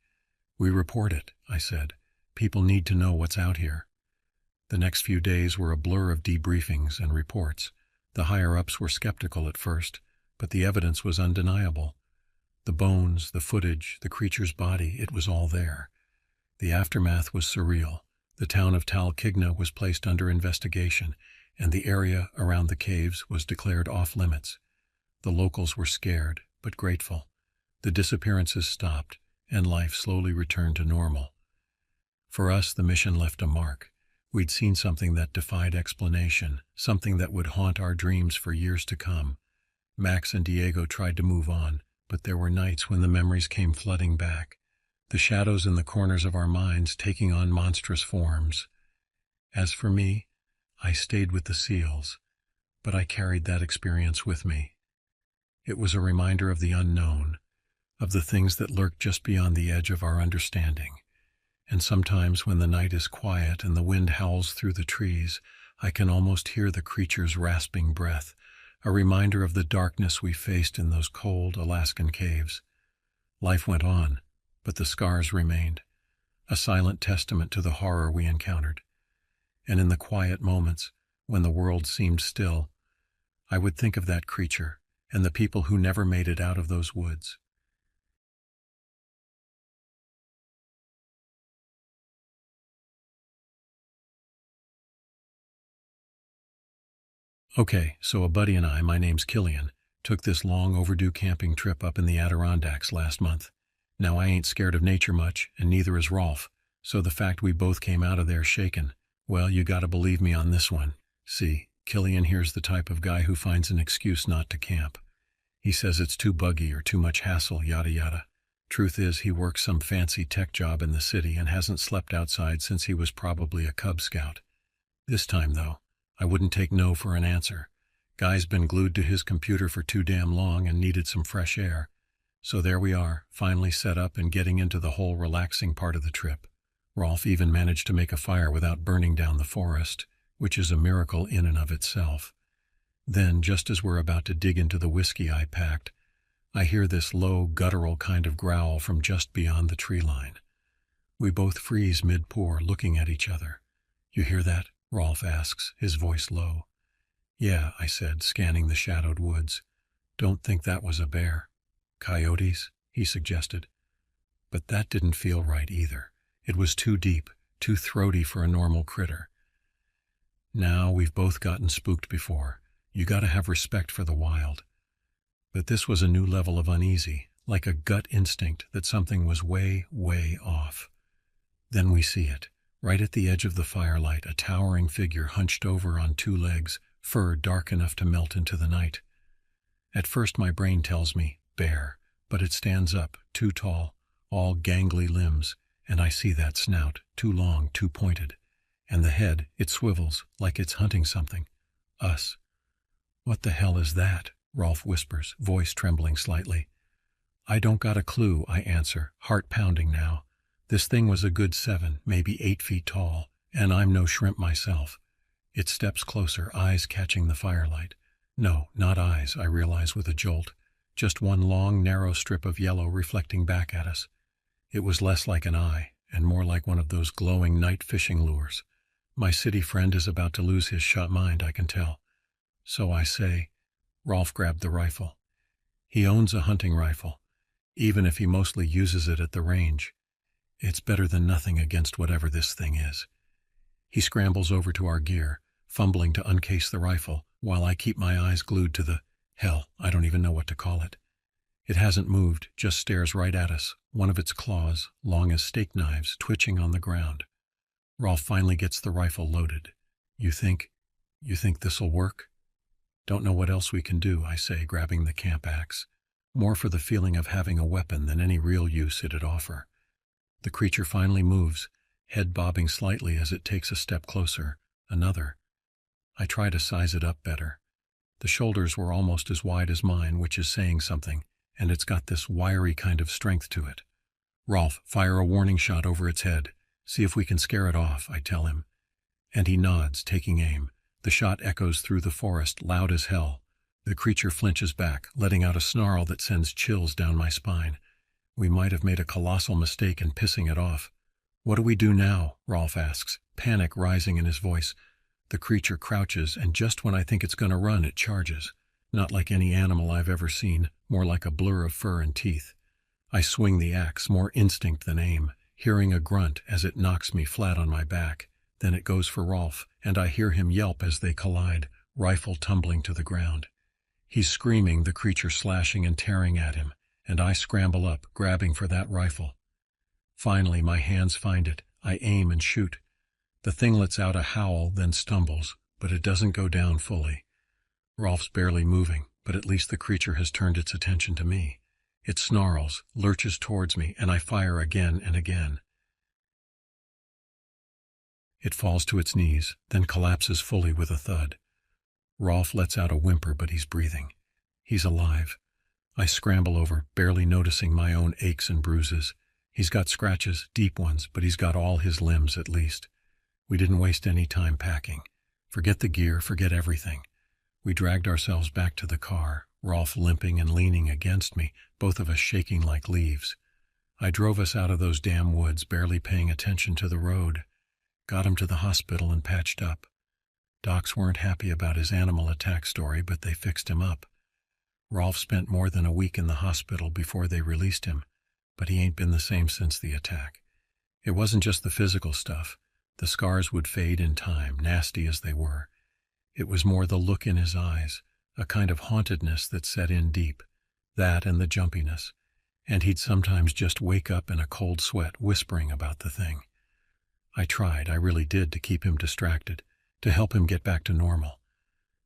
"We report it," I said. "People need to know what's out here." The next few days were a blur of debriefings and reports. The higher-ups were skeptical at first, but the evidence was undeniable. The bones, the footage, the creature's body, it was all there. The aftermath was surreal. The town of Talkeetna was placed under investigation, and the area around the caves was declared off-limits. The locals were scared, but grateful. The disappearances stopped, and life slowly returned to normal. For us, the mission left a mark. We'd seen something that defied explanation, something that would haunt our dreams for years to come. Max and Diego tried to move on, but there were nights when the memories came flooding back, the shadows in the corners of our minds taking on monstrous forms. As for me, I stayed with the seals, but I carried that experience with me. It was a reminder of the unknown, of the things that lurk just beyond the edge of our understanding. And sometimes when the night is quiet and the wind howls through the trees, I can almost hear the creature's rasping breath, a reminder of the darkness we faced in those cold Alaskan caves. Life went on, but the scars remained, a silent testament to the horror we encountered. And in the quiet moments, when the world seemed still, I would think of that creature and the people who never made it out of those woods. Okay, so a buddy and I, my name's Killian, took this long overdue camping trip up in the Adirondacks last month. Now I ain't scared of nature much, and neither is Rolf, so the fact we both came out of there shaken, well, you gotta believe me on this one. See, Killian here's the type of guy who finds an excuse not to camp. He says it's too buggy or too much hassle, yada yada. Truth is, he works some fancy tech job in the city and hasn't slept outside since he was probably a Cub Scout. This time, though, I wouldn't take no for an answer. Guy's been glued to his computer for too damn long and needed some fresh air. So there we are, finally set up and getting into the whole relaxing part of the trip. Rolf even managed to make a fire without burning down the forest, which is a miracle in and of itself. Then, just as we're about to dig into the whiskey I packed, I hear this low, guttural kind of growl from just beyond the tree line. We both freeze mid-pour, looking at each other. You hear that? Rolf asks, his voice low. Yeah, I said, scanning the shadowed woods. Don't think that was a bear. Coyotes, he suggested. But that didn't feel right either. It was too deep, too throaty for a normal critter. Now, we've both gotten spooked before. You gotta have respect for the wild. But this was a new level of uneasy, like a gut instinct that something was way, way off. Then we see it, right at the edge of the firelight, a towering figure hunched over on two legs, fur dark enough to melt into the night. At first my brain tells me, bear, but it stands up, too tall, all gangly limbs, and I see that snout, too long, too pointed. And the head, it swivels, like it's hunting something. Us. What the hell is that? Rolf whispers, voice trembling slightly. I don't got a clue, I answer, heart pounding now. This thing was a good 7, maybe 8 feet tall, and I'm no shrimp myself. It steps closer, eyes catching the firelight. No, not eyes, I realize with a jolt. Just one long, narrow strip of yellow reflecting back at us. It was less like an eye, and more like one of those glowing night fishing lures. My city friend is about to lose his shot mind, I can tell. So I say, Rolf grabbed the rifle. He owns a hunting rifle, even if he mostly uses it at the range. It's better than nothing against whatever this thing is. He scrambles over to our gear, fumbling to uncase the rifle, while I keep my eyes glued to the, hell, I don't even know what to call it. It hasn't moved, just stares right at us, one of its claws, long as steak knives, twitching on the ground. Rolf finally gets the rifle loaded. You think this'll work? Don't know what else we can do, I say, grabbing the camp axe. More for the feeling of having a weapon than any real use it'd offer. The creature finally moves, head bobbing slightly as it takes a step closer, another. I try to size it up better. The shoulders were almost as wide as mine, which is saying something, and it's got this wiry kind of strength to it. Rolf, fire a warning shot over its head. See if we can scare it off, I tell him. And he nods, taking aim. The shot echoes through the forest, loud as hell. The creature flinches back, letting out a snarl that sends chills down my spine. We might have made a colossal mistake in pissing it off. What do we do now? Rolf asks, panic rising in his voice. The creature crouches, and just when I think it's going to run, it charges. Not like any animal I've ever seen, more like a blur of fur and teeth. I swing the axe, more instinct than aim, hearing a grunt as it knocks me flat on my back. Then it goes for Rolf, and I hear him yelp as they collide, rifle tumbling to the ground. He's screaming, the creature slashing and tearing at him, and I scramble up, grabbing for that rifle. Finally, my hands find it. I aim and shoot. The thing lets out a howl, then stumbles, but it doesn't go down fully. Rolf's barely moving, but at least the creature has turned its attention to me. It snarls, lurches towards me, and I fire again and again. It falls to its knees, then collapses fully with a thud. Rolf lets out a whimper, but he's breathing. He's alive. I scramble over, barely noticing my own aches and bruises. He's got scratches, deep ones, but he's got all his limbs at least. We didn't waste any time packing. Forget the gear, forget everything. We dragged ourselves back to the car, Rolf limping and leaning against me, both of us shaking like leaves. I drove us out of those damn woods, barely paying attention to the road. Got him to the hospital and patched up. Docs weren't happy about his animal attack story, but they fixed him up. Rolf spent more than a week in the hospital before they released him, but he ain't been the same since the attack. It wasn't just the physical stuff. The scars would fade in time, nasty as they were. It was more the look in his eyes, a kind of hauntedness that set in deep. That and the jumpiness. And he'd sometimes just wake up in a cold sweat whispering about the thing. I tried, I really did, to keep him distracted, to help him get back to normal.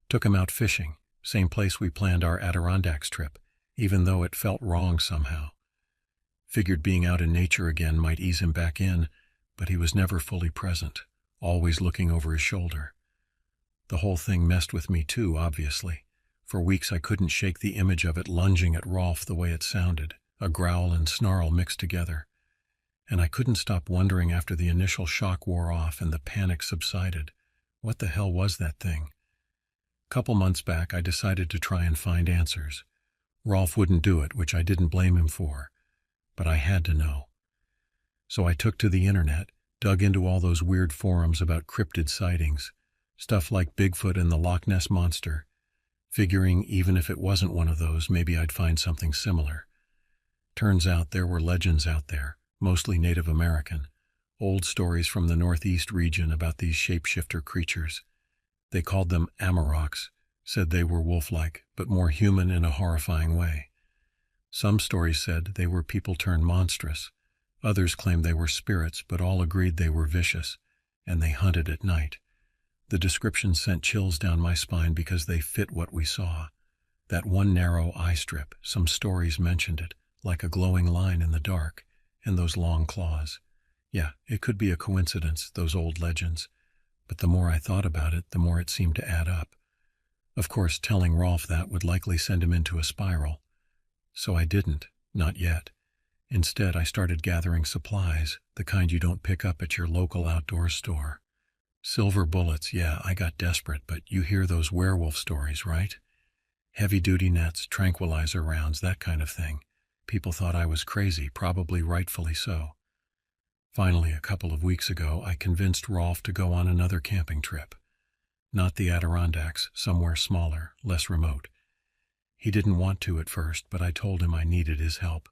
Took him out fishing, same place we planned our Adirondacks trip, even though it felt wrong somehow. Figured being out in nature again might ease him back in, but he was never fully present, always looking over his shoulder. The whole thing messed with me too, obviously. For weeks I couldn't shake the image of it lunging at Rolf the way it sounded, a growl and snarl mixed together. And I couldn't stop wondering after the initial shock wore off and the panic subsided, what the hell was that thing? Couple months back I decided to try and find answers. Rolf wouldn't do it, which I didn't blame him for, but I had to know. So I took to the internet, dug into all those weird forums about cryptid sightings, stuff like Bigfoot and the Loch Ness Monster, figuring even if it wasn't one of those, maybe I'd find something similar. Turns out there were legends out there, mostly Native American, old stories from the Northeast region about these shapeshifter creatures. They called them Amaroks, said they were wolf-like, but more human in a horrifying way. Some stories said they were people turned monstrous. Others claimed they were spirits, but all agreed they were vicious, and they hunted at night. The descriptions sent chills down my spine because they fit what we saw. That one narrow eye strip, some stories mentioned it, like a glowing line in the dark, and those long claws. Yeah, it could be a coincidence, those old legends, but the more I thought about it, the more it seemed to add up. Of course, telling Rolf that would likely send him into a spiral. So I didn't, not yet. Instead, I started gathering supplies, the kind you don't pick up at your local outdoor store. Silver bullets, yeah, I got desperate, but you hear those werewolf stories, right? Heavy-duty nets, tranquilizer rounds, that kind of thing. People thought I was crazy, probably rightfully so. Finally, a couple of weeks ago, I convinced Rolf to go on another camping trip. Not the Adirondacks, somewhere smaller, less remote. He didn't want to at first, but I told him I needed his help.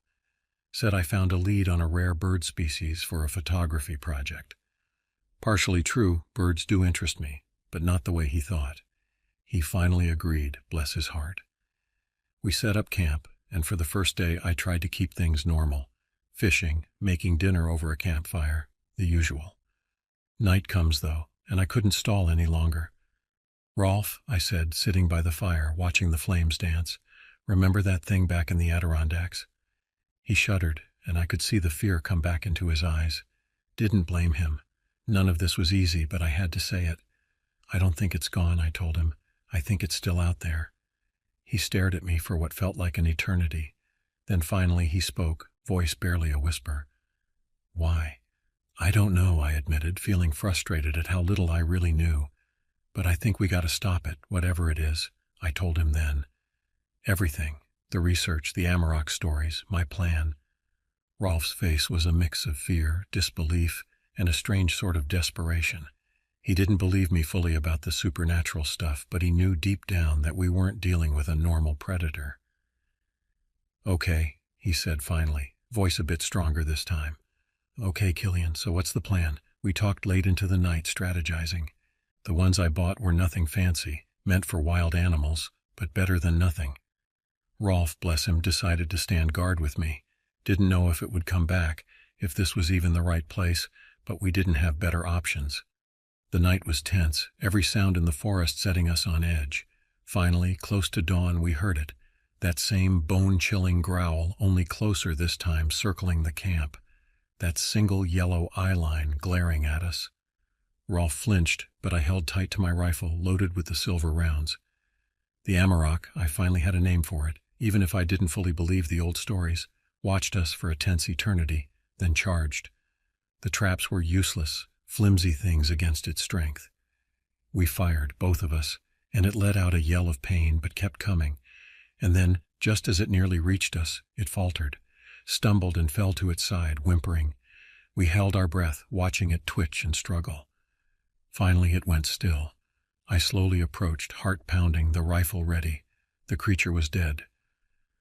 Said I found a lead on a rare bird species for a photography project. Partially true, birds do interest me, but not the way he thought. He finally agreed, bless his heart. We set up camp, and for the first day I tried to keep things normal. Fishing, making dinner over a campfire, the usual. Night comes, though, and I couldn't stall any longer. "Rolf," I said, sitting by the fire, watching the flames dance, "remember that thing back in the Adirondacks?" He shuddered, and I could see the fear come back into his eyes. Didn't blame him. None of this was easy, but I had to say it. "I don't think it's gone," I told him. "I think it's still out there." He stared at me for what felt like an eternity. Then finally he spoke, voice barely a whisper. "Why?" "I don't know," I admitted, feeling frustrated at how little I really knew. "But I think we gotta stop it, whatever it is," I told him then. Everything, the research, the Amarok stories, my plan. Rolf's face was a mix of fear, disbelief, and a strange sort of desperation. He didn't believe me fully about the supernatural stuff, but he knew deep down that we weren't dealing with a normal predator. "Okay," he said finally, voice a bit stronger this time. "Okay, Killian, so what's the plan?" We talked late into the night, strategizing. The ones I bought were nothing fancy, meant for wild animals, but better than nothing. Rolf, bless him, decided to stand guard with me. Didn't know if it would come back, if this was even the right place, but we didn't have better options. The night was tense, every sound in the forest setting us on edge. Finally, close to dawn, we heard it. That same bone-chilling growl, only closer this time, circling the camp. That single yellow eye line glaring at us. Rolf flinched, but I held tight to my rifle, loaded with the silver rounds. The Amarok, I finally had a name for it, even if I didn't fully believe the old stories, watched us for a tense eternity, then charged. The traps were useless, flimsy things against its strength. We fired, both of us, and it let out a yell of pain, but kept coming. And then, just as it nearly reached us, it faltered, stumbled and fell to its side, whimpering. We held our breath, watching it twitch and struggle. Finally it went still. I slowly approached, heart pounding, the rifle ready. The creature was dead.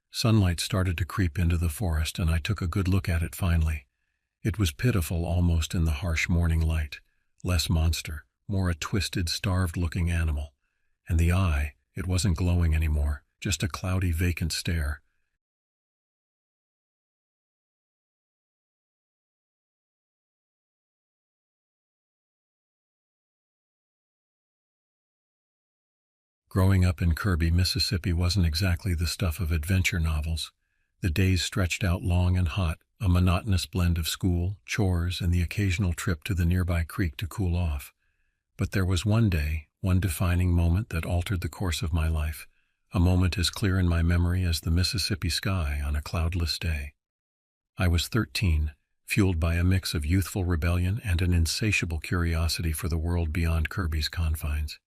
Sunlight started to creep into the forest, and I took a good look at it finally. It was pitiful almost in the harsh morning light. Less monster, more a twisted, starved-looking animal. And the eye, it wasn't glowing anymore, just a cloudy, vacant stare. Growing up in Kirby, Mississippi wasn't exactly the stuff of adventure novels. The days stretched out long and hot, a monotonous blend of school, chores, and the occasional trip to the nearby creek to cool off. But there was one day, one defining moment that altered the course of my life, a moment as clear in my memory as the Mississippi sky on a cloudless day. I was 13, fueled by a mix of youthful rebellion and an insatiable curiosity for the world beyond Kirby's confines.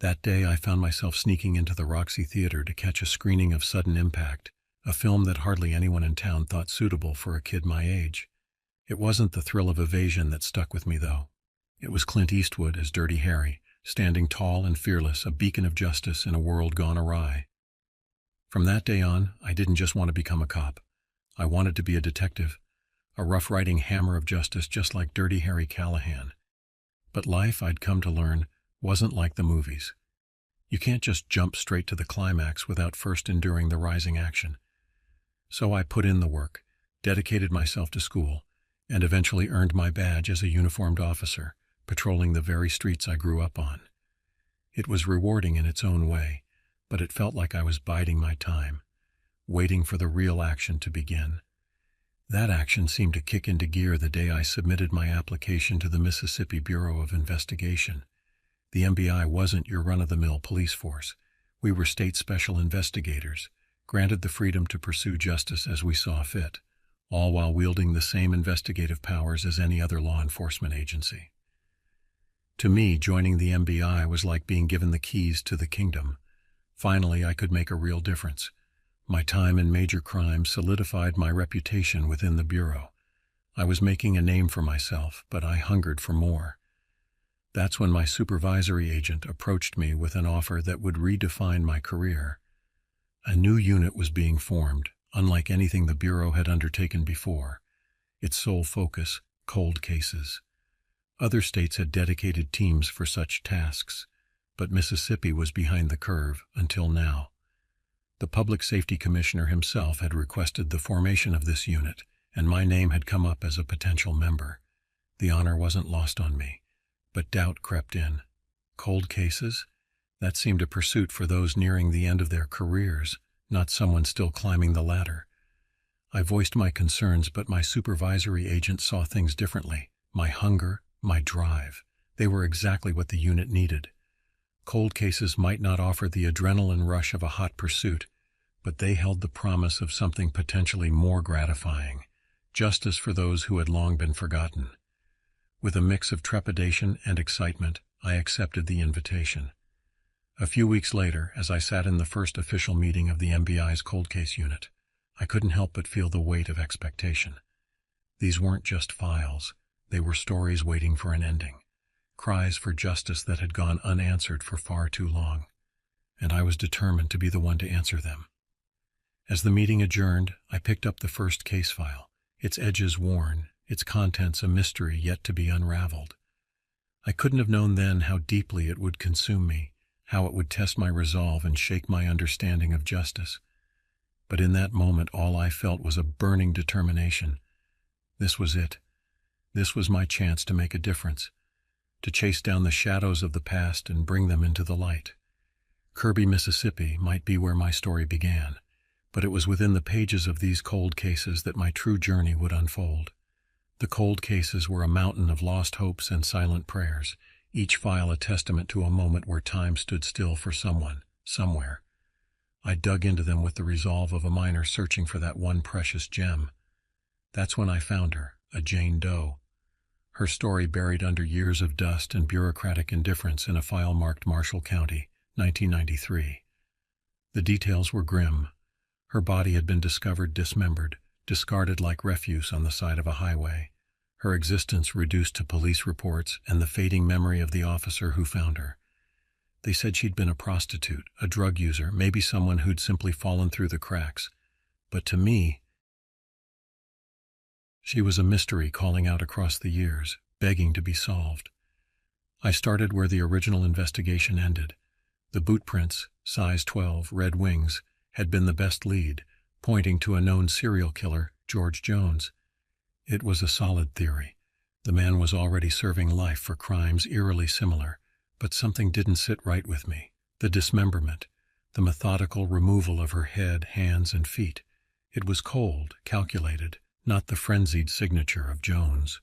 That day I found myself sneaking into the Roxy Theater to catch a screening of Sudden Impact, a film that hardly anyone in town thought suitable for a kid my age. It wasn't the thrill of evasion that stuck with me, though. It was Clint Eastwood as Dirty Harry, standing tall and fearless, a beacon of justice in a world gone awry. From that day on, I didn't just want to become a cop. I wanted to be a detective, a rough-riding hammer of justice just like Dirty Harry Callahan. But life, I'd come to learn, wasn't like the movies. You can't just jump straight to the climax without first enduring the rising action. So I put in the work, dedicated myself to school, and eventually earned my badge as a uniformed officer, patrolling the very streets I grew up on. It was rewarding in its own way, but it felt like I was biding my time, waiting for the real action to begin. That action seemed to kick into gear the day I submitted my application to the Mississippi Bureau of Investigation. The MBI wasn't your run-of-the-mill police force. We were state special investigators, granted the freedom to pursue justice as we saw fit, all while wielding the same investigative powers as any other law enforcement agency. To me, joining the MBI was like being given the keys to the kingdom. Finally, I could make a real difference. My time in major crime solidified my reputation within the Bureau. I was making a name for myself, but I hungered for more. That's when my supervisory agent approached me with an offer that would redefine my career. A new unit was being formed, unlike anything the Bureau had undertaken before. Its sole focus, cold cases. Other states had dedicated teams for such tasks, but Mississippi was behind the curve until now. The Public Safety Commissioner himself had requested the formation of this unit, and my name had come up as a potential member. The honor wasn't lost on me, but doubt crept in. Cold cases? That seemed a pursuit for those nearing the end of their careers, not someone still climbing the ladder. I voiced my concerns, but my supervisory agent saw things differently. My hunger, my drive, they were exactly what the unit needed. Cold cases might not offer the adrenaline rush of a hot pursuit, but they held the promise of something potentially more gratifying, justice for those who had long been forgotten. With a mix of trepidation and excitement, I accepted the invitation. A few weeks later, as I sat in the first official meeting of the MBI's cold case unit, I couldn't help but feel the weight of expectation. These weren't just files, they were stories waiting for an ending, cries for justice that had gone unanswered for far too long, and I was determined to be the one to answer them. As the meeting adjourned, I picked up the first case file, its edges worn, its contents a mystery yet to be unraveled. I couldn't have known then how deeply it would consume me, how it would test my resolve and shake my understanding of justice. But in that moment, all I felt was a burning determination. This was it. This was my chance to make a difference, to chase down the shadows of the past and bring them into the light. Kirby, Mississippi might be where my story began, but it was within the pages of these cold cases that my true journey would unfold. The cold cases were a mountain of lost hopes and silent prayers, each file a testament to a moment where time stood still for someone, somewhere. I dug into them with the resolve of a miner searching for that one precious gem. That's when I found her, a Jane Doe. Her story buried under years of dust and bureaucratic indifference in a file marked Marshall County, 1993. The details were grim. Her body had been discovered dismembered, discarded like refuse on the side of a highway, her existence reduced to police reports and the fading memory of the officer who found her. They said she'd been a prostitute, a drug user, maybe someone who'd simply fallen through the cracks. But to me, she was a mystery calling out across the years, begging to be solved. I started where the original investigation ended. The boot prints, size 12, red wings, had been the best lead, pointing to a known serial killer, George Jones. It was a solid theory. The man was already serving life for crimes eerily similar, but something didn't sit right with me. The dismemberment, the methodical removal of her head, hands, and feet. It was cold, calculated, not the frenzied signature of Jones.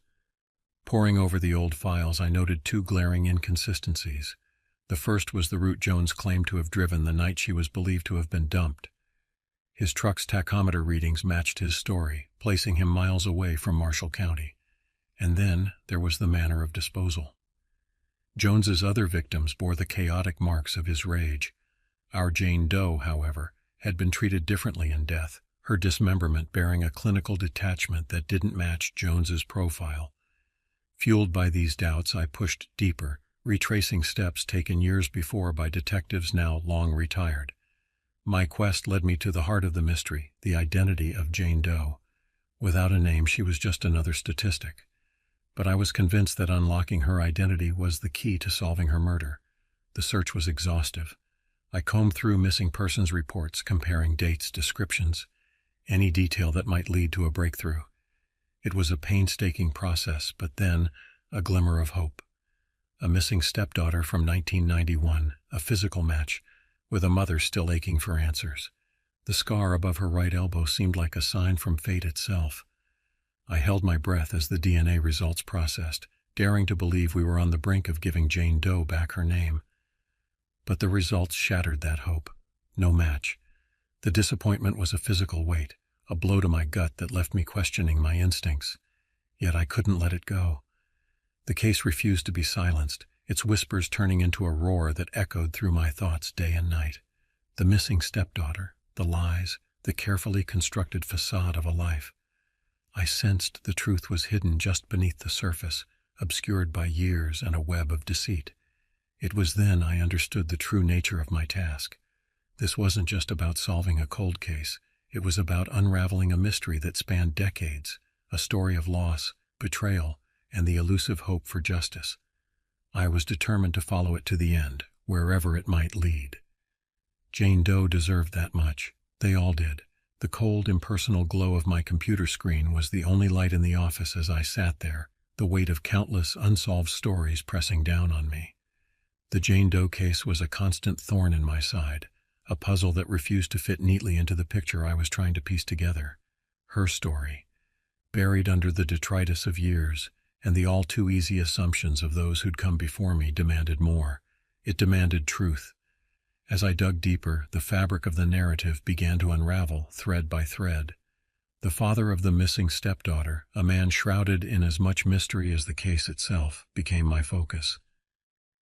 Poring over the old files, I noted two glaring inconsistencies. The first was the route Jones claimed to have driven the night she was believed to have been dumped. His truck's tachometer readings matched his story, placing him miles away from Marshall County. And then there was the manner of disposal. Jones's other victims bore the chaotic marks of his rage. Our Jane Doe, however, had been treated differently in death, her dismemberment bearing a clinical detachment that didn't match Jones's profile. Fueled by these doubts, I pushed deeper, retracing steps taken years before by detectives now long retired. My quest led me to the heart of the mystery, the identity of Jane Doe. Without a name, she was just another statistic. But I was convinced that unlocking her identity was the key to solving her murder. The search was exhaustive. I combed through missing persons reports, comparing dates, descriptions, any detail that might lead to a breakthrough. It was a painstaking process, but then a glimmer of hope. A missing stepdaughter from 1991, a physical match, with a mother still aching for answers. The scar above her right elbow seemed like a sign from fate itself. I held my breath as the DNA results processed, daring to believe we were on the brink of giving Jane Doe back her name. But the results shattered that hope. No match. The disappointment was a physical weight, a blow to my gut that left me questioning my instincts. Yet I couldn't let it go. The case refused to be silenced, its whispers turning into a roar that echoed through my thoughts day and night. The missing stepdaughter, the lies, the carefully constructed facade of a life. I sensed the truth was hidden just beneath the surface, obscured by years and a web of deceit. It was then I understood the true nature of my task. This wasn't just about solving a cold case. It was about unraveling a mystery that spanned decades, a story of loss, betrayal, and the elusive hope for justice. I was determined to follow it to the end, wherever it might lead. Jane Doe deserved that much. They all did. The cold, impersonal glow of my computer screen was the only light in the office as I sat there, the weight of countless unsolved stories pressing down on me. The Jane Doe case was a constant thorn in my side, a puzzle that refused to fit neatly into the picture I was trying to piece together. Her story, buried under the detritus of years, and the all-too-easy assumptions of those who'd come before me, demanded more. It demanded truth. As I dug deeper, the fabric of the narrative began to unravel, thread by thread. The father of the missing stepdaughter, a man shrouded in as much mystery as the case itself, became my focus.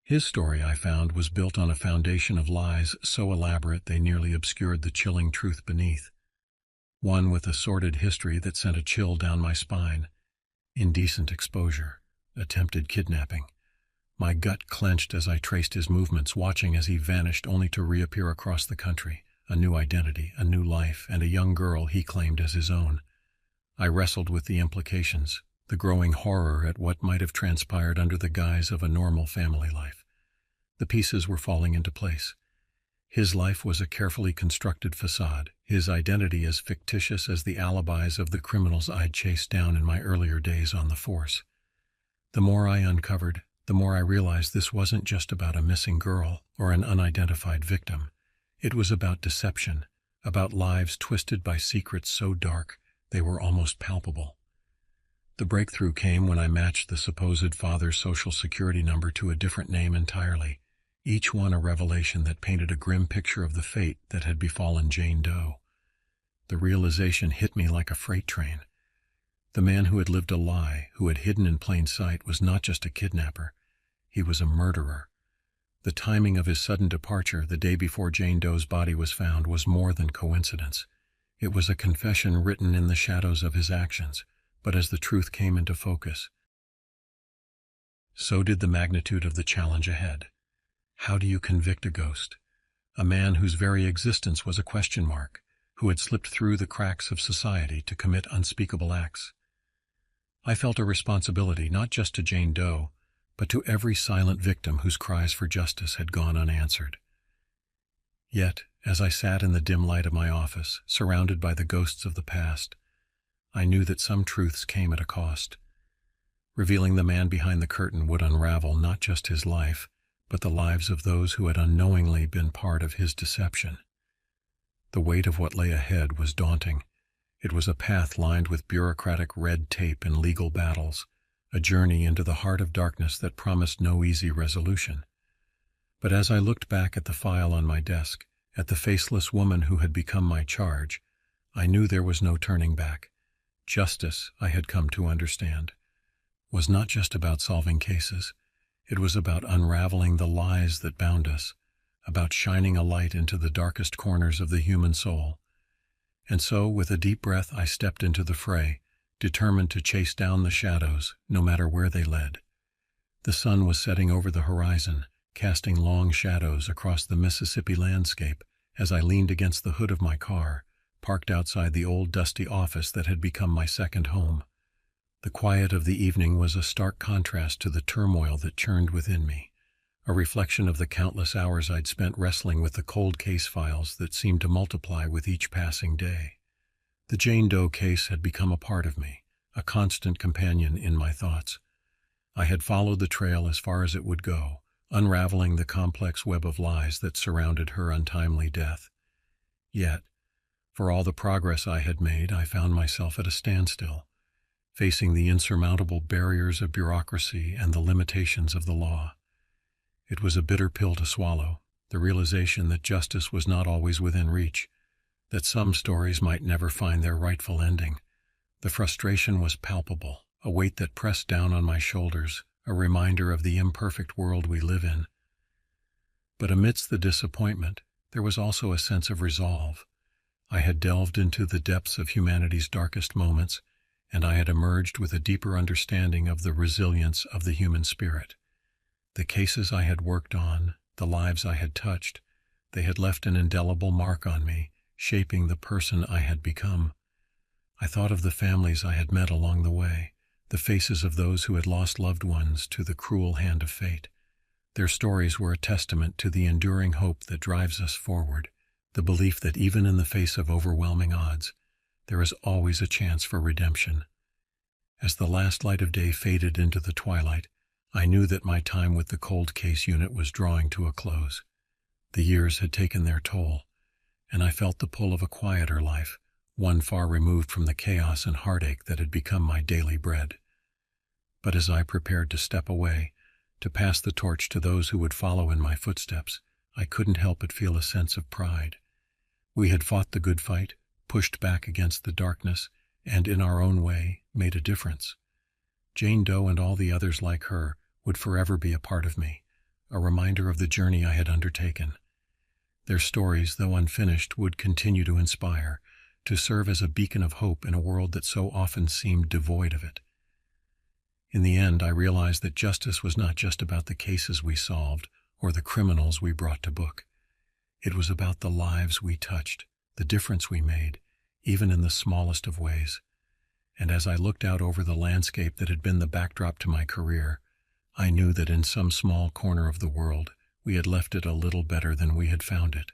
His story, I found, was built on a foundation of lies so elaborate they nearly obscured the chilling truth beneath. One with a sordid history that sent a chill down my spine. Indecent exposure, attempted kidnapping. My gut clenched as I traced his movements, watching as he vanished only to reappear across the country, a new identity, a new life, and a young girl he claimed as his own. I wrestled with the implications, the growing horror at what might have transpired under the guise of a normal family life. The pieces were falling into place. His life was a carefully constructed facade, his identity as fictitious as the alibis of the criminals I'd chased down in my earlier days on the force. The more I uncovered, the more I realized this wasn't just about a missing girl or an unidentified victim. It was about deception, about lives twisted by secrets so dark they were almost palpable. The breakthrough came when I matched the supposed father's social security number to a different name entirely, each one a revelation that painted a grim picture of the fate that had befallen Jane Doe. The realization hit me like a freight train. The man who had lived a lie, who had hidden in plain sight, was not just a kidnapper. He was a murderer. The timing of his sudden departure the day before Jane Doe's body was found was more than coincidence. It was a confession written in the shadows of his actions, but as the truth came into focus, so did the magnitude of the challenge ahead. How do you convict a ghost? A man whose very existence was a question mark, who had slipped through the cracks of society to commit unspeakable acts. I felt a responsibility not just to Jane Doe, but to every silent victim whose cries for justice had gone unanswered. Yet, as I sat in the dim light of my office, surrounded by the ghosts of the past, I knew that some truths came at a cost. Revealing the man behind the curtain would unravel not just his life, but the lives of those who had unknowingly been part of his deception. The weight of what lay ahead was daunting. It was a path lined with bureaucratic red tape and legal battles, a journey into the heart of darkness that promised no easy resolution. But as I looked back at the file on my desk, at the faceless woman who had become my charge, I knew there was no turning back. Justice, I had come to understand, was not just about solving cases. It was about unraveling the lies that bound us, about shining a light into the darkest corners of the human soul. And so, with a deep breath, I stepped into the fray, determined to chase down the shadows, no matter where they led. The sun was setting over the horizon, casting long shadows across the Mississippi landscape as I leaned against the hood of my car, parked outside the old dusty office that had become my second home. The quiet of the evening was a stark contrast to the turmoil that churned within me, a reflection of the countless hours I'd spent wrestling with the cold case files that seemed to multiply with each passing day. The Jane Doe case had become a part of me, a constant companion in my thoughts. I had followed the trail as far as it would go, unraveling the complex web of lies that surrounded her untimely death. Yet, for all the progress I had made, I found myself at a standstill, facing the insurmountable barriers of bureaucracy and the limitations of the law. It was a bitter pill to swallow, the realization that justice was not always within reach, that some stories might never find their rightful ending. The frustration was palpable, a weight that pressed down on my shoulders, a reminder of the imperfect world we live in. But amidst the disappointment, there was also a sense of resolve. I had delved into the depths of humanity's darkest moments, and I had emerged with a deeper understanding of the resilience of the human spirit. The cases I had worked on, the lives I had touched, they had left an indelible mark on me, shaping the person I had become. I thought of the families I had met along the way, the faces of those who had lost loved ones to the cruel hand of fate. Their stories were a testament to the enduring hope that drives us forward, the belief that even in the face of overwhelming odds, there is always a chance for redemption. As the last light of day faded into the twilight, I knew that my time with the cold case unit was drawing to a close. The years had taken their toll, and I felt the pull of a quieter life, one far removed from the chaos and heartache that had become my daily bread. But as I prepared to step away, to pass the torch to those who would follow in my footsteps, I couldn't help but feel a sense of pride. We had fought the good fight, pushed back against the darkness, and in our own way, made a difference. Jane Doe and all the others like her would forever be a part of me, a reminder of the journey I had undertaken. Their stories, though unfinished, would continue to inspire, to serve as a beacon of hope in a world that so often seemed devoid of it. In the end, I realized that justice was not just about the cases we solved or the criminals we brought to book. It was about the lives we touched, the difference we made, even in the smallest of ways. And as I looked out over the landscape that had been the backdrop to my career, I knew that in some small corner of the world, we had left it a little better than we had found it.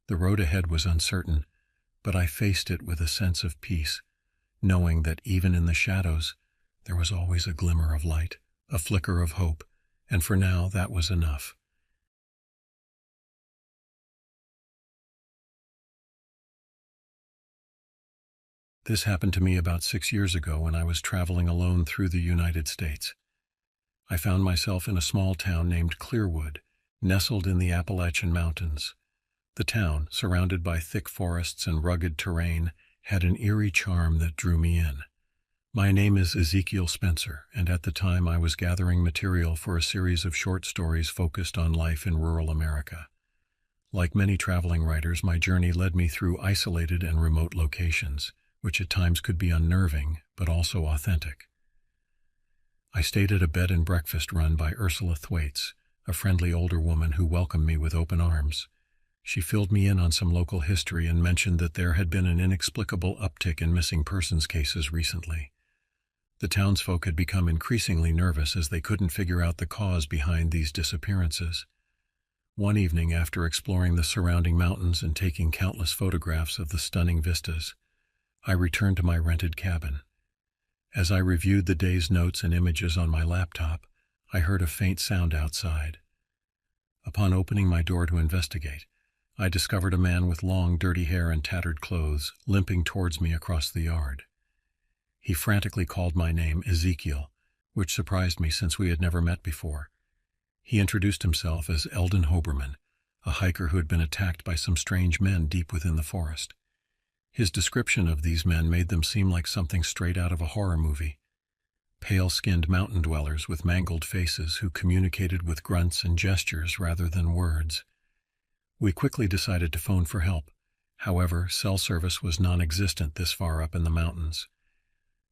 The road ahead was uncertain, but I faced it with a sense of peace, knowing that even in the shadows, there was always a glimmer of light, a flicker of hope, and for now that was enough. This happened to me about 6 years ago when I was traveling alone through the United States. I found myself in a small town named Clearwood, nestled in the Appalachian Mountains. The town, surrounded by thick forests and rugged terrain, had an eerie charm that drew me in. My name is Ezekiel Spencer, and at the time I was gathering material for a series of short stories focused on life in rural America. Like many traveling writers, my journey led me through isolated and remote locations, which at times could be unnerving, but also authentic. I stayed at a bed and breakfast run by Ursula Thwaites, a friendly older woman who welcomed me with open arms. She filled me in on some local history and mentioned that there had been an inexplicable uptick in missing persons cases recently. The townsfolk had become increasingly nervous as they couldn't figure out the cause behind these disappearances. One evening, after exploring the surrounding mountains and taking countless photographs of the stunning vistas, I returned to my rented cabin. As I reviewed the day's notes and images on my laptop, I heard a faint sound outside. Upon opening my door to investigate, I discovered a man with long, dirty hair and tattered clothes limping towards me across the yard. He frantically called my name, Ezekiel, which surprised me since we had never met before. He introduced himself as Eldon Hoberman, a hiker who had been attacked by some strange men deep within the forest. His description of these men made them seem like something straight out of a horror movie. Pale-skinned mountain dwellers with mangled faces who communicated with grunts and gestures rather than words. We quickly decided to phone for help. However, cell service was non-existent this far up in the mountains.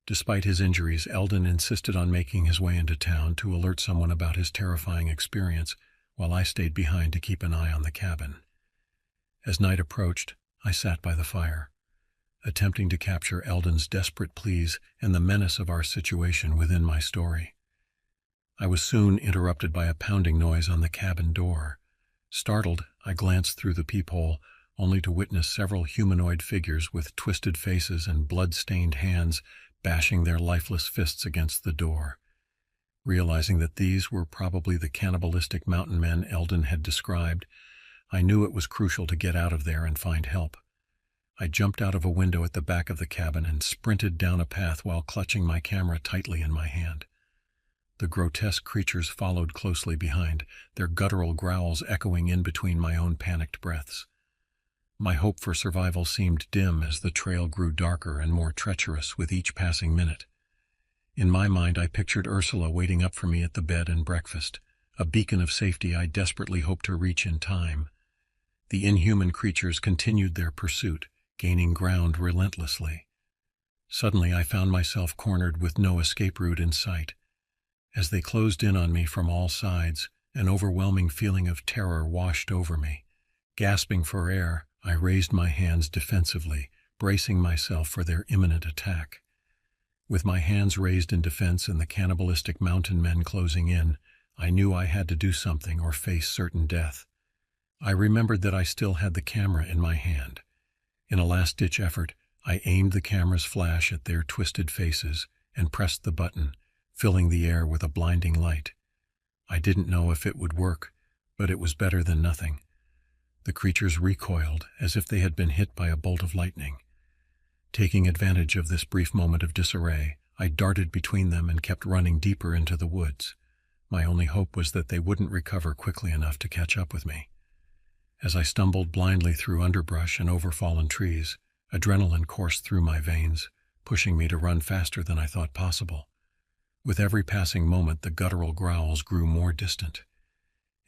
Despite his injuries, Eldon insisted on making his way into town to alert someone about his terrifying experience, while I stayed behind to keep an eye on the cabin. As night approached, I sat by the fire, attempting to capture Eldon's desperate pleas and the menace of our situation within my story. I was soon interrupted by a pounding noise on the cabin door. Startled, I glanced through the peephole, only to witness several humanoid figures with twisted faces and blood-stained hands bashing their lifeless fists against the door. Realizing that these were probably the cannibalistic mountain men Eldon had described, I knew it was crucial to get out of there and find help. I jumped out of a window at the back of the cabin and sprinted down a path while clutching my camera tightly in my hand. The grotesque creatures followed closely behind, their guttural growls echoing in between my own panicked breaths. My hope for survival seemed dim as the trail grew darker and more treacherous with each passing minute. In my mind, I pictured Ursula waiting up for me at the bed and breakfast, a beacon of safety I desperately hoped to reach in time. The inhuman creatures continued their pursuit, gaining ground relentlessly. Suddenly, I found myself cornered with no escape route in sight. As they closed in on me from all sides, an overwhelming feeling of terror washed over me. Gasping for air, I raised my hands defensively, bracing myself for their imminent attack. With my hands raised in defense and the cannibalistic mountain men closing in, I knew I had to do something or face certain death. I remembered that I still had the camera in my hand. In a last-ditch effort, I aimed the camera's flash at their twisted faces and pressed the button, filling the air with a blinding light. I didn't know if it would work, but it was better than nothing. The creatures recoiled as if they had been hit by a bolt of lightning. Taking advantage of this brief moment of disarray, I darted between them and kept running deeper into the woods. My only hope was that they wouldn't recover quickly enough to catch up with me. As I stumbled blindly through underbrush and overfallen trees, adrenaline coursed through my veins, pushing me to run faster than I thought possible. With every passing moment, the guttural growls grew more distant.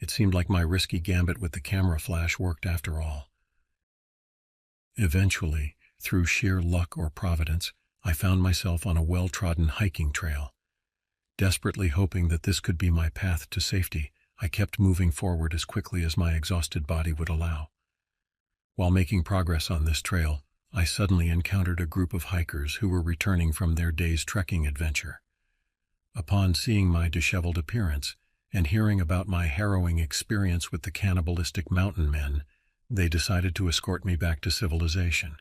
It seemed like my risky gambit with the camera flash worked after all. Eventually, through sheer luck or providence, I found myself on a well-trodden hiking trail. Desperately hoping that this could be my path to safety, I kept moving forward as quickly as my exhausted body would allow. While making progress on this trail, I suddenly encountered a group of hikers who were returning from their day's trekking adventure. Upon seeing my disheveled appearance, and hearing about my harrowing experience with the cannibalistic mountain men, they decided to escort me back to civilization.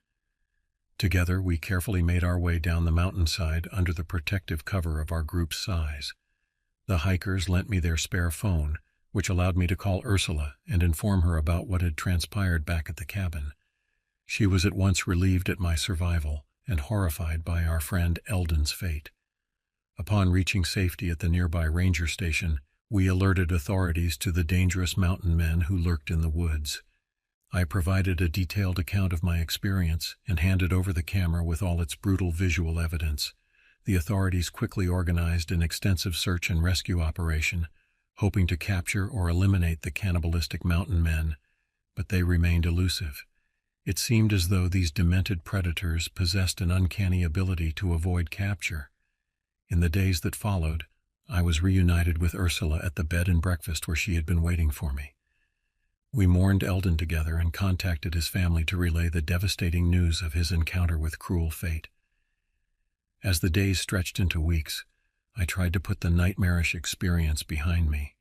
Together, we carefully made our way down the mountainside under the protective cover of our group's size. The hikers lent me their spare phone, which allowed me to call Ursula and inform her about what had transpired back at the cabin. She was at once relieved at my survival and horrified by our friend Eldon's fate. Upon reaching safety at the nearby ranger station, we alerted authorities to the dangerous mountain men who lurked in the woods. I provided a detailed account of my experience and handed over the camera with all its brutal visual evidence. The authorities quickly organized an extensive search and rescue operation, hoping to capture or eliminate the cannibalistic mountain men, but they remained elusive. It seemed as though these demented predators possessed an uncanny ability to avoid capture. In the days that followed, I was reunited with Ursula at the bed and breakfast where she had been waiting for me. We mourned Eldon together and contacted his family to relay the devastating news of his encounter with cruel fate. As the days stretched into weeks, I tried to put the nightmarish experience behind me.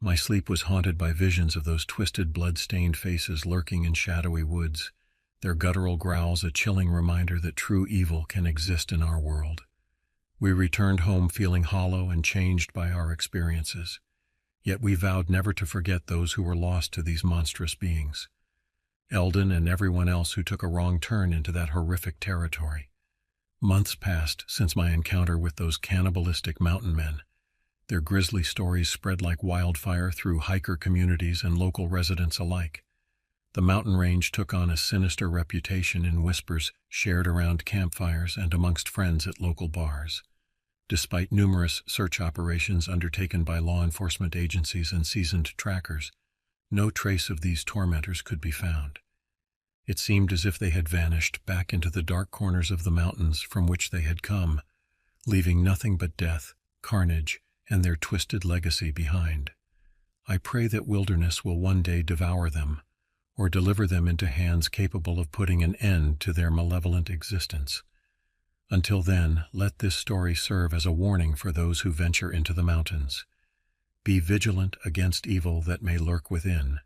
My sleep was haunted by visions of those twisted, blood-stained faces lurking in shadowy woods, their guttural growls a chilling reminder that true evil can exist in our world. We returned home feeling hollow and changed by our experiences. Yet we vowed never to forget those who were lost to these monstrous beings. Eldon and everyone else who took a wrong turn into that horrific territory. Months passed since my encounter with those cannibalistic mountain men. Their grisly stories spread like wildfire through hiker communities and local residents alike. The mountain range took on a sinister reputation in whispers shared around campfires and amongst friends at local bars. Despite numerous search operations undertaken by law enforcement agencies and seasoned trackers, no trace of these tormentors could be found. It seemed as if they had vanished back into the dark corners of the mountains from which they had come, leaving nothing but death, carnage, and their twisted legacy behind. I pray that wilderness will one day devour them, or deliver them into hands capable of putting an end to their malevolent existence. Until then, let this story serve as a warning for those who venture into the mountains. Be vigilant against evil that may lurk within,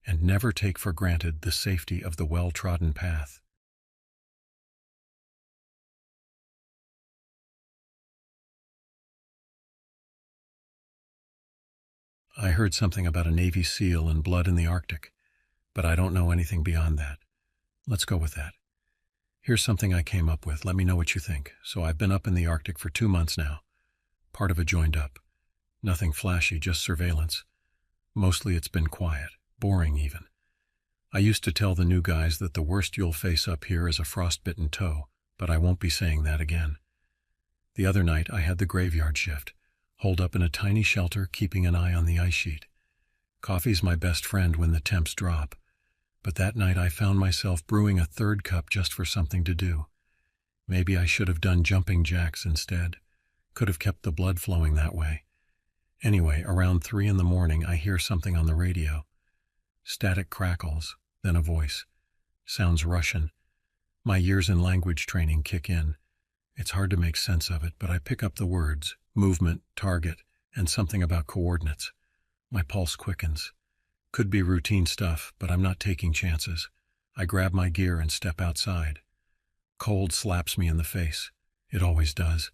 and never take for granted the safety of the well-trodden path. I heard something about a Navy SEAL and blood in the Arctic, but I don't know anything beyond that. Let's go with that. Here's something I came up with. Let me know what you think. So I've been up in the Arctic for 2 months now. Part of it joined up. Nothing flashy, just surveillance. Mostly it's been quiet, boring even. I used to tell the new guys that the worst you'll face up here is a frostbitten toe, but I won't be saying that again. The other night I had the graveyard shift, holed up in a tiny shelter keeping an eye on the ice sheet. Coffee's my best friend when the temps drop, but that night I found myself brewing a third cup just for something to do. Maybe I should have done jumping jacks instead. Could have kept the blood flowing that way. Anyway, around 3 in the morning I hear something on the radio. Static crackles, then a voice. Sounds Russian. My years in language training kick in. It's hard to make sense of it, but I pick up the words, movement, target, and something about coordinates. My pulse quickens. Could be routine stuff, but I'm not taking chances. I grab my gear and step outside. Cold slaps me in the face. It always does.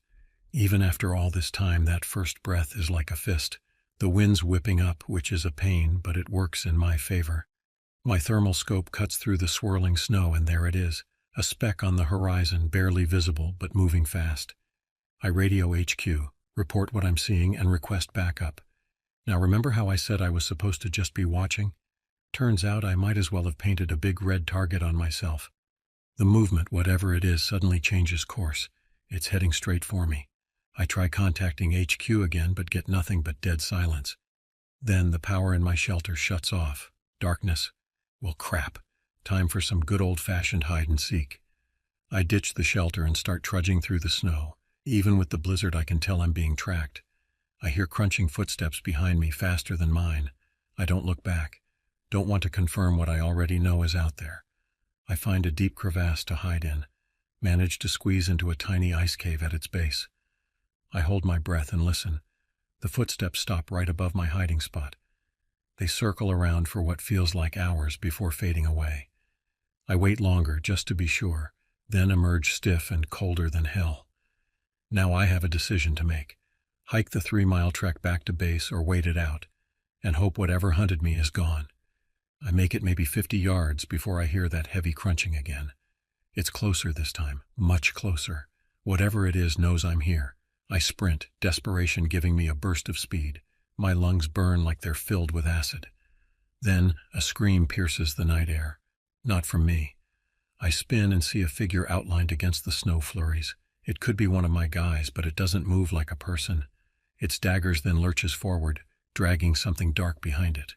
Even after all this time, that first breath is like a fist. The wind's whipping up, which is a pain, but it works in my favor. My thermal scope cuts through the swirling snow, and there it is, a speck on the horizon, barely visible, but moving fast. I radio HQ, report what I'm seeing, and request backup. Now remember how I said I was supposed to just be watching? Turns out I might as well have painted a big red target on myself. The movement, whatever it is, suddenly changes course. It's heading straight for me. I try contacting HQ again, but get nothing but dead silence. Then the power in my shelter shuts off. Darkness. Well, crap. Time for some good old-fashioned hide-and-seek. I ditch the shelter and start trudging through the snow. Even with the blizzard, I can tell I'm being tracked. I hear crunching footsteps behind me, faster than mine. I don't look back. Don't want to confirm what I already know is out there. I find a deep crevasse to hide in. Manage to squeeze into a tiny ice cave at its base. I hold my breath and listen. The footsteps stop right above my hiding spot. They circle around for what feels like hours before fading away. I wait longer just to be sure, then emerge stiff and colder than hell. Now I have a decision to make. Hike the 3-mile trek back to base or wait it out, and hope whatever hunted me is gone. I make it maybe 50 yards before I hear that heavy crunching again. It's closer this time, much closer. Whatever it is knows I'm here. I sprint, desperation giving me a burst of speed. My lungs burn like they're filled with acid. Then a scream pierces the night air. Not from me. I spin and see a figure outlined against the snow flurries. It could be one of my guys, but it doesn't move like a person. It staggers, then lurches forward, dragging something dark behind it.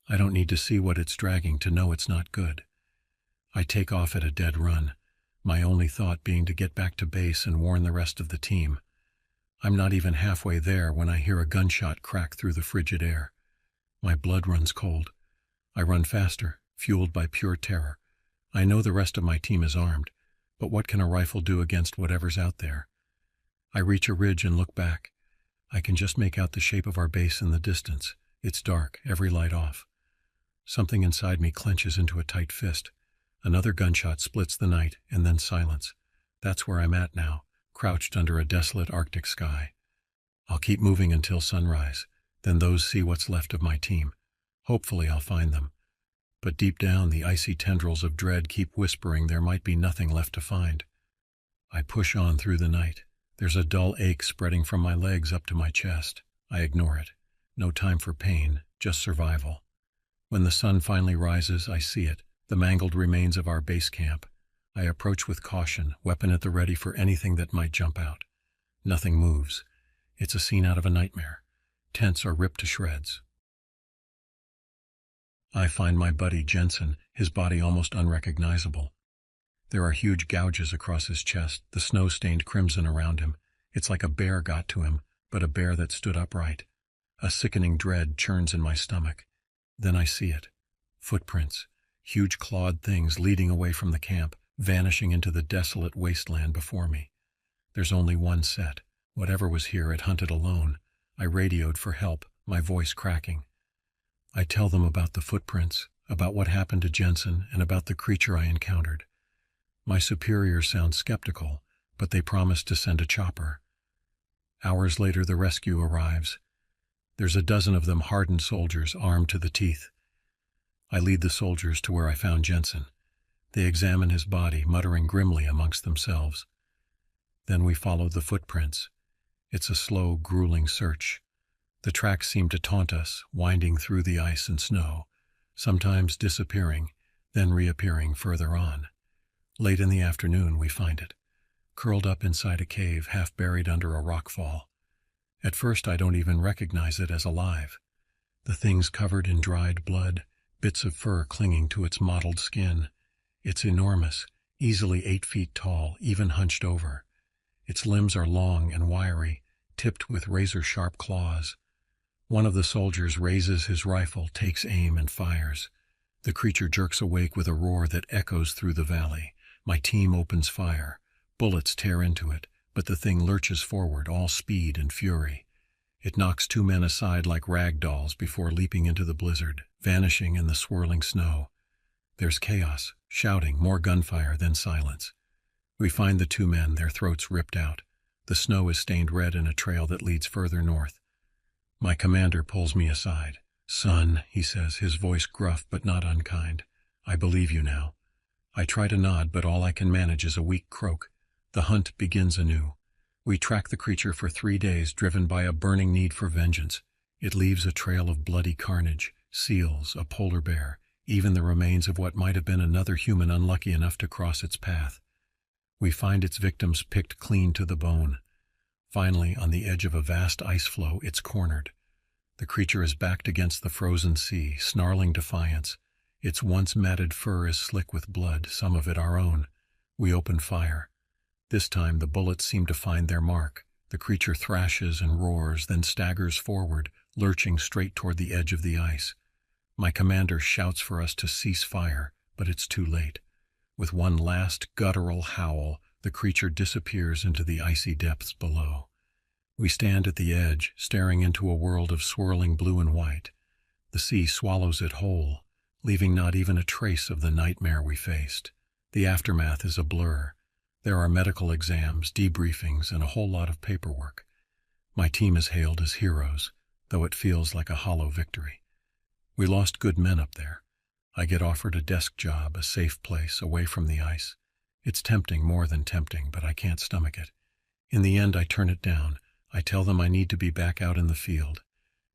I don't need to see what it's dragging to know it's not good. I take off at a dead run, my only thought being to get back to base and warn the rest of the team. I'm not even halfway there when I hear a gunshot crack through the frigid air. My blood runs cold. I run faster, fueled by pure terror. I know the rest of my team is armed, but what can a rifle do against whatever's out there? I reach a ridge and look back. I can just make out the shape of our base in the distance. It's dark, every light off. Something inside me clenches into a tight fist. Another gunshot splits the night, and then silence. That's where I'm at now, crouched under a desolate Arctic sky. I'll keep moving until sunrise, then those see what's left of my team. Hopefully I'll find them. But deep down, the icy tendrils of dread keep whispering there might be nothing left to find. I push on through the night. There's a dull ache spreading from my legs up to my chest. I ignore it. No time for pain, just survival. When the sun finally rises, I see it, the mangled remains of our base camp. I approach with caution, weapon at the ready for anything that might jump out. Nothing moves. It's a scene out of a nightmare. Tents are ripped to shreds. I find my buddy Jensen, his body almost unrecognizable. There are huge gouges across his chest, the snow-stained crimson around him. It's like a bear got to him, but a bear that stood upright. A sickening dread churns in my stomach. Then I see it. Footprints. Huge clawed things leading away from the camp, vanishing into the desolate wasteland before me. There's only one set. Whatever was here had hunted alone. I radioed for help, my voice cracking. I tell them about the footprints, about what happened to Jensen, and about the creature I encountered. My superiors sound skeptical, but they promise to send a chopper. Hours later, the rescue arrives. There's a dozen of them hardened soldiers armed to the teeth. I lead the soldiers to where I found Jensen. They examine his body, muttering grimly amongst themselves. Then we follow the footprints. It's a slow, grueling search. The tracks seem to taunt us, winding through the ice and snow, sometimes disappearing, then reappearing further on. Late in the afternoon, we find it, curled up inside a cave, half buried under a rockfall. At first, I don't even recognize it as alive. The thing's covered in dried blood, bits of fur clinging to its mottled skin. It's enormous, easily 8 feet tall, even hunched over. Its limbs are long and wiry, tipped with razor-sharp claws. One of the soldiers raises his rifle, takes aim, and fires. The creature jerks awake with a roar that echoes through the valley. My team opens fire. Bullets tear into it, but the thing lurches forward, all speed and fury. It knocks 2 men aside like rag dolls before leaping into the blizzard, vanishing in the swirling snow. There's chaos, shouting, more gunfire, then silence. We find the 2 men, their throats ripped out. The snow is stained red in a trail that leads further north. My commander pulls me aside. "Son," he says, his voice gruff but not unkind. "I believe you now." I try to nod, but all I can manage is a weak croak. The hunt begins anew. We track the creature for 3 days, driven by a burning need for vengeance. It leaves a trail of bloody carnage, seals, a polar bear, even the remains of what might have been another human unlucky enough to cross its path. We find its victims picked clean to the bone. Finally, on the edge of a vast ice floe, it's cornered. The creature is backed against the frozen sea, snarling defiance. Its once matted fur is slick with blood, some of it our own. We open fire. This time the bullets seem to find their mark. The creature thrashes and roars, then staggers forward, lurching straight toward the edge of the ice. My commander shouts for us to cease fire, but it's too late. With one last guttural howl, the creature disappears into the icy depths below. We stand at the edge, staring into a world of swirling blue and white. The sea swallows it whole, leaving not even a trace of the nightmare we faced. The aftermath is a blur. There are medical exams, debriefings, and a whole lot of paperwork. My team is hailed as heroes, though it feels like a hollow victory. We lost good men up there. I get offered a desk job, a safe place, away from the ice. It's tempting, more than tempting, but I can't stomach it. In the end, I turn it down. I tell them I need to be back out in the field.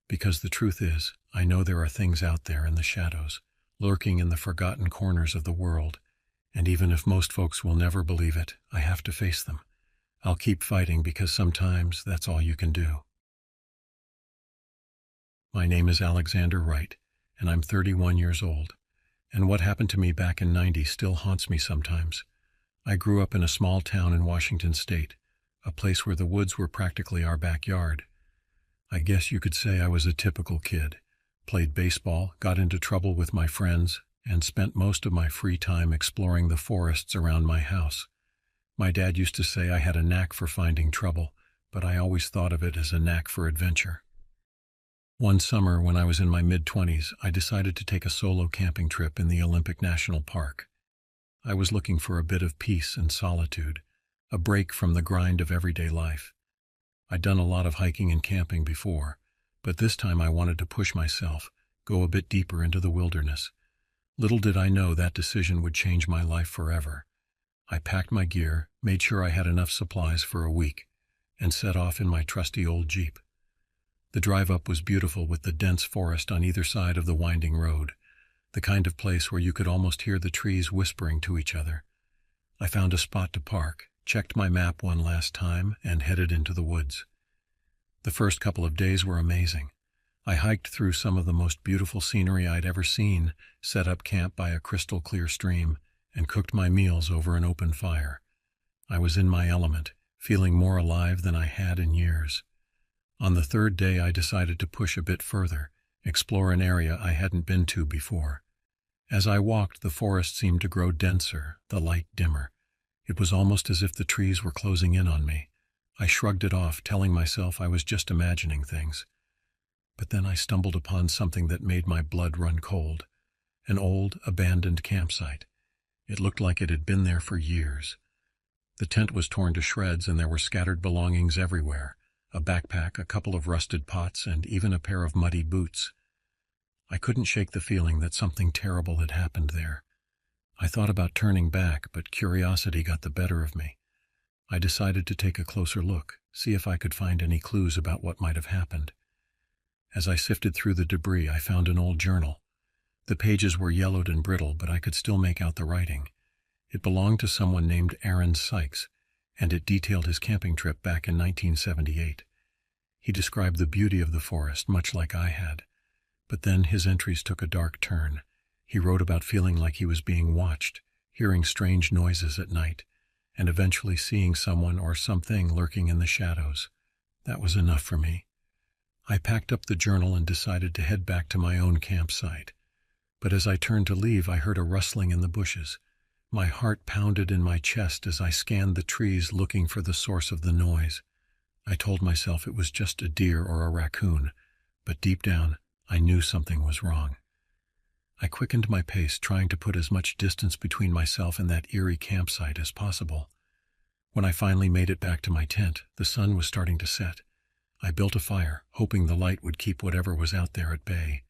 Because the truth is, I know there are things out there in the shadows, lurking in the forgotten corners of the world, and even if most folks will never believe it, I have to face them. I'll keep fighting because sometimes that's all you can do. My name is Alexander Wright, and I'm 31 years old, and what happened to me back in '90 still haunts me sometimes. I grew up in a small town in Washington State, a place where the woods were practically our backyard. I guess you could say I was a typical kid. Played baseball, got into trouble with my friends, and spent most of my free time exploring the forests around my house. My dad used to say I had a knack for finding trouble, but I always thought of it as a knack for adventure. One summer, when I was in my mid-20s, I decided to take a solo camping trip in the Olympic National Park. I was looking for a bit of peace and solitude, a break from the grind of everyday life. I'd done a lot of hiking and camping before, but this time I wanted to push myself, go a bit deeper into the wilderness. Little did I know that decision would change my life forever. I packed my gear, made sure I had enough supplies for a week, and set off in my trusty old Jeep. The drive up was beautiful with the dense forest on either side of the winding road, the kind of place where you could almost hear the trees whispering to each other. I found a spot to park, checked my map one last time, and headed into the woods. The first couple of days were amazing. I hiked through some of the most beautiful scenery I'd ever seen, set up camp by a crystal-clear stream, and cooked my meals over an open fire. I was in my element, feeling more alive than I had in years. On the third day, I decided to push a bit further, explore an area I hadn't been to before. As I walked, the forest seemed to grow denser, the light dimmer. It was almost as if the trees were closing in on me. I shrugged it off, telling myself I was just imagining things. But then I stumbled upon something that made my blood run cold. An old, abandoned campsite. It looked like it had been there for years. The tent was torn to shreds and there were scattered belongings everywhere. A backpack, a couple of rusted pots, and even a pair of muddy boots. I couldn't shake the feeling that something terrible had happened there. I thought about turning back, but curiosity got the better of me. I decided to take a closer look, see if I could find any clues about what might have happened. As I sifted through the debris, I found an old journal. The pages were yellowed and brittle, but I could still make out the writing. It belonged to someone named Aaron Sykes, and it detailed his camping trip back in 1978. He described the beauty of the forest, much like I had. But then his entries took a dark turn. He wrote about feeling like he was being watched, hearing strange noises at night, and eventually seeing someone or something lurking in the shadows. That was enough for me. I packed up the journal and decided to head back to my own campsite. But as I turned to leave, I heard a rustling in the bushes. My heart pounded in my chest as I scanned the trees looking for the source of the noise. I told myself it was just a deer or a raccoon, but deep down, I knew something was wrong. I quickened my pace, trying to put as much distance between myself and that eerie campsite as possible. When I finally made it back to my tent, the sun was starting to set. I built a fire, hoping the light would keep whatever was out there at bay.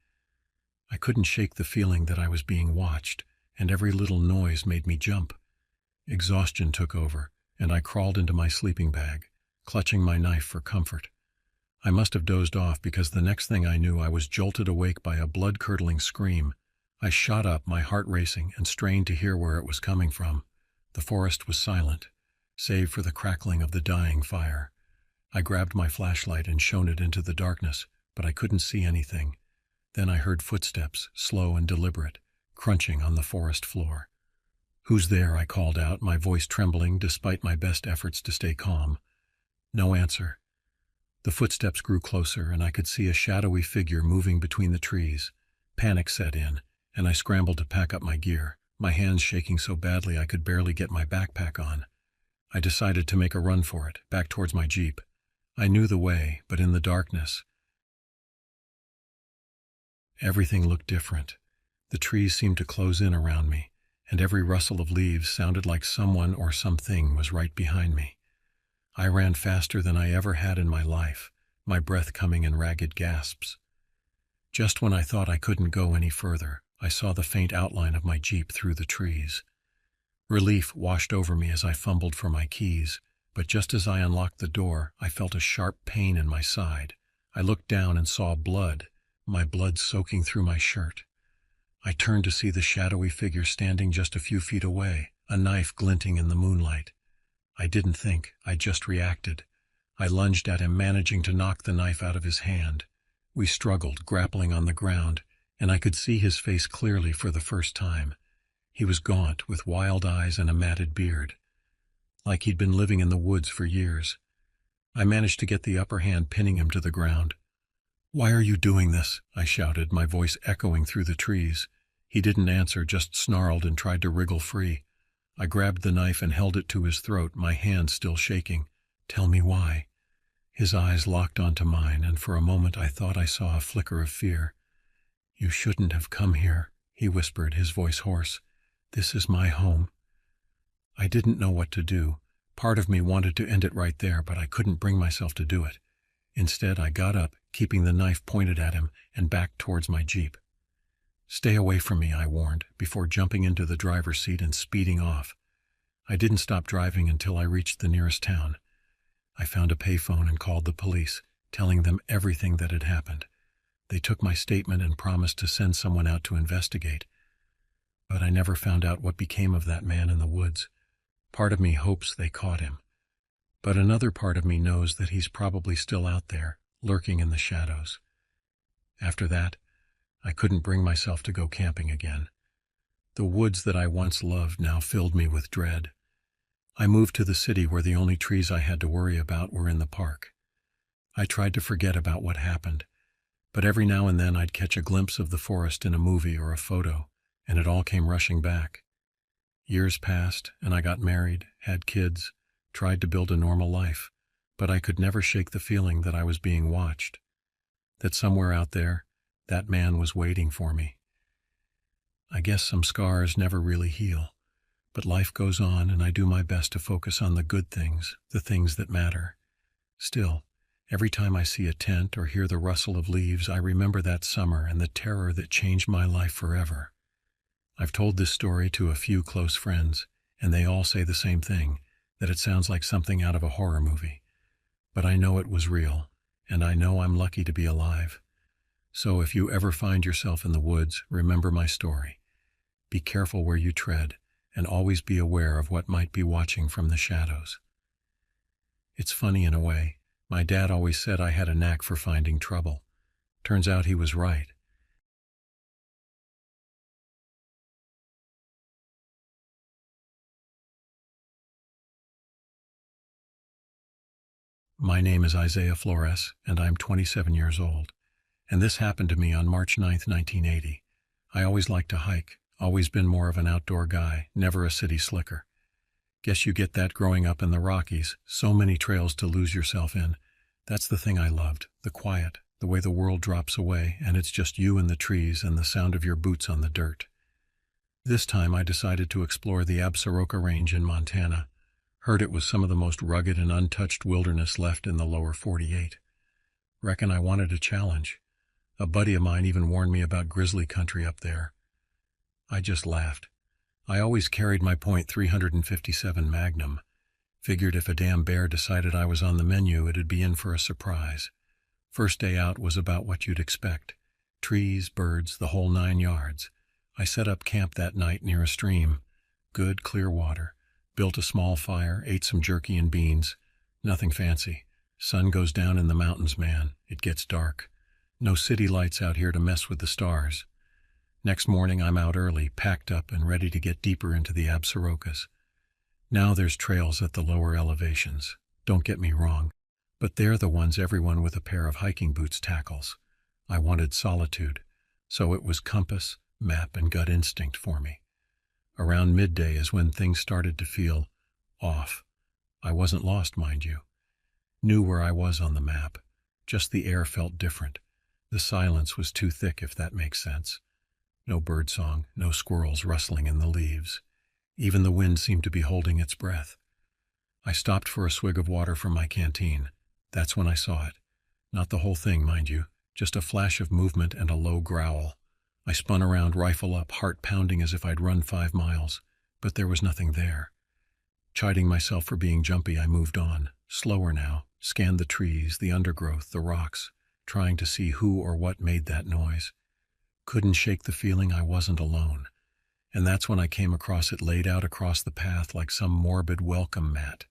I couldn't shake the feeling that I was being watched, and every little noise made me jump. Exhaustion took over, and I crawled into my sleeping bag, clutching my knife for comfort. I must have dozed off because the next thing I knew I was jolted awake by a blood-curdling scream. I shot up, my heart racing, and strained to hear where it was coming from. The forest was silent, save for the crackling of the dying fire. I grabbed my flashlight and shone it into the darkness, but I couldn't see anything. Then I heard footsteps, slow and deliberate, crunching on the forest floor. "Who's there?" I called out, my voice trembling despite my best efforts to stay calm. No answer. The footsteps grew closer, and I could see a shadowy figure moving between the trees. Panic set in, and I scrambled to pack up my gear, my hands shaking so badly I could barely get my backpack on. I decided to make a run for it, back towards my Jeep. I knew the way, but in the darkness, everything looked different. The trees seemed to close in around me, and every rustle of leaves sounded like someone or something was right behind me. I ran faster than I ever had in my life, my breath coming in ragged gasps. Just when I thought I couldn't go any further, I saw the faint outline of my Jeep through the trees. Relief washed over me as I fumbled for my keys, but just as I unlocked the door, I felt a sharp pain in my side. I looked down and saw blood, my blood soaking through my shirt. I turned to see the shadowy figure standing just a few feet away, a knife glinting in the moonlight. I didn't think, I just reacted. I lunged at him, managing to knock the knife out of his hand. We struggled, grappling on the ground, and I could see his face clearly for the first time. He was gaunt, with wild eyes and a matted beard, like he'd been living in the woods for years. I managed to get the upper hand, pinning him to the ground. "Why are you doing this?" I shouted, my voice echoing through the trees. He didn't answer, just snarled and tried to wriggle free. I grabbed the knife and held it to his throat, my hand still shaking. "Tell me why." His eyes locked onto mine, and for a moment I thought I saw a flicker of fear. "You shouldn't have come here," he whispered, his voice hoarse. "This is my home." I didn't know what to do. Part of me wanted to end it right there, but I couldn't bring myself to do it. Instead, I got up, keeping the knife pointed at him, and backed towards my Jeep. "Stay away from me," I warned, before jumping into the driver's seat and speeding off. I didn't stop driving until I reached the nearest town. I found a payphone and called the police, telling them everything that had happened. They took my statement and promised to send someone out to investigate. But I never found out what became of that man in the woods. Part of me hopes they caught him. But another part of me knows that he's probably still out there, lurking in the shadows. After that, I couldn't bring myself to go camping again. The woods that I once loved now filled me with dread. I moved to the city where the only trees I had to worry about were in the park. I tried to forget about what happened, but every now and then I'd catch a glimpse of the forest in a movie or a photo, and it all came rushing back. Years passed, and I got married, had kids, tried to build a normal life, but I could never shake the feeling that I was being watched, that somewhere out there, that man was waiting for me. I guess some scars never really heal, but life goes on, and I do my best to focus on the good things, the things that matter. Still, every time I see a tent or hear the rustle of leaves, I remember that summer and the terror that changed my life forever. I've told this story to a few close friends, and they all say the same thing, that it sounds like something out of a horror movie. But I know it was real, and I know I'm lucky to be alive. So if you ever find yourself in the woods, remember my story. Be careful where you tread, and always be aware of what might be watching from the shadows. It's funny in a way. My dad always said I had a knack for finding trouble. Turns out he was right. My name is Isaiah Flores, and I'm 27 years old. And this happened to me on March 9th, 1980. I always liked to hike, always been more of an outdoor guy, never a city slicker. Guess you get that growing up in the Rockies, so many trails to lose yourself in. That's the thing I loved, the quiet, the way the world drops away, and it's just you and the trees and the sound of your boots on the dirt. This time I decided to explore the Absaroka Range in Montana. Heard it was some of the most rugged and untouched wilderness left in the lower 48. Reckon I wanted a challenge. A buddy of mine even warned me about grizzly country up there. I just laughed. I always carried my .357 Magnum. Figured if a damn bear decided I was on the menu, it'd be in for a surprise. First day out was about what you'd expect. Trees, birds, the whole 9 yards. I set up camp that night near a stream. Good, clear water. Built a small fire, ate some jerky and beans. Nothing fancy. Sun goes down in the mountains, man. It gets dark. No city lights out here to mess with the stars. Next morning I'm out early, packed up and ready to get deeper into the Absarokas. Now there's trails at the lower elevations. Don't get me wrong, but they're the ones everyone with a pair of hiking boots tackles. I wanted solitude, so it was compass, map, and gut instinct for me. Around midday is when things started to feel off. I wasn't lost, mind you. Knew where I was on the map. Just the air felt different. The silence was too thick, if that makes sense. No birdsong, no squirrels rustling in the leaves. Even the wind seemed to be holding its breath. I stopped for a swig of water from my canteen. That's when I saw it. Not the whole thing, mind you, just a flash of movement and a low growl. I spun around, rifle up, heart pounding as if I'd run 5 miles, but there was nothing there. Chiding myself for being jumpy, I moved on, slower now, scanned the trees, the undergrowth, the rocks, trying to see who or what made that noise. Couldn't shake the feeling I wasn't alone. And that's when I came across it laid out across the path like some morbid welcome mat.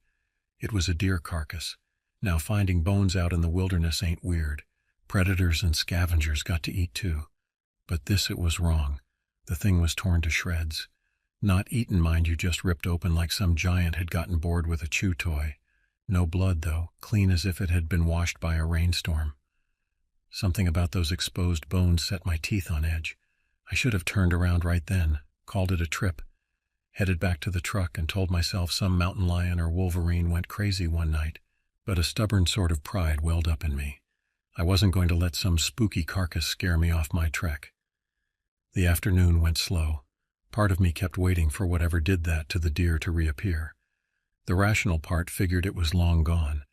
It was a deer carcass. Now finding bones out in the wilderness ain't weird. Predators and scavengers got to eat too. But this, it was wrong. The thing was torn to shreds. Not eaten, mind you, just ripped open like some giant had gotten bored with a chew toy. No blood, though, clean as if it had been washed by a rainstorm. Something about those exposed bones set my teeth on edge. I should have turned around right then, called it a trip, headed back to the truck and told myself some mountain lion or wolverine went crazy one night. but a stubborn sort of pride welled up in me. I wasn't going to let some spooky carcass scare me off my trek. The afternoon went slow. Part of me kept waiting for whatever did that to the deer to reappear. The rational part figured it was long gone.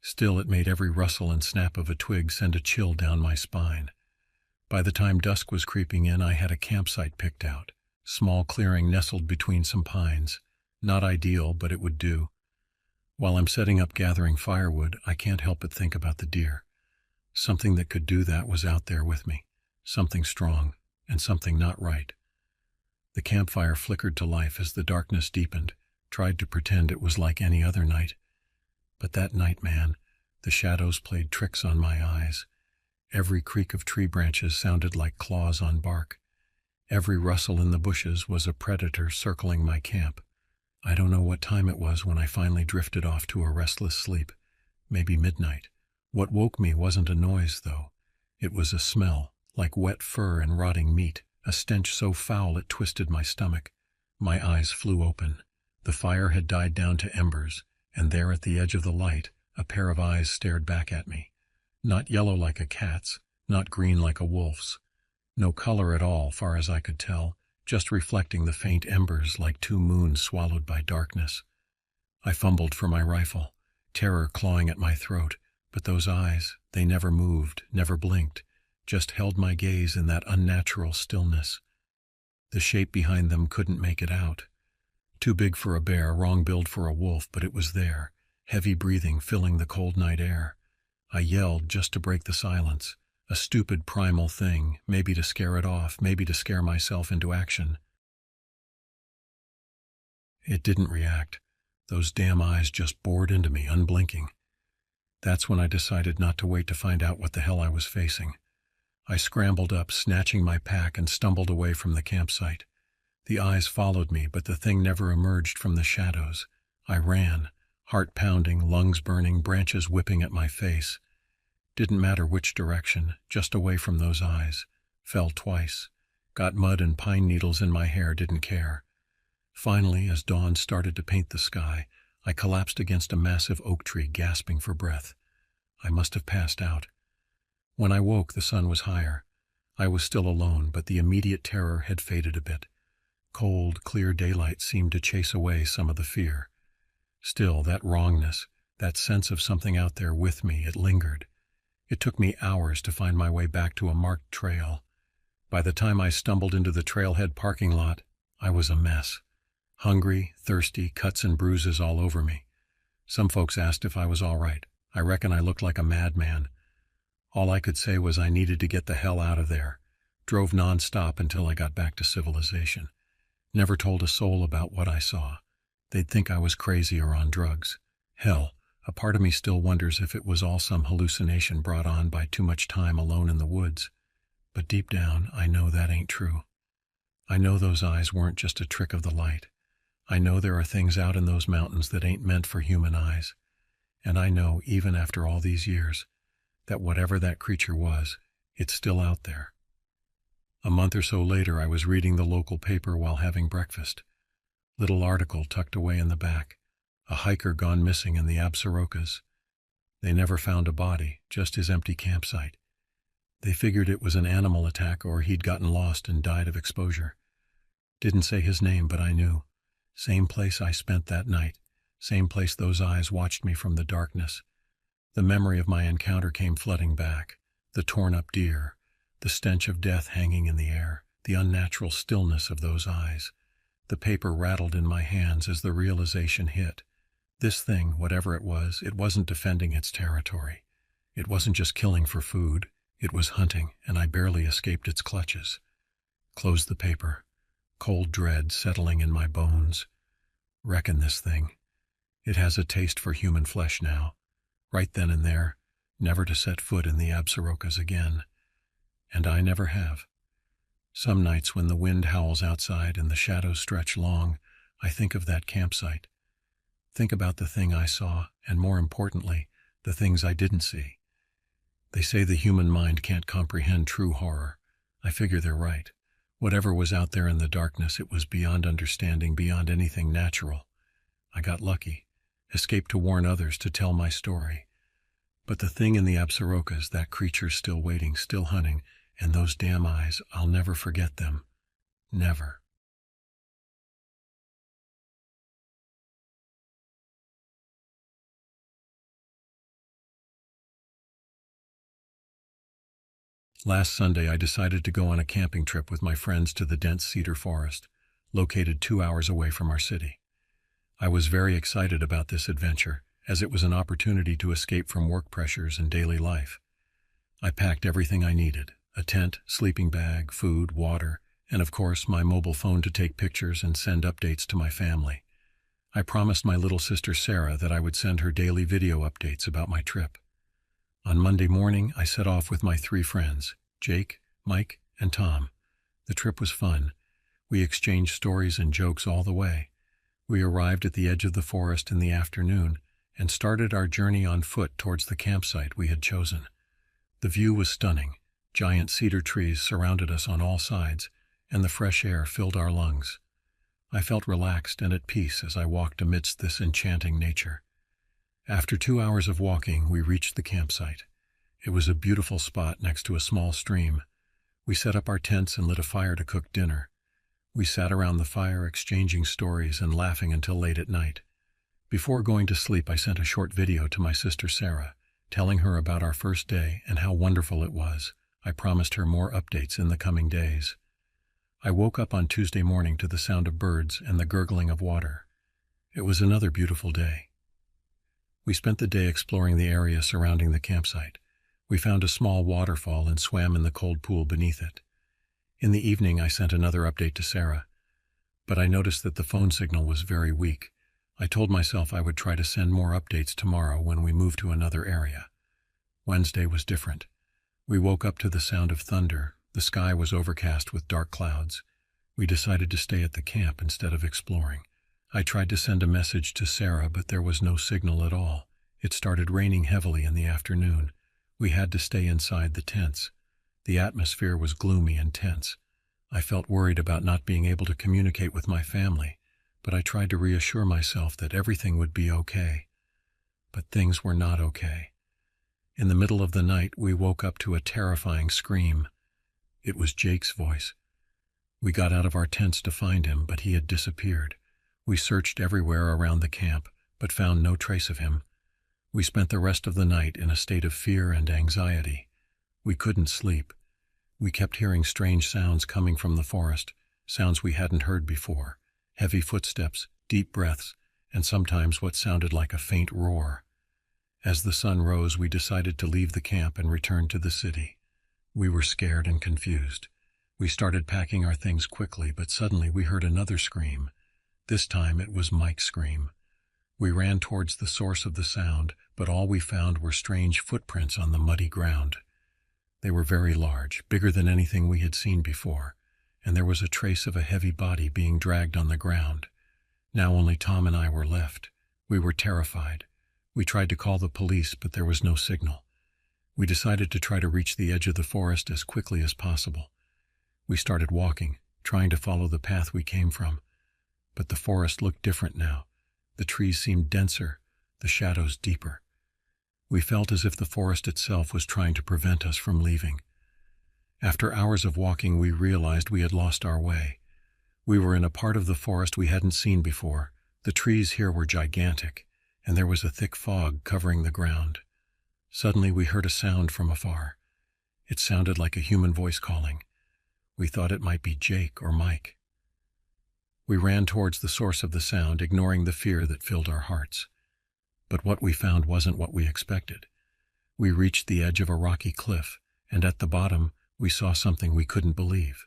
Still, it made every rustle and snap of a twig send a chill down my spine. By the time dusk was creeping in, I had a campsite picked out. Small clearing nestled between some pines. Not ideal, but it would do. While I'm setting up gathering firewood, I can't help but think about the deer. Something that could do that was out there with me. Something strong, and something not right. The campfire flickered to life as the darkness deepened, tried to pretend it was like any other night. But that night, man, the shadows played tricks on my eyes. Every creak of tree branches sounded like claws on bark. Every rustle in the bushes was a predator circling my camp. I don't know what time it was when I finally drifted off to a restless sleep. Maybe midnight. What woke me wasn't a noise, though. It was a smell, like wet fur and rotting meat, a stench so foul it twisted my stomach. My eyes flew open. The fire had died down to embers, and there at the edge of the light, a pair of eyes stared back at me. Not yellow like a cat's, not green like a wolf's. No color at all, far as I could tell, just reflecting the faint embers like two moons swallowed by darkness. I fumbled for my rifle, terror clawing at my throat, but those eyes, they never moved, never blinked, just held my gaze in that unnatural stillness. The shape behind them couldn't make it out. Too big for a bear, wrong build for a wolf, but it was there, heavy breathing filling the cold night air. I yelled just to break the silence, a stupid primal thing, maybe to scare it off, maybe to scare myself into action. It didn't react. Those damn eyes just bored into me, unblinking. That's when I decided not to wait to find out what the hell I was facing. I scrambled up, snatching my pack, and stumbled away from the campsite. The eyes followed me, but the thing never emerged from the shadows. I ran, heart pounding, lungs burning, branches whipping at my face. Didn't matter which direction, just away from those eyes. Fell twice. Got mud and pine needles in my hair, didn't care. Finally, as dawn started to paint the sky, I collapsed against a massive oak tree, gasping for breath. I must have passed out. When I woke, the sun was higher. I was still alone, but the immediate terror had faded a bit. Cold, clear daylight seemed to chase away some of the fear. Still, that wrongness, that sense of something out there with me, it lingered. It took me hours to find my way back to a marked trail. By the time I stumbled into the trailhead parking lot, I was a mess. Hungry, thirsty, cuts and bruises all over me. Some folks asked if I was all right. I reckon I looked like a madman. All I could say was I needed to get the hell out of there. Drove nonstop until I got back to civilization. Never told a soul about what I saw. They'd think I was crazy or on drugs. Hell, a part of me still wonders if it was all some hallucination brought on by too much time alone in the woods. But deep down, I know that ain't true. I know those eyes weren't just a trick of the light. I know there are things out in those mountains that ain't meant for human eyes. And I know, even after all these years, that whatever that creature was, it's still out there. A month or so later, I was reading the local paper while having breakfast. Little article tucked away in the back. A hiker gone missing in the Absarokas. They never found a body, just his empty campsite. They figured it was an animal attack or he'd gotten lost and died of exposure. Didn't say his name, but I knew. Same place I spent that night. Same place those eyes watched me from the darkness. The memory of my encounter came flooding back. The torn-up deer, the stench of death hanging in the air, the unnatural stillness of those eyes. The paper rattled in my hands as the realization hit. This thing, whatever it wasn't defending its territory. It wasn't just killing for food. It was hunting, and I barely escaped its clutches. Closed the paper. Cold dread settling in my bones. Reckon this thing. It has a taste for human flesh now. Right then and there, never to set foot in the Absarokas again. And I never have. Some nights when the wind howls outside and the shadows stretch long, I think of that campsite. Think about the thing I saw, and more importantly, the things I didn't see. They say the human mind can't comprehend true horror. I figure they're right. Whatever was out there in the darkness, it was beyond understanding, beyond anything natural. I got lucky. escape to warn others, to tell my story. But the thing in the Absarokas, that creature's still waiting, still hunting, and those damn eyes, I'll never forget them. Never. Last Sunday, I decided to go on a camping trip with my friends to the dense cedar forest, located 2 hours away from our city. I was very excited about this adventure, as it was an opportunity to escape from work pressures and daily life. I packed everything I needed: a tent, sleeping bag, food, water, and of course my mobile phone to take pictures and send updates to my family. I promised my little sister Sarah that I would send her daily video updates about my trip. On Monday morning, I set off with my 3 friends, Jake, Mike, and Tom. The trip was fun. We exchanged stories and jokes all the way. We arrived at the edge of the forest in the afternoon and started our journey on foot towards the campsite we had chosen. The view was stunning. Giant cedar trees surrounded us on all sides, and the fresh air filled our lungs. I felt relaxed and at peace as I walked amidst this enchanting nature. After 2 hours of walking, we reached the campsite. It was a beautiful spot next to a small stream. We set up our tents and lit a fire to cook dinner. We sat around the fire exchanging stories and laughing until late at night. Before going to sleep, I sent a short video to my sister Sarah, telling her about our first day and how wonderful it was. I promised her more updates in the coming days. I woke up on Tuesday morning to the sound of birds and the gurgling of water. It was another beautiful day. We spent the day exploring the area surrounding the campsite. We found a small waterfall and swam in the cold pool beneath it. In the evening, I sent another update to Sarah, but I noticed that the phone signal was very weak. I told myself I would try to send more updates tomorrow when we moved to another area. Wednesday was different. We woke up to the sound of thunder. The sky was overcast with dark clouds. We decided to stay at the camp instead of exploring. I tried to send a message to Sarah, but there was no signal at all. It started raining heavily in the afternoon. We had to stay inside the tents. The atmosphere was gloomy and tense. I felt worried about not being able to communicate with my family, but I tried to reassure myself that everything would be okay. But things were not okay. In the middle of the night, we woke up to a terrifying scream. It was Jake's voice. We got out of our tents to find him, but he had disappeared. We searched everywhere around the camp, but found no trace of him. We spent the rest of the night in a state of fear and anxiety. We couldn't sleep. We kept hearing strange sounds coming from the forest, sounds we hadn't heard before: heavy footsteps, deep breaths, and sometimes what sounded like a faint roar. As the sun rose, we decided to leave the camp and return to the city. We were scared and confused. We started packing our things quickly, but suddenly we heard another scream. This time it was Mike's scream. We ran towards the source of the sound, but all we found were strange footprints on the muddy ground. They were very large, bigger than anything we had seen before, and there was a trace of a heavy body being dragged on the ground. Now only Tom and I were left. We were terrified. We tried to call the police, but there was no signal. We decided to try to reach the edge of the forest as quickly as possible. We started walking, trying to follow the path we came from. But the forest looked different now. The trees seemed denser, the shadows deeper. We felt as if the forest itself was trying to prevent us from leaving. After hours of walking, we realized we had lost our way. We were in a part of the forest we hadn't seen before. The trees here were gigantic, and there was a thick fog covering the ground. Suddenly we heard a sound from afar. It sounded like a human voice calling. We thought it might be Jake or Mike. We ran towards the source of the sound, ignoring the fear that filled our hearts. But what we found wasn't what we expected. We reached the edge of a rocky cliff, and at the bottom we saw something we couldn't believe.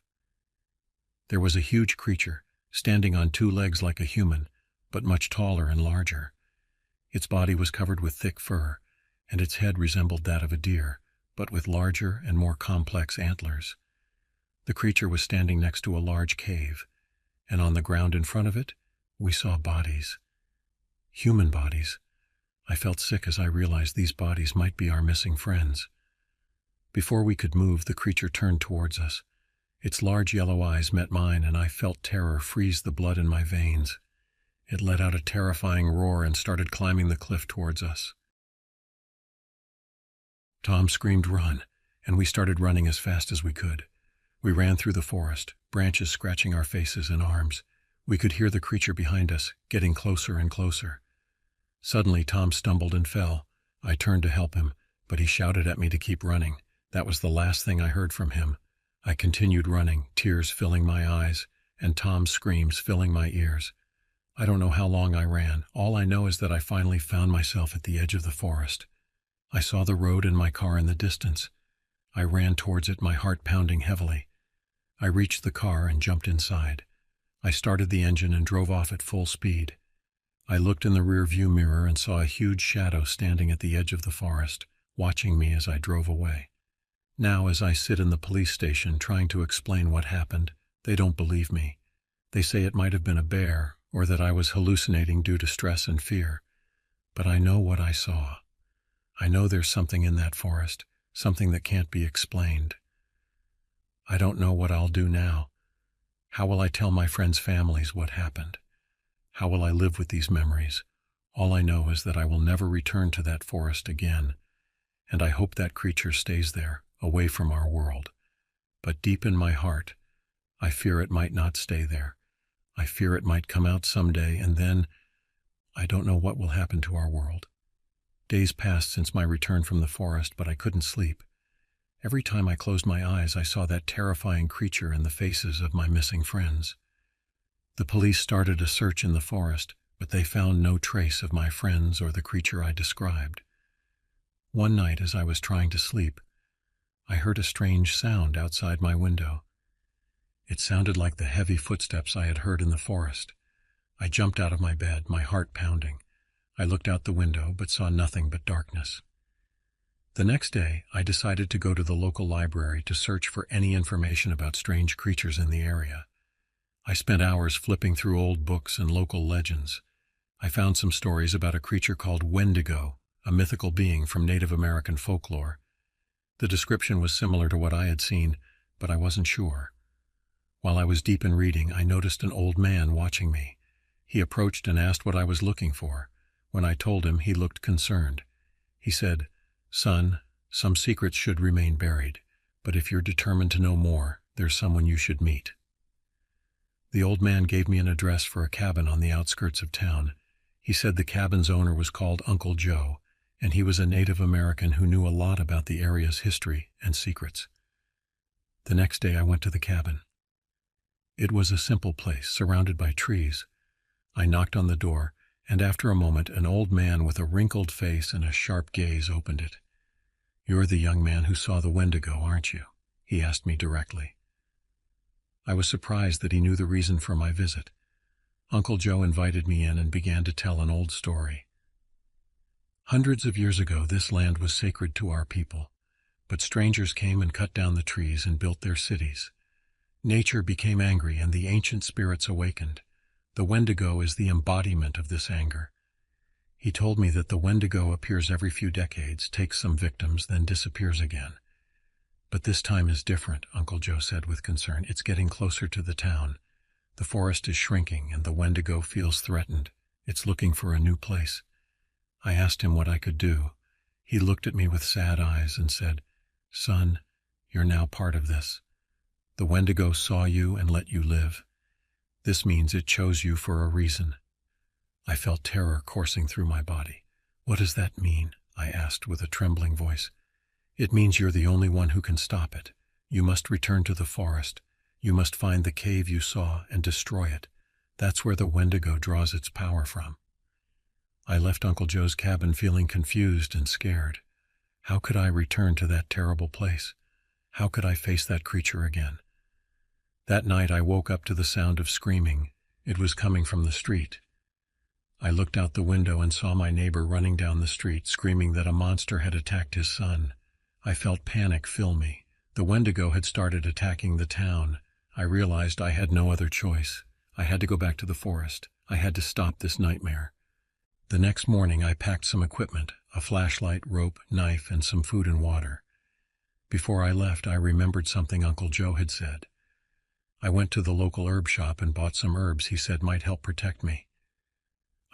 There was a huge creature, standing on 2 legs like a human, but much taller and larger. Its body was covered with thick fur, and its head resembled that of a deer, but with larger and more complex antlers. The creature was standing next to a large cave, and on the ground in front of it, we saw bodies. Human bodies. I felt sick as I realized these bodies might be our missing friends. Before we could move, the creature turned towards us. Its large yellow eyes met mine, and I felt terror freeze the blood in my veins. It let out a terrifying roar and started climbing the cliff towards us. Tom screamed, "Run!" and we started running as fast as we could. We ran through the forest, branches scratching our faces and arms. We could hear the creature behind us, getting closer and closer. Suddenly, Tom stumbled and fell. I turned to help him, but he shouted at me to keep running. That was the last thing I heard from him. I continued running, tears filling my eyes, and Tom's screams filling my ears. I don't know how long I ran. All I know is that I finally found myself at the edge of the forest. I saw the road and my car in the distance. I ran towards it, my heart pounding heavily. I reached the car and jumped inside. I started the engine and drove off at full speed. I looked in the rear-view mirror and saw a huge shadow standing at the edge of the forest, watching me as I drove away. Now, as I sit in the police station trying to explain what happened, they don't believe me. They say it might have been a bear, or that I was hallucinating due to stress and fear. But I know what I saw. I know there's something in that forest, something that can't be explained. I don't know what I'll do now. How will I tell my friends' families what happened? How will I live with these memories? All I know is that I will never return to that forest again, and I hope that creature stays there, away from our world. But deep in my heart, I fear it might not stay there. I fear it might come out someday, and then I don't know what will happen to our world. Days passed since my return from the forest, but I couldn't sleep. Every time I closed my eyes, I saw that terrifying creature in the faces of my missing friends. The police started a search in the forest, but they found no trace of my friends or the creature I described. One night, as I was trying to sleep, I heard a strange sound outside my window. It sounded like the heavy footsteps I had heard in the forest. I jumped out of my bed, my heart pounding. I looked out the window, but saw nothing but darkness. The next day, I decided to go to the local library to search for any information about strange creatures in the area. I spent hours flipping through old books and local legends. I found some stories about a creature called Wendigo, a mythical being from Native American folklore. The description was similar to what I had seen, but I wasn't sure. While I was deep in reading, I noticed an old man watching me. He approached and asked what I was looking for. When I told him, he looked concerned. He said, "Son, some secrets should remain buried, but if you're determined to know more, there's someone you should meet." The old man gave me an address for a cabin on the outskirts of town. He said the cabin's owner was called Uncle Joe, and he was a Native American who knew a lot about the area's history and secrets. The next day I went to the cabin. It was a simple place, surrounded by trees. I knocked on the door, and after a moment an old man with a wrinkled face and a sharp gaze opened it. "You're the young man who saw the Wendigo, aren't you?" he asked me directly. I was surprised that he knew the reason for my visit. Uncle Joe invited me in and began to tell an old story. Hundreds of years ago, this land was sacred to our people, but strangers came and cut down the trees and built their cities. Nature became angry and the ancient spirits awakened. The Wendigo is the embodiment of this anger. He told me that the Wendigo appears every few decades, takes some victims, then disappears again. "But this time is different," Uncle Joe said with concern. "It's getting closer to the town. The forest is shrinking and the Wendigo feels threatened. It's looking for a new place." I asked him what I could do. He looked at me with sad eyes and said, "Son, you're now part of this. The Wendigo saw you and let you live. This means it chose you for a reason." I felt terror coursing through my body. "What does that mean?" I asked with a trembling voice. "It means you're the only one who can stop it. You must return to the forest. You must find the cave you saw and destroy it. That's where the Wendigo draws its power from." I left Uncle Joe's cabin feeling confused and scared. How could I return to that terrible place? How could I face that creature again? That night I woke up to the sound of screaming. It was coming from the street. I looked out the window and saw my neighbor running down the street, screaming that a monster had attacked his son. I felt panic fill me. The Wendigo had started attacking the town. I realized I had no other choice. I had to go back to the forest. I had to stop this nightmare. The next morning I packed some equipment, a flashlight, rope, knife, and some food and water. Before I left, I remembered something Uncle Joe had said. I went to the local herb shop and bought some herbs he said might help protect me.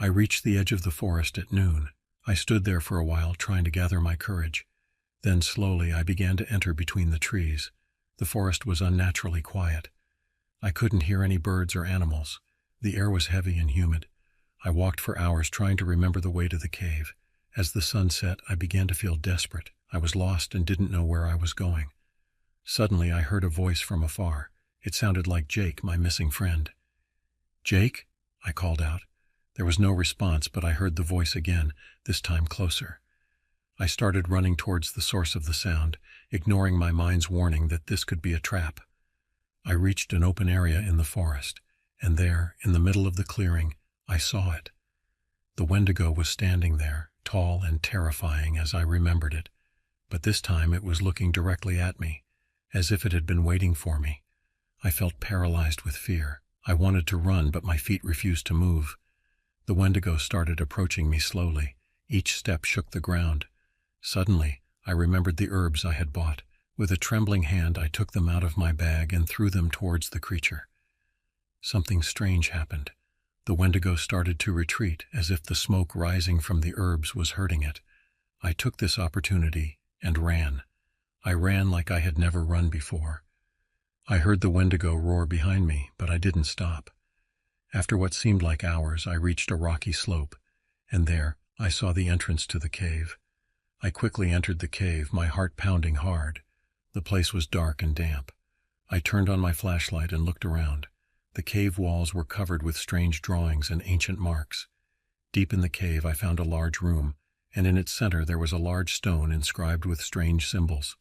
I reached the edge of the forest at noon. I stood there for a while trying to gather my courage. Then slowly I began to enter between the trees. The forest was unnaturally quiet. I couldn't hear any birds or animals. The air was heavy and humid. I walked for hours trying to remember the way to the cave. As the sun set, I began to feel desperate. I was lost and didn't know where I was going. Suddenly I heard a voice from afar. It sounded like Jake, my missing friend. "Jake?" I called out. There was no response, but I heard the voice again, this time closer. I started running towards the source of the sound, ignoring my mind's warning that this could be a trap. I reached an open area in the forest, and there, in the middle of the clearing, I saw it. The Wendigo was standing there, tall and terrifying as I remembered it, but this time it was looking directly at me, as if it had been waiting for me. I felt paralyzed with fear. I wanted to run, but my feet refused to move. The Wendigo started approaching me slowly. Each step shook the ground. Suddenly, I remembered the herbs I had bought. With a trembling hand, I took them out of my bag and threw them towards the creature. Something strange happened. The Wendigo started to retreat, as if the smoke rising from the herbs was hurting it. I took this opportunity and ran. I ran like I had never run before. I heard the Wendigo roar behind me, but I didn't stop. After what seemed like hours, I reached a rocky slope, and there I saw the entrance to the cave. I quickly entered the cave, my heart pounding hard. The place was dark and damp. I turned on my flashlight and looked around. The cave walls were covered with strange drawings and ancient marks. Deep in the cave I found a large room, and in its center there was a large stone inscribed with strange symbols.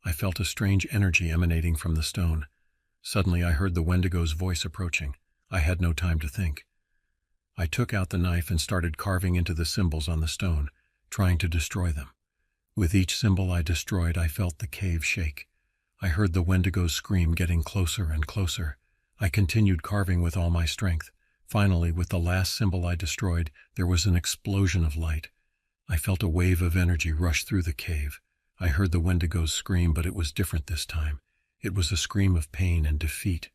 I felt a strange energy emanating from the stone. Suddenly I heard the Wendigo's voice approaching. I had no time to think. I took out the knife and started carving into the symbols on the stone, trying to destroy them. With each symbol I destroyed, I felt the cave shake. I heard the Wendigo's scream getting closer and closer. I continued carving with all my strength. Finally, with the last symbol I destroyed, there was an explosion of light. I felt a wave of energy rush through the cave. I heard the Wendigo's scream, but it was different this time. It was a scream of pain and defeat.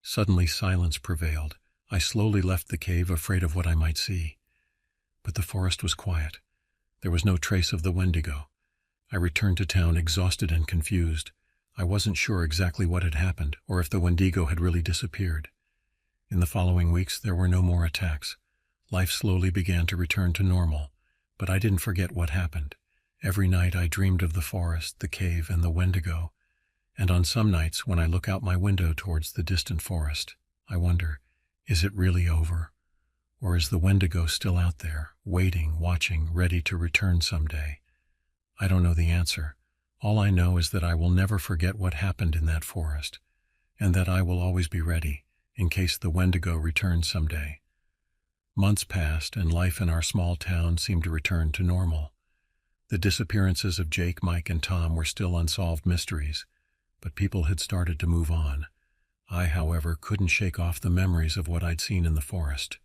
Suddenly silence prevailed. I slowly left the cave, afraid of what I might see. But the forest was quiet. There was no trace of the Wendigo. I returned to town exhausted and confused. I wasn't sure exactly what had happened, or if the Wendigo had really disappeared. In the following weeks there were no more attacks. Life slowly began to return to normal, but I didn't forget what happened. Every night I dreamed of the forest, the cave, and the Wendigo. And on some nights, when I look out my window towards the distant forest, I wonder, is it really over? Or is the Wendigo still out there, waiting, watching, ready to return someday? I don't know the answer. All I know is that I will never forget what happened in that forest, and that I will always be ready, in case the Wendigo returns someday. Months passed, and life in our small town seemed to return to normal. The disappearances of Jake, Mike, and Tom were still unsolved mysteries, but people had started to move on. I, however, couldn't shake off the memories of what I'd seen in the forest.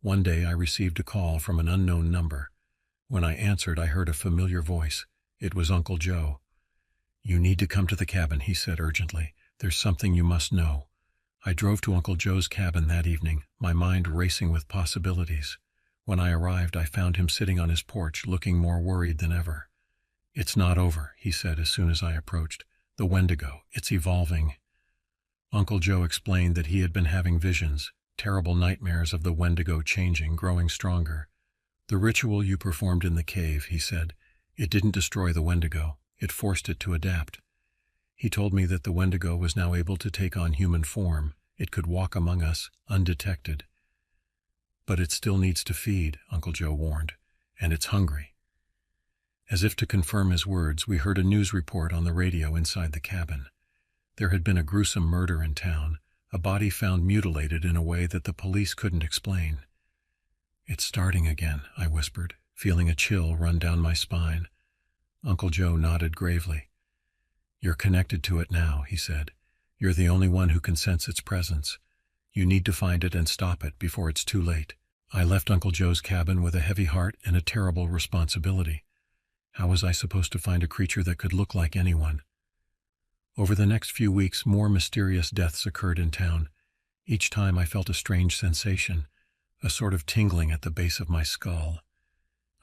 One day I received a call from an unknown number. When I answered, I heard a familiar voice. It was Uncle Joe. "You need to come to the cabin," he said urgently. "There's something you must know." I drove to Uncle Joe's cabin that evening, my mind racing with possibilities. When I arrived, I found him sitting on his porch, looking more worried than ever. "It's not over," he said as soon as I approached. "The Wendigo, it's evolving." Uncle Joe explained that he had been having visions, terrible nightmares of the Wendigo changing, growing stronger. "The ritual you performed in the cave," he said, "it didn't destroy the Wendigo, it forced it to adapt." He told me that the Wendigo was now able to take on human form. It could walk among us, undetected. "But it still needs to feed," Uncle Joe warned, "and it's hungry." As if to confirm his words, we heard a news report on the radio inside the cabin. There had been a gruesome murder in town, a body found mutilated in a way that the police couldn't explain. "It's starting again," I whispered, feeling a chill run down my spine. Uncle Joe nodded gravely. "You're connected to it now," he said. "You're the only one who can sense its presence. You need to find it and stop it before it's too late." I left Uncle Joe's cabin with a heavy heart and a terrible responsibility. How was I supposed to find a creature that could look like anyone? Over the next few weeks, more mysterious deaths occurred in town. Each time I felt a strange sensation, a sort of tingling at the base of my skull.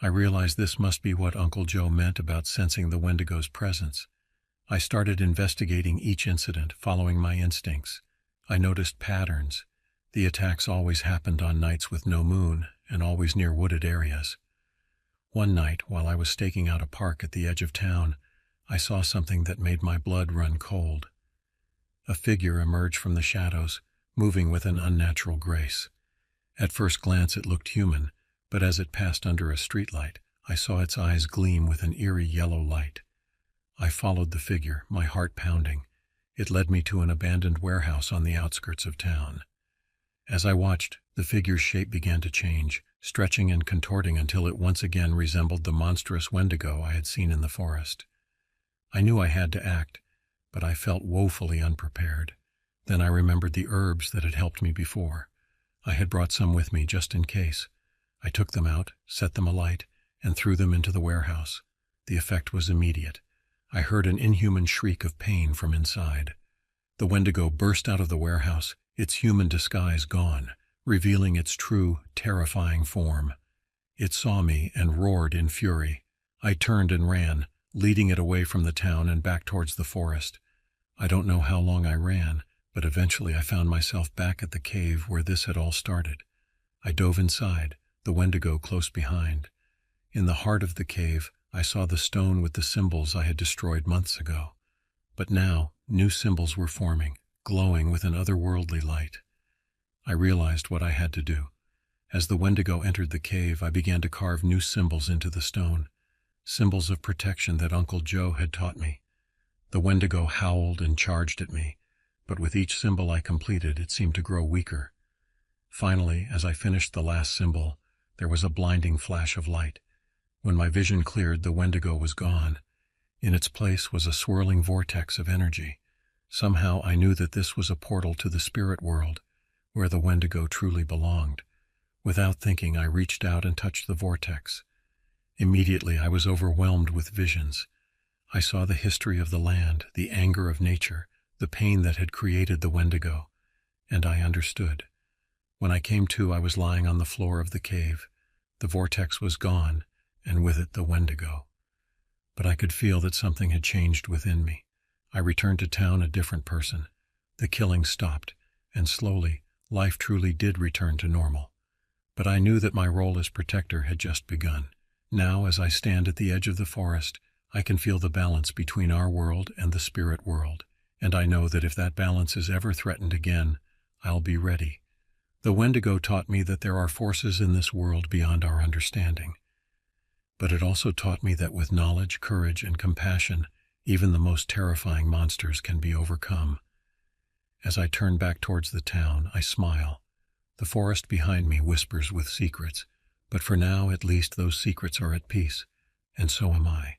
I realized this must be what Uncle Joe meant about sensing the Wendigo's presence. I started investigating each incident, following my instincts. I noticed patterns. The attacks always happened on nights with no moon, and always near wooded areas. One night, while I was staking out a park at the edge of town, I saw something that made my blood run cold. A figure emerged from the shadows, moving with an unnatural grace. At first glance it looked human, but as it passed under a streetlight, I saw its eyes gleam with an eerie yellow light. I followed the figure, my heart pounding. It led me to an abandoned warehouse on the outskirts of town. As I watched, the figure's shape began to change, stretching and contorting until it once again resembled the monstrous Wendigo I had seen in the forest. I knew I had to act, but I felt woefully unprepared. Then I remembered the herbs that had helped me before. I had brought some with me just in case. I took them out, set them alight, and threw them into the warehouse. The effect was immediate. I heard an inhuman shriek of pain from inside. The Wendigo burst out of the warehouse, its human disguise gone, revealing its true, terrifying form. It saw me and roared in fury. I turned and ran, leading it away from the town and back towards the forest. I don't know how long I ran, but eventually I found myself back at the cave where this had all started. I dove inside, the Wendigo close behind. In the heart of the cave, I saw the stone with the symbols I had destroyed months ago. But now, new symbols were forming, glowing with an otherworldly light. I realized what I had to do. As the Wendigo entered the cave, I began to carve new symbols into the stone, symbols of protection that Uncle Joe had taught me. The Wendigo howled and charged at me, but with each symbol I completed, it seemed to grow weaker. Finally, as I finished the last symbol, there was a blinding flash of light. When my vision cleared, the Wendigo was gone. In its place was a swirling vortex of energy. Somehow I knew that this was a portal to the spirit world, where the Wendigo truly belonged. Without thinking, I reached out and touched the vortex. Immediately I was overwhelmed with visions. I saw the history of the land, the anger of nature, the pain that had created the Wendigo, and I understood. When I came to, I was lying on the floor of the cave. The vortex was gone, and with it the Wendigo. But I could feel that something had changed within me. I returned to town a different person. The killing stopped, and slowly, life truly did return to normal. But I knew that my role as protector had just begun. Now, as I stand at the edge of the forest, I can feel the balance between our world and the spirit world, and I know that if that balance is ever threatened again, I'll be ready. The Wendigo taught me that there are forces in this world beyond our understanding. But it also taught me that with knowledge, courage, and compassion, even the most terrifying monsters can be overcome. As I turn back towards the town, I smile. The forest behind me whispers with secrets, but for now at least those secrets are at peace, and so am I.